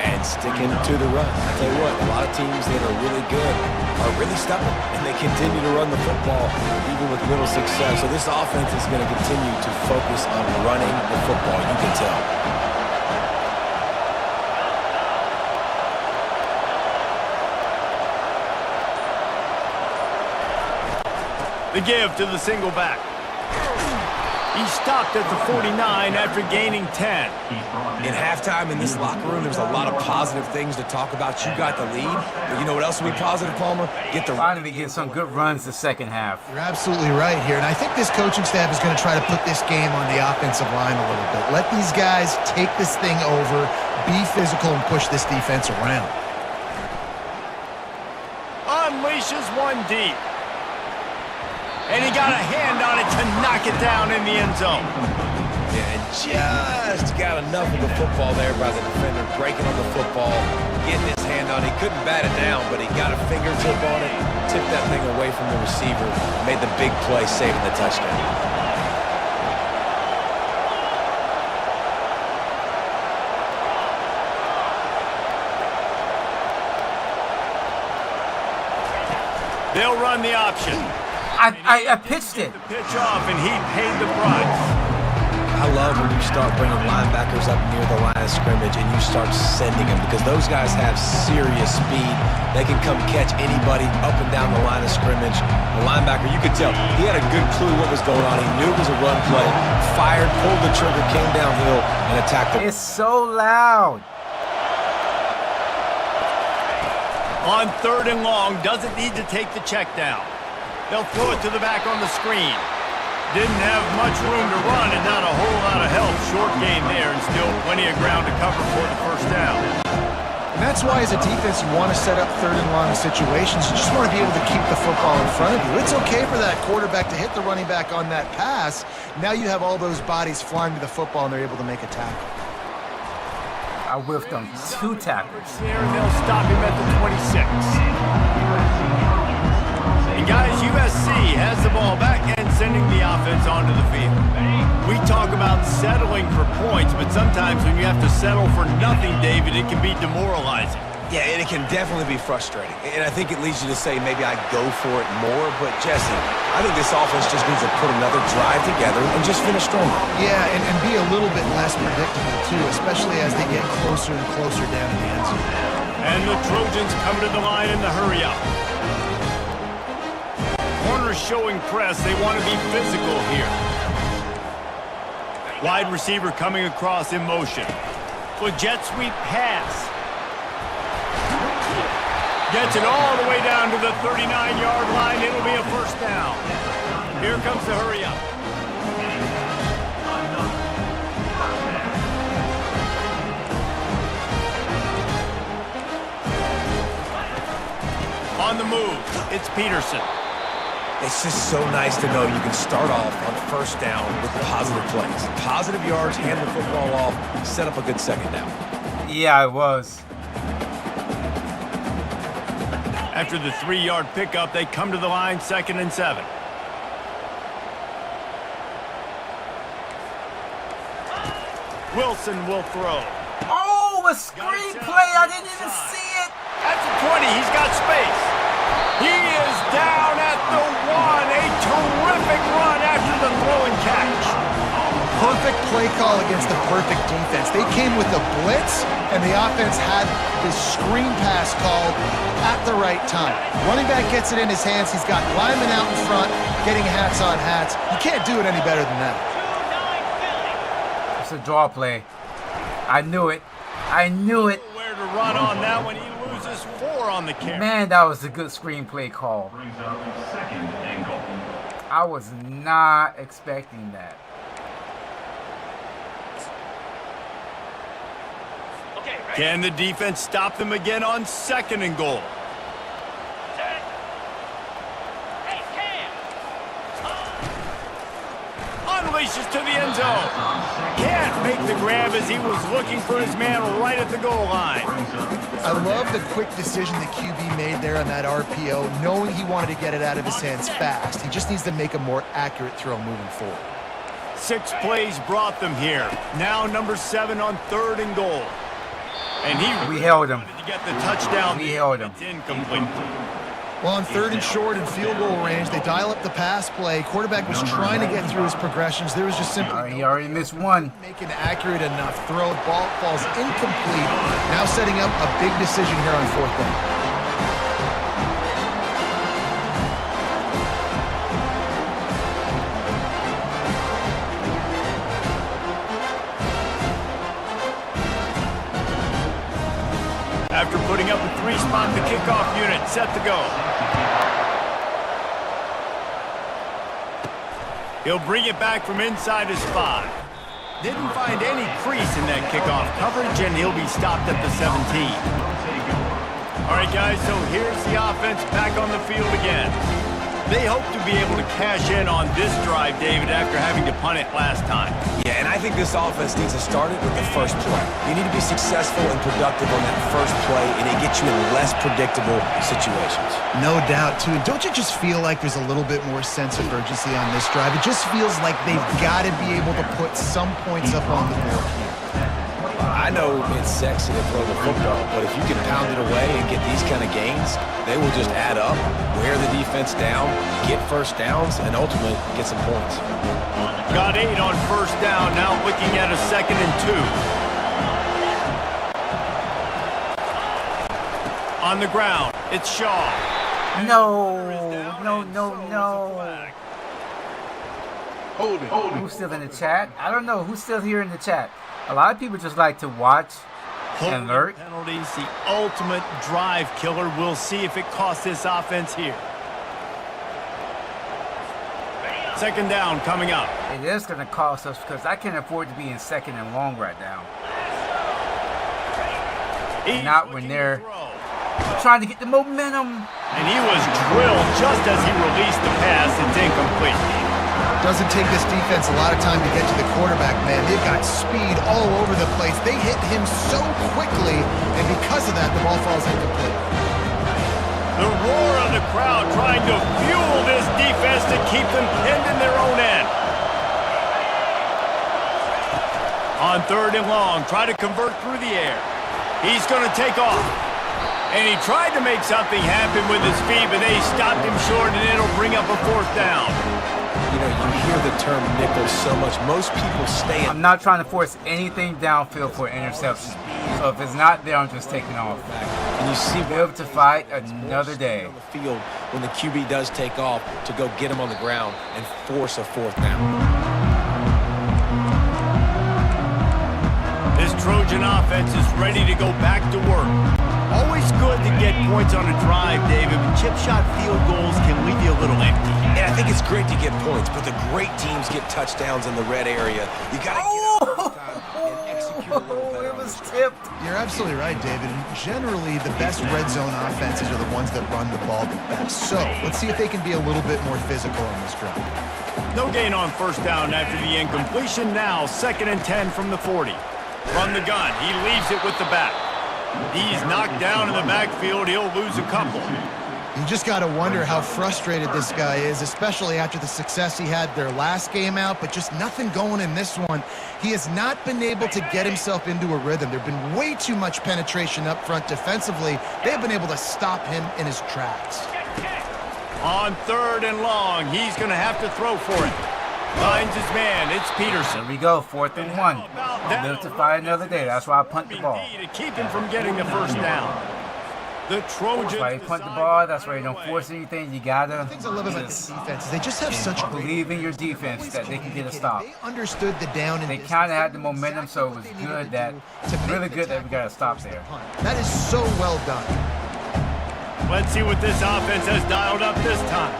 And sticking to the run. I tell you what, a lot of teams that are really good are really stubborn, and they continue to run the football even with little success. So this offense is going to continue to focus on running the football, you can tell. The give to the single back. He stopped at the 49 after gaining 10. In halftime in this locker room, there's a lot of positive things to talk about. You got the lead, but you know what else will be positive, Palmer? Finally get some good runs the second half. You're absolutely right here, and I think this coaching staff is going to try to put this game on the offensive line a little bit. Let these guys take this thing over, be physical, and push this defense around. Unleashes one deep. And he got a hand on it to knock it down in the end zone. Yeah, and just got enough of the football there by the defender, breaking on the football, getting his hand on it. He couldn't bat it down, but he got a fingertip on it, tipped that thing away from the receiver, made the big play, saving the touchdown. They'll run the option. I pitched it. The pitch off, and he paid the price. I love when you start bringing linebackers up near the line of scrimmage and you start sending them, because those guys have serious speed. They can come catch anybody up and down the line of scrimmage. The linebacker, you could tell, he had a good clue what was going on. He knew it was a run play, fired, pulled the trigger, came downhill, and attacked the... It's so loud. On 3rd and long, doesn't need to take the check down. They'll throw it to the back on the screen. Didn't have much room to run and not a whole lot of help. Short gain there and still plenty of ground to cover for the first down. And that's why as a defense you want to set up 3rd and long situations. You just want to be able to keep the football in front of you. It's okay for that quarterback to hit the running back on that pass. Now you have all those bodies flying to the football and they're able to make a tackle. I whiffed on 2 tackles. There, and they'll stop him at the 26. And guys, USC has the ball back and sending the offense onto the field. We talk about settling for points, but sometimes when you have to settle for nothing, David, it can be demoralizing. Yeah, and it can definitely be frustrating. And I think it leads you to say maybe I go for it more. But, Jesse, I think this offense just needs to put another drive together and just finish stronger. Yeah, and be a little bit less predictable, too, especially as they get closer and closer down to the end zone. And the Trojans come to the line in the hurry-up. Corners showing press. They want to be physical here. Wide receiver coming across in motion. With jet sweep pass. Gets it all the way down to the 39-yard line. It'll be a first down. Here comes the hurry-up. On the move, it's Peterson. It's just so nice to know you can start off on first down with positive plays. Positive yards, hand the football off, set up a good second down. Yeah, it was. After the 3-yard pickup, they come to the line, 2nd and 7. Wilson will throw. Oh, a screenplay. I didn't even see it. At the 20, he's got space. He is down at the 1. A terrific run after the throw and catch. Perfect play call against the perfect defense. They came with the blitz, and the offense had this screen pass called at the right time. Running back gets it in his hands. He's got linemen out in front, getting hats on hats. You can't do it any better than that. It's a draw play. I knew it. I knew it. Where to run on that one? He loses 4 on the carry. Man, that was a good screenplay call. Brings up second and goal. I was not expecting that. Can the defense stop them again on second and goal? Unleashes to the end zone. Can't make the grab as he was looking for his man right at the goal line. I love the quick decision the QB made there on that RPO, knowing he wanted to get it out of his hands fast. He just needs to make a more accurate throw moving forward. 6 plays brought them here. Now number 7 on third and goal. And we held him. To get the touchdown. We held him. It's incomplete. Well, on third and short and field goal range, they dial up the pass play. Quarterback was trying to get through his progressions. There was just simply he already missed one. Make an accurate enough throw. Ball falls incomplete. Now setting up a big decision here on fourth down. After putting up a 3-spot, the kickoff unit set to go. He'll bring it back from inside his 5. Didn't find any crease in that kickoff coverage, and he'll be stopped at the 17. All right, guys, so here's the offense back on the field again. They hope to be able to cash in on this drive, David, after having to punt it last time. Yeah, and I think this offense needs to start it with the first play. You need to be successful and productive on that first play, and it gets you in less predictable situations. No doubt, too. Don't you just feel like there's a little bit more sense of urgency on this drive? It just feels like they've got to be able to put some points up on the board here. I know it's sexy to throw the football, but if you can pound it away and get these kind of gains, they will just add up, wear the defense down, get first downs, and ultimately get some points. Got 8 on first down, now looking at a 2nd and 2. On the ground, it's Shaw. No. Hold it. Who's still in the chat? I don't know. Who's still here in the chat? A lot of people just like to watch and alert. Penalties, the ultimate drive killer. We'll see if it costs this offense here. 2nd down coming up. It is going to cost us because I can't afford to be in 2nd and long right now. Not when they're trying to get the momentum. And he was drilled just as he released the pass. It's incomplete. Doesn't take this defense a lot of time to get to the quarterback, man. They've got speed all over the place. They hit him so quickly, and because of that, the ball falls incomplete. The roar of the crowd trying to fuel this defense to keep them pinned in their own end. On 3rd and long, try to convert through the air. He's going to take off. And he tried to make something happen with his feet, but they stopped him short, and it'll bring up a 4th down. You know, you hear the term nickel so much. Most people stay in. I'm not trying to force anything downfield for an interception. So if it's not there, I'm just taking off. And you see Be able to fight another day. on the field when the QB does take off to go get him on the ground and force a 4th down. This Trojan offense is ready to go back to work. Always good to get points on a drive, David, but chip shot field goals can leave you a little empty. And I think it's great to get points, but the great teams get touchdowns in the red area. You got to get out of time and execute a little better. It was tipped. You're absolutely right, David. And generally, the best red zone offenses are the ones that run the ball the best. So let's see if they can be a little bit more physical on this drive. No gain on first down after the incompletion. Now 2nd and 10 from the 40. From the gun, he leaves it with the back. He's knocked down in the backfield. He'll lose a couple. You just got to wonder how frustrated this guy is, especially after the success he had their last game out, but just nothing going in this one. He has not been able to get himself into a rhythm. There's been way too much penetration up front defensively. They've been able to stop him in his tracks. On 3rd and long, he's going to have to throw for it. Finds his man. It's Peterson. There we go. 4th and 1. Live to fight another day. That's why I punt the ball. To keep him from getting the first down. The Trojans. That's why you punt the ball. That's why you don't force anything. You gotta Things I love about this defense is they just have such believe in your defense that they can get a stop. They understood the down and They kind of had the momentum, so it was good that, really good that we got a stop there. That is so well done. Let's see what this offense has dialed up this time.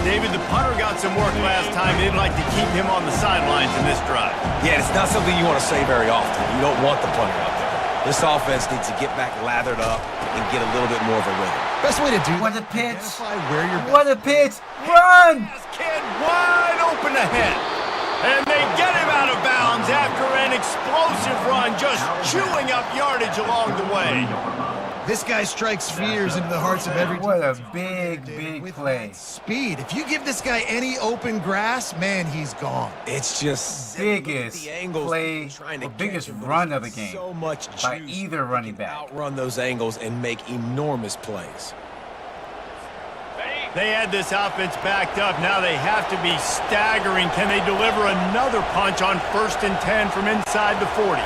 David, the punter got some work last time. They'd like to keep him on the sidelines in this drive. Yeah, it's not something you want to say very often. You don't want the punter out there. This offense needs to get back lathered up and get a little bit more of a rhythm. Best way to do What that, a pitch! identify where you're What a pitch! Run! Kid wide open ahead. And they get him out of bounds after an explosive run, just chewing up yardage along the way. This guy strikes fears into the hearts of every What a big, big with play. that speed. If you give this guy any open grass, man, he's gone. It's just Biggest the angles play, trying to or biggest catch him, but run he's of the got game so much by juice either running back. outrun those angles and make enormous plays. They had this offense backed up. Now they have to be staggering. Can they deliver another punch on 1st and 10 from inside the 40?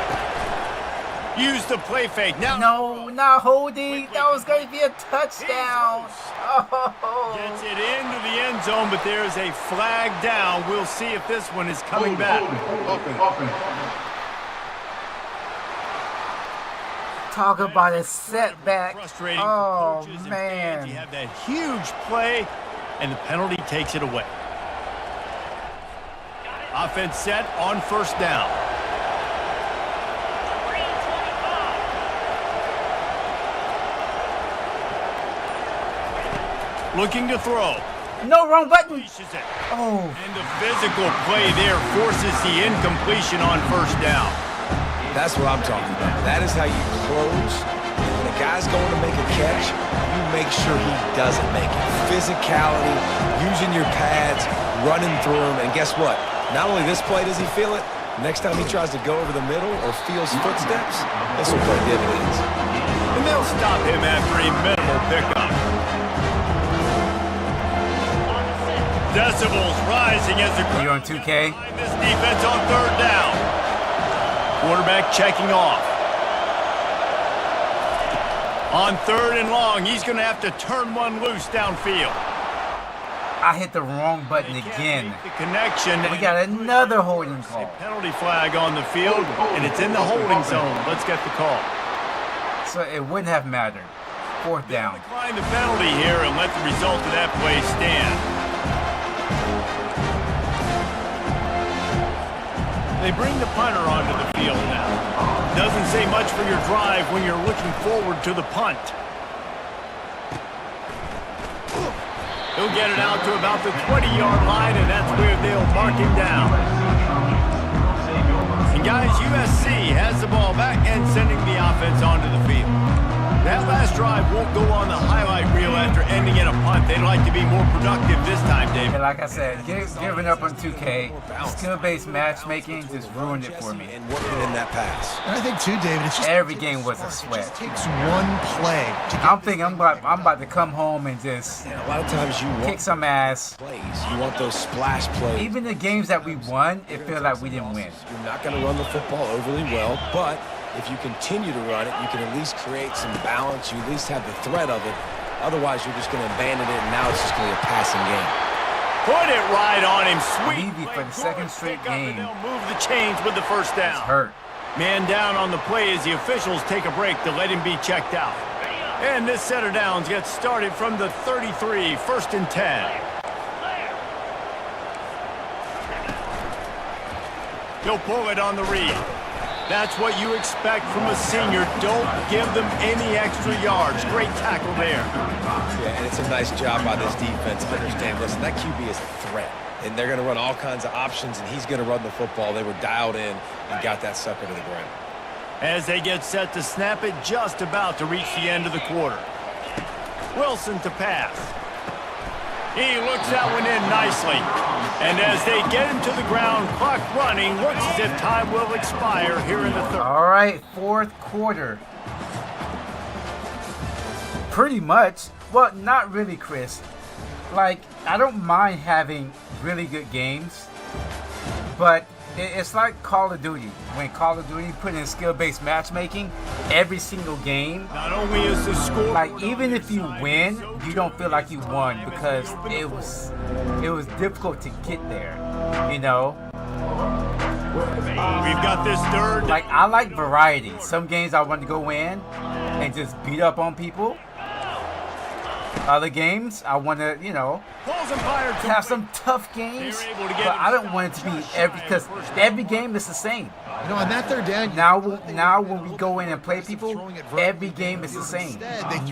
Use the play fake. Now No, not holding. That was going to be a touchdown. Oh. gets it into the end zone, but there's a flag down. We'll see if this one is coming back. Talk about a setback. Frustrating for Oh, coaches and fans. You man. have that huge play, and the penalty takes it away. Offense set on 1st down. Looking to throw. No, wrong button. Unleashes it. Oh, And the physical play there forces the incompletion on 1st down. That's what I'm talking about. That is how you close. When the guy's going to make a catch, you make sure he doesn't make it. Physicality, using your pads, running through him, and guess what? Not only this play does he feel it, next time he tries to go over the middle or feels footsteps, this will play dividends. And they'll stop him after a minimal pickup. Decibels rising as the you on 2K? behind this defense on 3rd down. Quarterback checking off. On 3rd and long, he's going to have to turn one loose downfield. I hit the wrong button They can't again. make the connection. We got another holding A call. penalty flag on the field, and it's in the holding zone. Let's get the call. So it wouldn't have mattered. 4th down. Decline the penalty here and let the result of that play stand. They bring the punter onto the field now. Doesn't say much for your drive when you're looking forward to the punt. He'll get it out to about the 20-yard line, and that's where they'll mark him down. And guys, USC has the ball back and sending the offense onto the field. That last drive won't go on the highlight reel after ending in a punt. They'd like to be more productive this time, David. And like I said, giving up on 2K, skill-based matchmaking just ruined it for me. And working in that pass. And I think too, David, it's just Every game was a it sweat. just takes one play to get I'm thinking I'm about to come home and just And a lot of times you kick want some ass. plays. You want those splash plays. Even the games that we won, it felt like we didn't win. You're not going to run the football overly well, but if you continue to run it, you can at least create some balance. You at least have the threat of it. Otherwise, you're just going to abandon it, and now it's just going to be a passing game. Put it right on him. Sweet. Levy for the second straight Pick up and game. they'll move the chains with the 1st down. Hurt. Man down on the play as the officials take a break to let him be checked out. And this set of downs gets started from the 33, 1st and 10. He'll pull it on the read. That's what you expect from a senior. Don't give them any extra yards. Great tackle there. Yeah, and it's a nice job by this defense to understand, listen, that QB is a threat. And they're going to run all kinds of options, and he's going to run the football. They were dialed in and got that sucker to the ground. As they get set to snap it, just about to reach the end of the quarter. Wilson to pass. He looks that one in nicely. And as they get him to the ground, clock running, looks as if time will expire here in the 3rd. All right, 4th quarter. Pretty much. Well, not really, Chris. Like, I don't mind having really good games, but It's like Call of Duty. When Call of Duty put in skill-based matchmaking, every single game, Not only is the score like even if you win, you don't feel like you won because it was difficult to get there. You know, we've got this third. like I like variety. Some games I want to go in and just beat up on people. Other games I want to, you know, Balls and fire have some tough games, but I don't want it to be because every game is the same. You know, on that third down, Now when we go in and play people, every game is the same.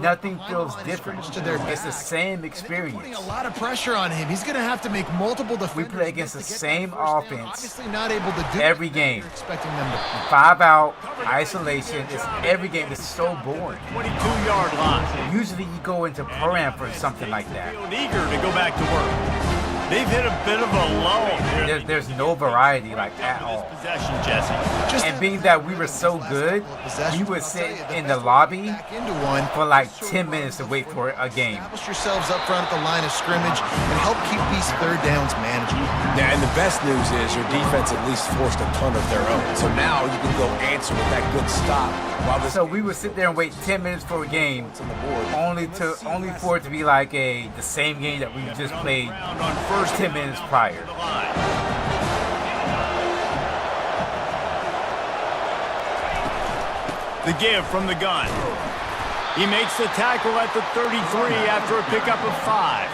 Nothing feels different. It's the same putting experience. a lot of pressure on him. He's going to have to make multiple defenders. We play against the miss to get same that first down. offense Obviously not able to do every it. game. You're expecting them to 5 out, isolation. It's every game. It's so boring. 22-yard line. Usually you go into pro-am for something like that. Eager to go back to work. They've hit a bit of a lull here. There's no variety like at all. Possession, Jesse. Just And being that we were so good, you would sit in the lobby back into one. for like 10 minutes to wait for a game. Establish yourselves up front at the line of scrimmage and help keep these third downs manageable. Yeah, and the best news is your defense at least forced a punt of their own. So now you can go answer with that good stop. While this So we would sit there and wait 10 minutes for a game, on the board. only for it to be like the same game that we just played Round on first 10 minutes prior. line. The give from the gun. He makes the tackle at the 33 after a pickup of 5.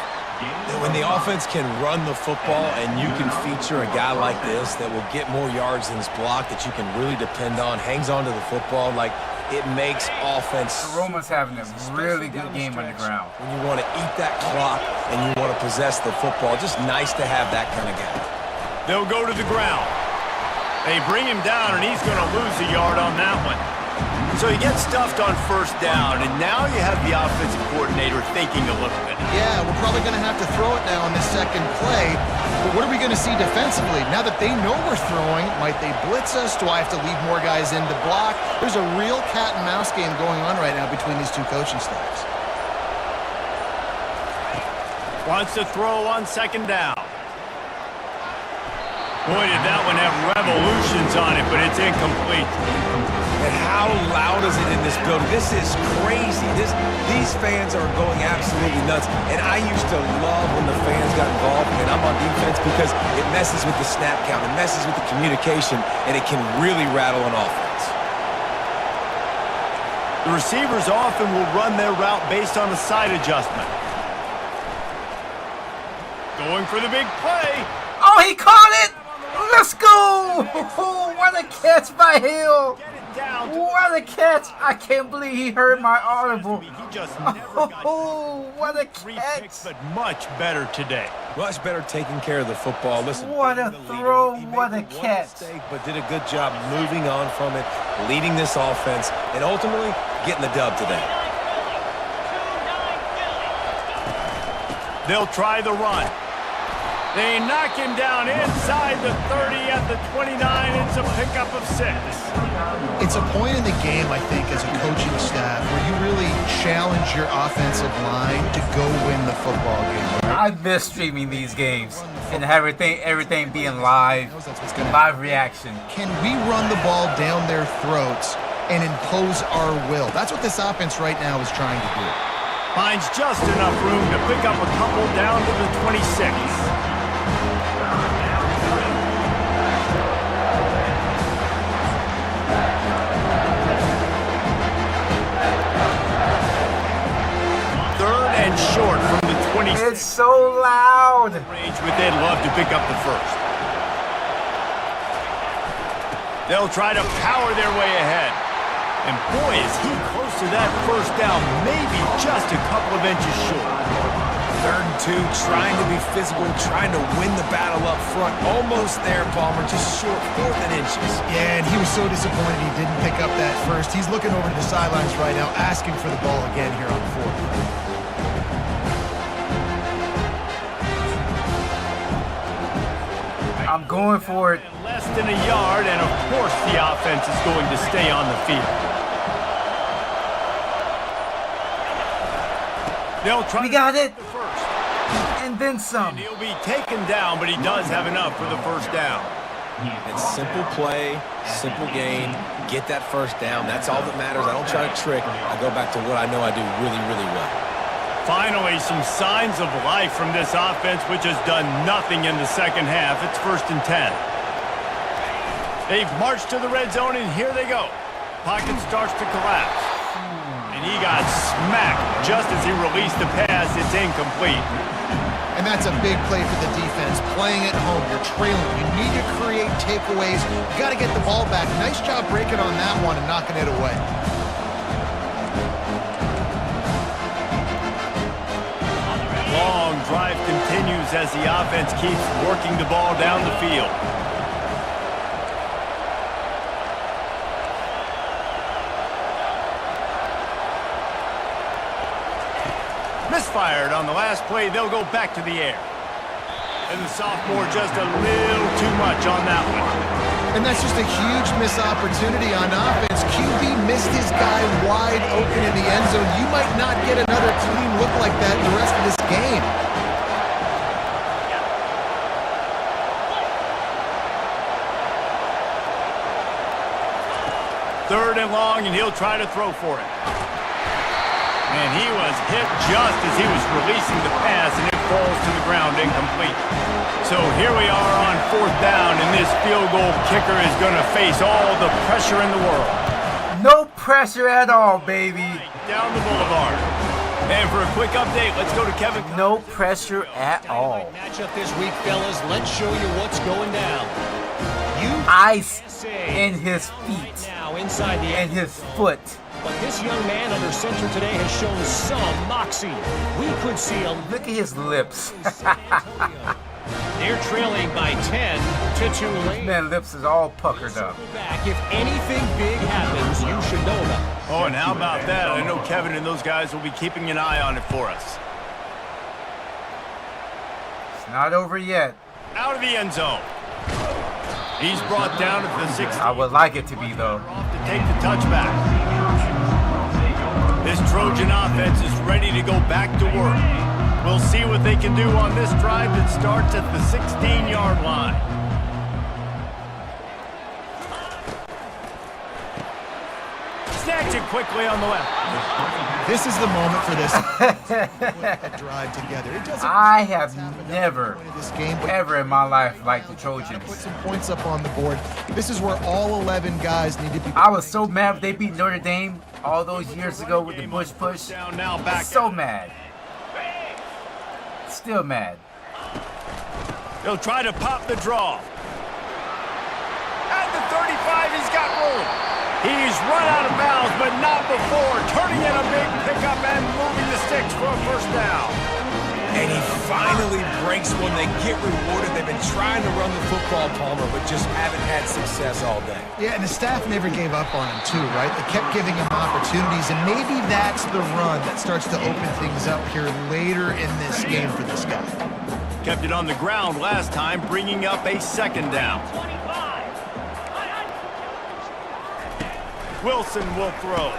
When the offense can run the football and you can feature a guy like this that will get more yards than his block that you can really depend on, hangs on to the football, like it makes offense. Roman's having a really good game on the ground. When you want to eat that clock and you want to possess the football, just nice to have that kind of guy. They'll go to the ground. They bring him down, and he's going to lose a yard on that one. So he gets stuffed on first down, and now you have the offensive coordinator thinking a little bit. Yeah, we're probably going to have to throw it now on this second play. But what are we going to see defensively? Now that they know we're throwing, might they blitz us? Do I have to leave more guys in to block? There's a real cat and mouse game going on right now between these two coaching staffs. Wants to throw on second down. Boy, did that one have revolutions on it, but it's incomplete. And how loud is it in this building? This is crazy. These fans are going absolutely nuts. And I used to love when the fans got involved, and I'm on defense because it messes with the snap count, it messes with the communication, and it can really rattle an offense. The receivers often will run their route based on a side adjustment. Going for the big play. Oh, he caught it! Let's go! What a catch by Hill! Down to What a catch! I can't believe he heard my audible. he just never got Oh, what a 3 catch! picks, but much better today. Much better taking care of the football. Listen, What a being the leader, throw, he what made a one catch. mistake, but did a good job moving on from it, leading this offense, and ultimately getting the dub today. They'll try the run. They knock him down inside the 30 at the 29. It's a pickup of 6. It's a point in the game, I think, as a coaching staff where you really challenge your offensive line to go win the football game. I miss streaming these games and everything being live, That's what's gonna live reaction. Can we run the ball down their throats and impose our will? That's what this offense right now is trying to do. Finds just enough room to pick up a couple down to the 26. Third and short from the 26. It's so loud. Range, but they'd love to pick up the first. They'll try to power their way ahead. And boy, is he close to that first down, maybe just a couple of inches short. 3rd and 2, trying to be physical, trying to win the battle up front. Almost there, Palmer, just short, 4th and inches. Yeah, and he was so disappointed he didn't pick up that first. He's looking over to the sidelines right now, asking for the ball again here on 4th. I'm going for it. Less than a yard, and of course the offense is going to stay on the field. They'll try We got it. the first. And then some. He'll be taken down, but he does have enough for the first down. It's simple play, simple game, get that first down. That's all that matters. I don't try to trick. I go back to what I know I do really, really well. Finally, some signs of life from this offense, which has done nothing in the second half. It's 1st and 10. They've marched to the red zone, and here they go. Pocket starts to collapse. And he got smacked just as he released the pass. It's incomplete. And that's a big play for the defense. Playing at home, you're trailing. You need to create takeaways. You got to get the ball back. Nice job breaking on that one and knocking it away. Long drive continues as the offense keeps working the ball down the field. Misfired on the last play. They'll go back to the air. And the sophomore just a little too much on that one. And that's just a huge missed opportunity on offense. QB missed his guy wide open in the end zone. You might not get another clean look like that in the rest of this game. Third and long, and he'll try to throw for it. And he was hit just as he was releasing the pass, and it falls to the ground incomplete. So here we are on 4th down, and this field goal kicker is going to face all the pressure in the world. No pressure at all, baby. Down the boulevard. And for a quick update, let's go to Kevin. No pressure at all. Matchup this week, fellas. Let's show you what's going down. Ice in his feet Now inside the and his foot. But this young man under center today has shown some moxie. We could see a Look at his lips. They're trailing by 10-2 late. Man, lips is all puckered up. Back. If anything big happens, you should know about it. Oh, and how about that? I know Kevin and those guys will be keeping an eye on it for us. It's not over yet. Out of the end zone. He's brought down at the 16. I would like it to be, though. Off to take the touchback. This Trojan offense is ready to go back to work. We'll see what they can do on this drive that starts at the 16-yard line. Snatch it quickly on the left. This is the moment for this a drive together. It doesn't I have never, this game, but ever in my life liked the put Trojans. some points up on the board. This is where all 11 guys need to be. I was so mad when they beat Notre Dame all those years ago with the Bush push. Down now, back. So mad. Still mad. He'll try to pop the draw. At the 35, he's got room. He's run out of bounds, but not before turning in a big pickup and moving the sticks for a 1st down. And he finally breaks one. They get rewarded. They've been trying to run the football, Palmer, but just haven't had success all day. Yeah, and the staff never gave up on him, too, right? They kept giving him opportunities, and maybe that's the run that starts to open things up here later in this game for this guy. Kept it on the ground last time, bringing up a 2nd down. Wilson will throw.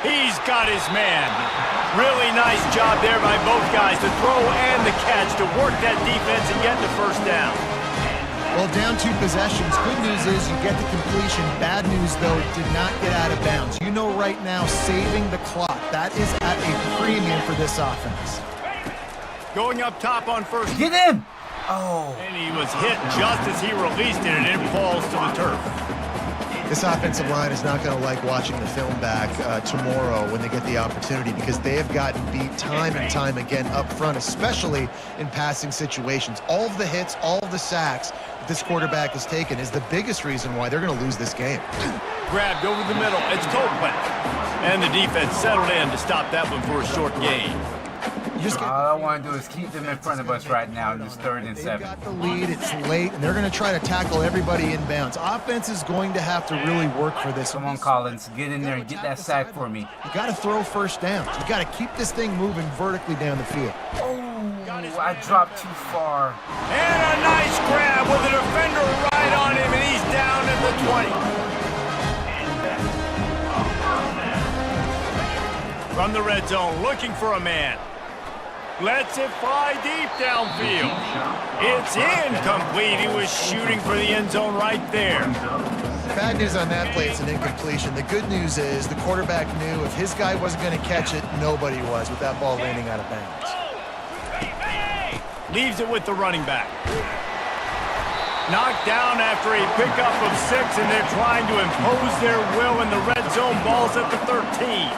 He's got his man. Really nice job there by both guys to throw and the catch to work that defense and get the 1st down. Well, down 2 possessions. Good news is you get the completion. Bad news, though, did not get out of bounds. You know right now, saving the clock. That is at a premium for this offense. Going up top on 1st. Get him! Oh. And he was hit just as he released it, and it falls to the turf. This offensive line is not going to like watching the film back tomorrow when they get the opportunity, because they have gotten beat time and time again up front, especially in passing situations. All of the hits, all of the sacks that this quarterback has taken is the biggest reason why they're going to lose this game. Grabbed over the middle. It's Copeland. And the defense settled in to stop that one for a short gain. All I want to do is keep them in front of us right now in this 3rd and 7. They've got the lead. It's late, and they're going to try to tackle everybody inbounds. Offense is going to have to really work for this. Come on, Collins. Get in there and get that sack for me. You got to throw 1st downs. You got to keep this thing moving vertically down the field. Oh, I dropped too far. And a nice grab with a defender right on him, and he's down at the 20. From the red zone, looking for a man. Lets it fly deep downfield. It's incomplete. He was shooting for the end zone right there. Bad news on that play, it's an incompletion. The good news is the quarterback knew if his guy wasn't going to catch it, nobody was with that ball landing out of bounds. Leaves it with the running back. Knocked down after a pickup of 6, and they're trying to impose their will in the red zone. Ball's at the 13.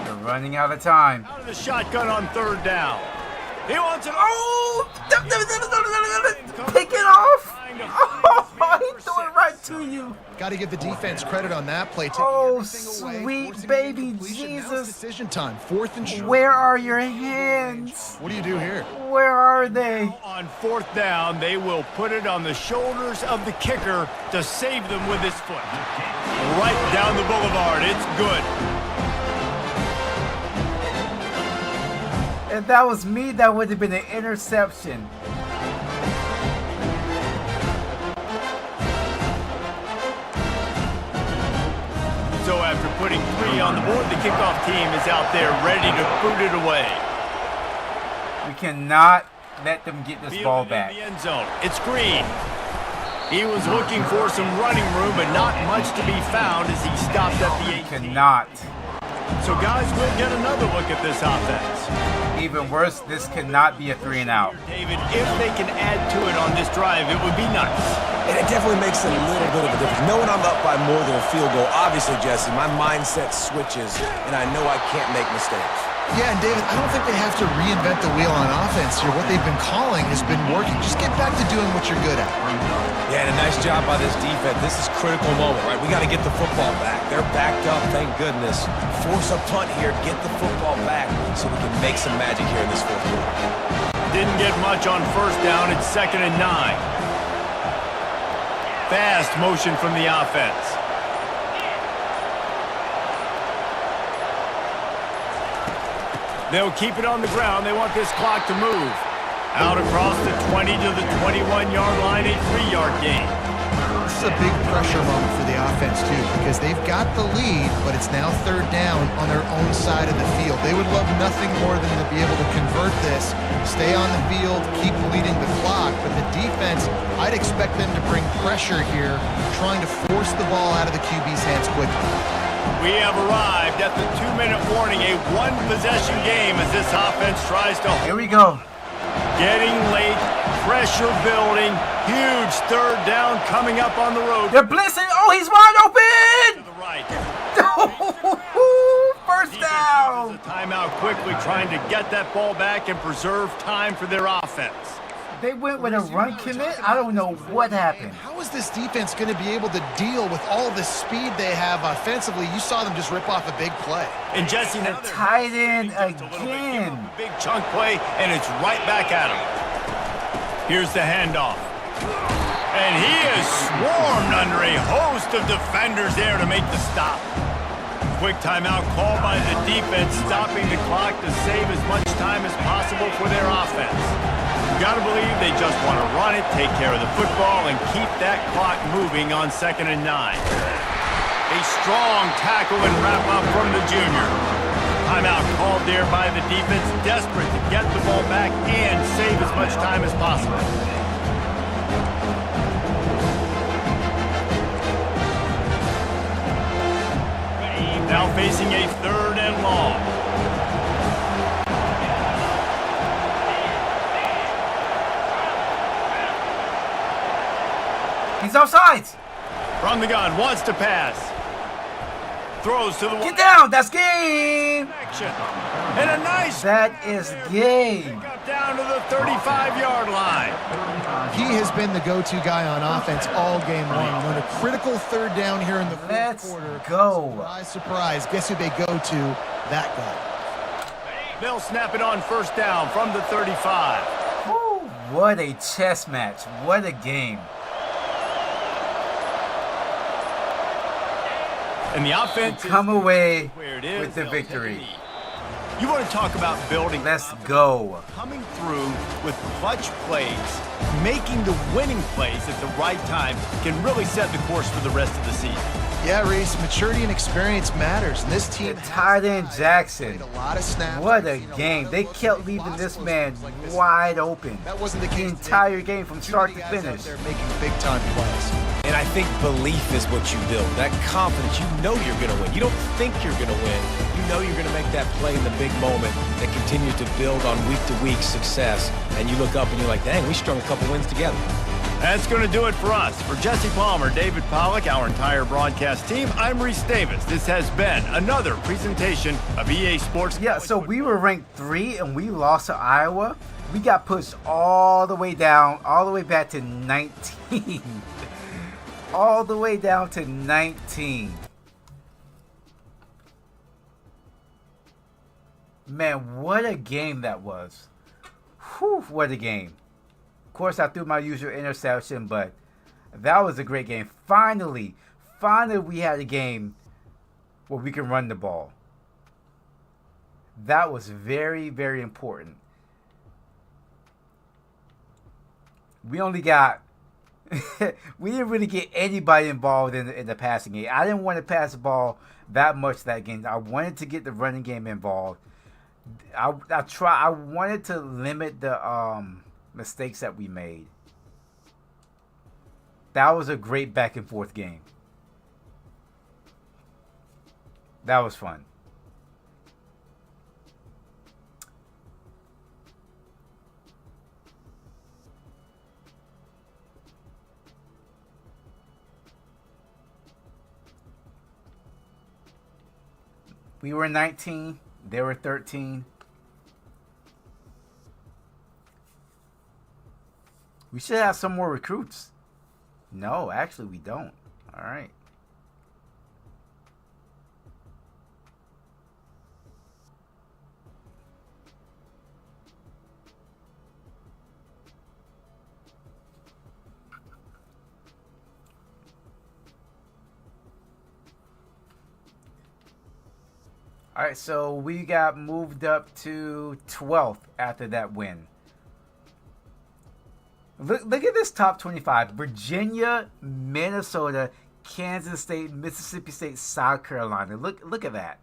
They're running out of time. Out of the shotgun on 3rd down. He wants it. Oh! Pick it off! Oh, he threw it right to you. Got to give the defense credit on that play. Oh, Away, sweet baby Now it's Jesus. decision time. 4th and short. Where are your hands? What do you do here? Where are they? On 4th down, they will put it on the shoulders of the kicker to save them with his foot. Right down the boulevard. It's good. If that was me, that would have been an interception. So after putting 3 on the board, the kickoff team is out there ready to boot it away. We cannot let them get this ball back. In the end zone. It's Green. He was looking for some running room, but not much to be found as he stopped at the 18. Cannot. So guys, we'll get another look at this offense. Even worse, this cannot be a 3 and out. David, if they can add to it on this drive, it would be nice. And it definitely makes a little bit of a difference. Knowing I'm up by more than a field goal, obviously, Jesse, my mindset switches, and I know I can't make mistakes. Yeah, and David, I don't think they have to reinvent the wheel on offense here. What they've been calling has been working. Just get back to doing what you're good at. Yeah, and a nice job by this defense. This is a critical moment, right? We got to get the football back. They're backed up, thank goodness. Force a punt here, get the football back so we can make some magic here in this 4th quarter. Didn't get much on 1st down. It's 2nd and 9. Fast motion from the offense. They'll keep it on the ground. They want this clock to move. Out across the 20 to the 21-yard line, a 3-yard gain. This is a big pressure moment for the offense, too, because they've got the lead, but it's now 3rd down on their own side of the field. They would love nothing more than to be able to convert this, stay on the field, keep bleeding the clock, but the defense, I'd expect them to bring pressure here, trying to force the ball out of the QB's hands quickly. We have arrived at the 2-minute warning, a 1-possession game as this offense tries to... Here we go. Getting late, pressure building, huge 3rd down coming up on the road. They're blitzing. Oh, he's wide To open. the right. First down. Uses a timeout quickly, trying to get that ball back and preserve time for their offense. They went with a run commit. I don't know what happened. How is this defense going to be able to deal with all the speed they have offensively? You saw them just rip off a big play. And Jesse, now The tight end just a little bit, give him again. a big chunk play, and it's right back at him. Here's the handoff. And he is swarmed under a host of defenders there to make the stop. Quick timeout called by the defense, stopping the clock to save as much time as possible for their offense. Gotta believe they just want to run it, take care of the football, and keep that clock moving on 2nd and 9. A strong tackle and wrap-up from the junior. Timeout called there by the defense, desperate to get the ball back and save as much time as possible. Now facing a 3rd and long. He's offsides. From the gun, wants to pass. Throws to the Get down. That's game. action. And a nice That is game. up down to the 35-yard line. He has been the go-to guy on offense all game long. On a critical 3rd down here in the 4th Let's quarter. go. Surprise, surprise. Guess who they go to? That guy. They'll snap it on 1st down from the 35. Woo, what a chess match. What a game. And the offense Come away where it is. with the They'll victory. take a lead. You want to talk about building. Let's go. Coming through with clutch plays, making the winning plays at the right time can really set the course for the rest of the season. Yeah, Reese, maturity and experience matters. And this team, The tight end Jackson, played a lot of snaps. what a game. They kept leaving this man wide open. That wasn't the The case entire game from start to finish. They're making big-time plays. And I think belief is what you build. That confidence, you know you're going to win. You don't think you're going to win. You know you're going to make that play in the big moment that continues to build on week-to-week success. And you look up and you're like, dang, we strung a couple wins together. That's going to do it for us. For Jesse Palmer, David Pollack, our entire broadcast team, I'm Reese Davis. This has been another presentation of EA Sports. Yeah, so we were ranked 3 and we lost to Iowa. We got pushed all the way down, all the way back to 19. All the way down to 19. Man, what a game that was. Whew, what a game. Of course, I threw my usual interception, but that was a great game. Finally we had a game where we can run the ball. That was very, very important. We only got... we didn't really get anybody involved in the passing game. I didn't want to pass the ball that much that game. I wanted to get the running game involved. I wanted to limit the mistakes that we made. That was a great back and forth game. That was fun. We were 19. They were 13. We should have some more recruits. No, actually we don't. All right. All right, so we got moved up to 12th after that win. Look at this top 25. Virginia, Minnesota, Kansas State, Mississippi State, South Carolina. Look at that.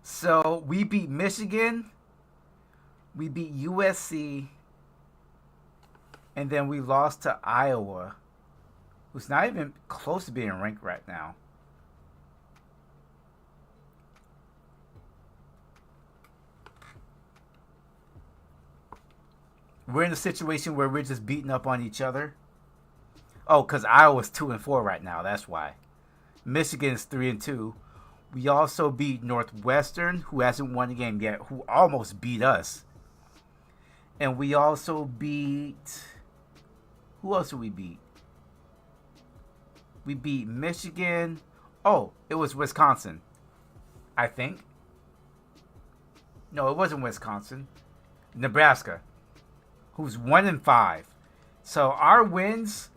So we beat Michigan. We beat USC. And then we lost to Iowa, who's not even close to being ranked right now. We're in a situation where we're just beating up on each other. Oh, because Iowa's 2-4 right now. That's why. Michigan's 3-2. We also beat Northwestern, who hasn't won a game yet, who almost beat us. And we also beat... Who else did we beat? We beat Michigan. Oh, it was Wisconsin, I think. No, it wasn't Wisconsin. Nebraska, who's 1-5. So our wins,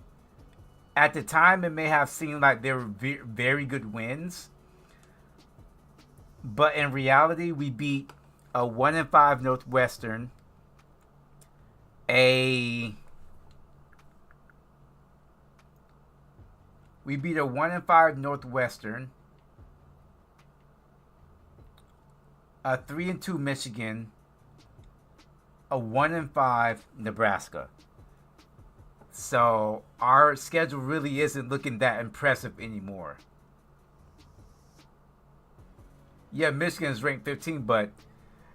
at the time, it may have seemed like they were very good wins. But in reality, we beat a 1-5 Northwestern, We beat a 1-5 Northwestern, a 3-2 Michigan, a 1-5 Nebraska. So our schedule really isn't looking that impressive anymore. Yeah, Michigan's ranked 15, but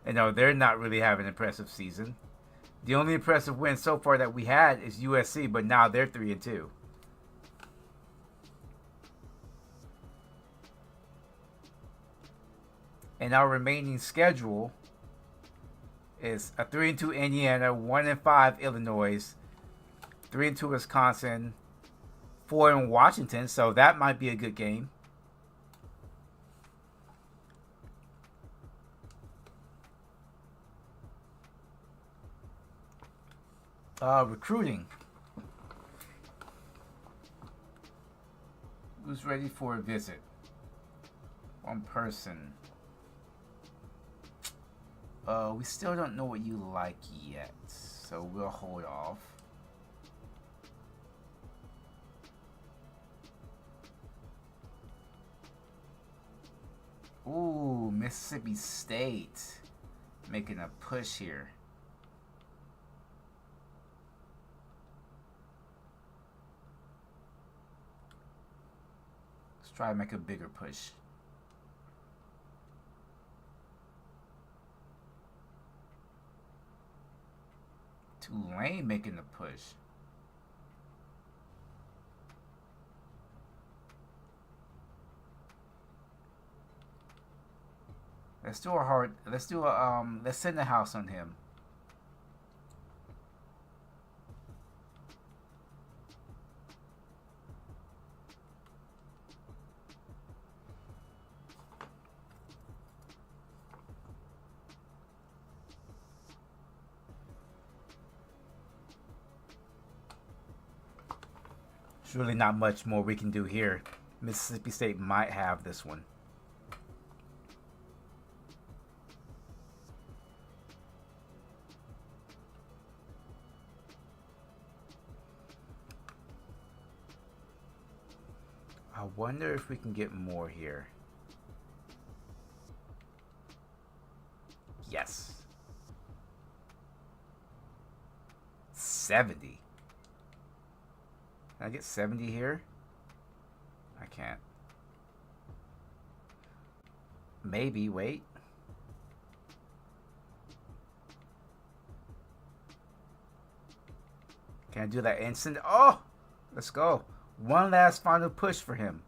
they're not really having an impressive season. The only impressive win so far that we had is USC, but now they're 3-2. And our remaining schedule is a 3-2 Indiana, 1-5 Illinois, 3-2 Wisconsin, 4 in Washington. So that might be a good game. Recruiting. Who's ready for a visit? One person. We still don't know what you like yet, so we'll hold off. Ooh, Mississippi State making a push here. Let's try to make a bigger push. Tulane making the push. Let's do a hard. Let's do a Let's send the house on him. There's really not much more we can do here. Mississippi State might have this one. I wonder if we can get more here. Yes. 70. Can I get 70 here? I can't. Maybe, wait. Can I do that instant? Oh! Let's go. One last final push for him.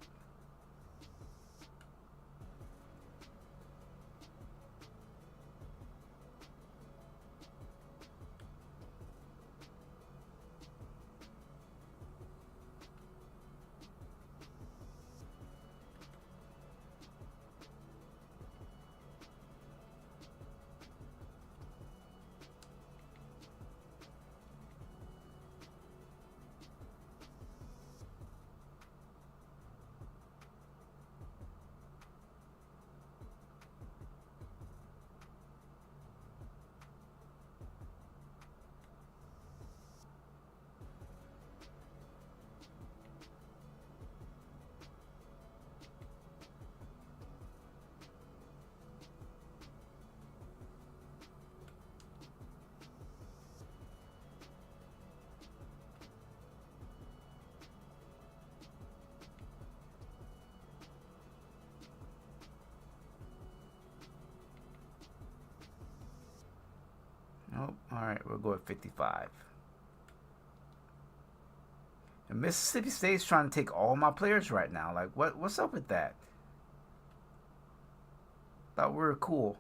Nope. Alright, we'll go at 55. And Mississippi State's trying to take all my players right now. Like, what's up with that? Thought we were cool.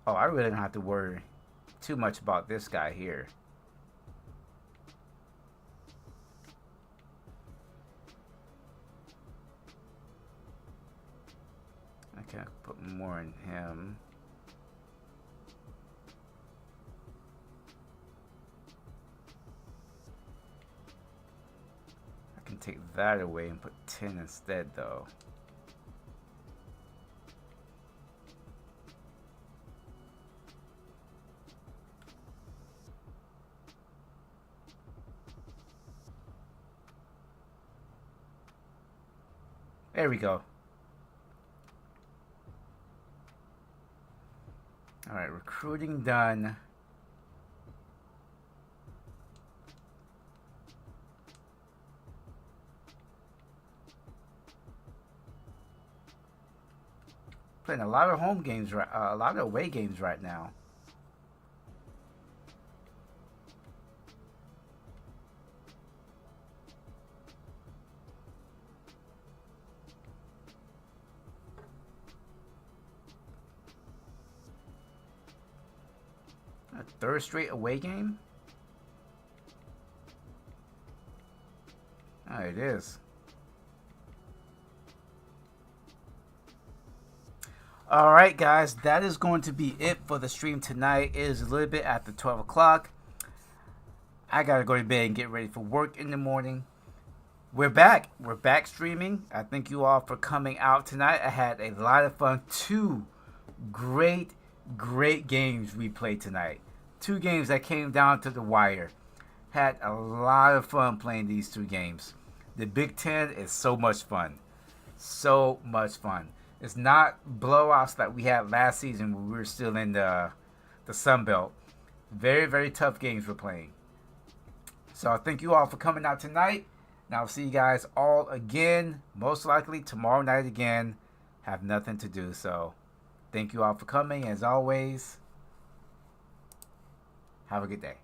Oh, I really don't have to worry too much about this guy here. I can put more in him. I can take that away and put 10 instead, though. There we go. All right, recruiting done. Playing a lot of home games, a lot of away games right now. A third straight away game? Yeah, it is. All right, guys, that is going to be it for the stream tonight. It is a little bit after 12 o'clock. I got to go to bed and get ready for work in the morning. We're back. We're back streaming. I thank you all for coming out tonight. I had a lot of fun. 2 great games we played tonight. 2 games that came down to the wire. Had a lot of fun playing these 2 games. The Big Ten is so much fun. So much fun. It's not blowouts that we had last season when we were still in the Sun Belt. Very tough games we're playing. So I thank you all for coming out tonight. And I'll see you guys all again, most likely tomorrow night again. Have nothing to do. So thank you all for coming. As always, have a good day.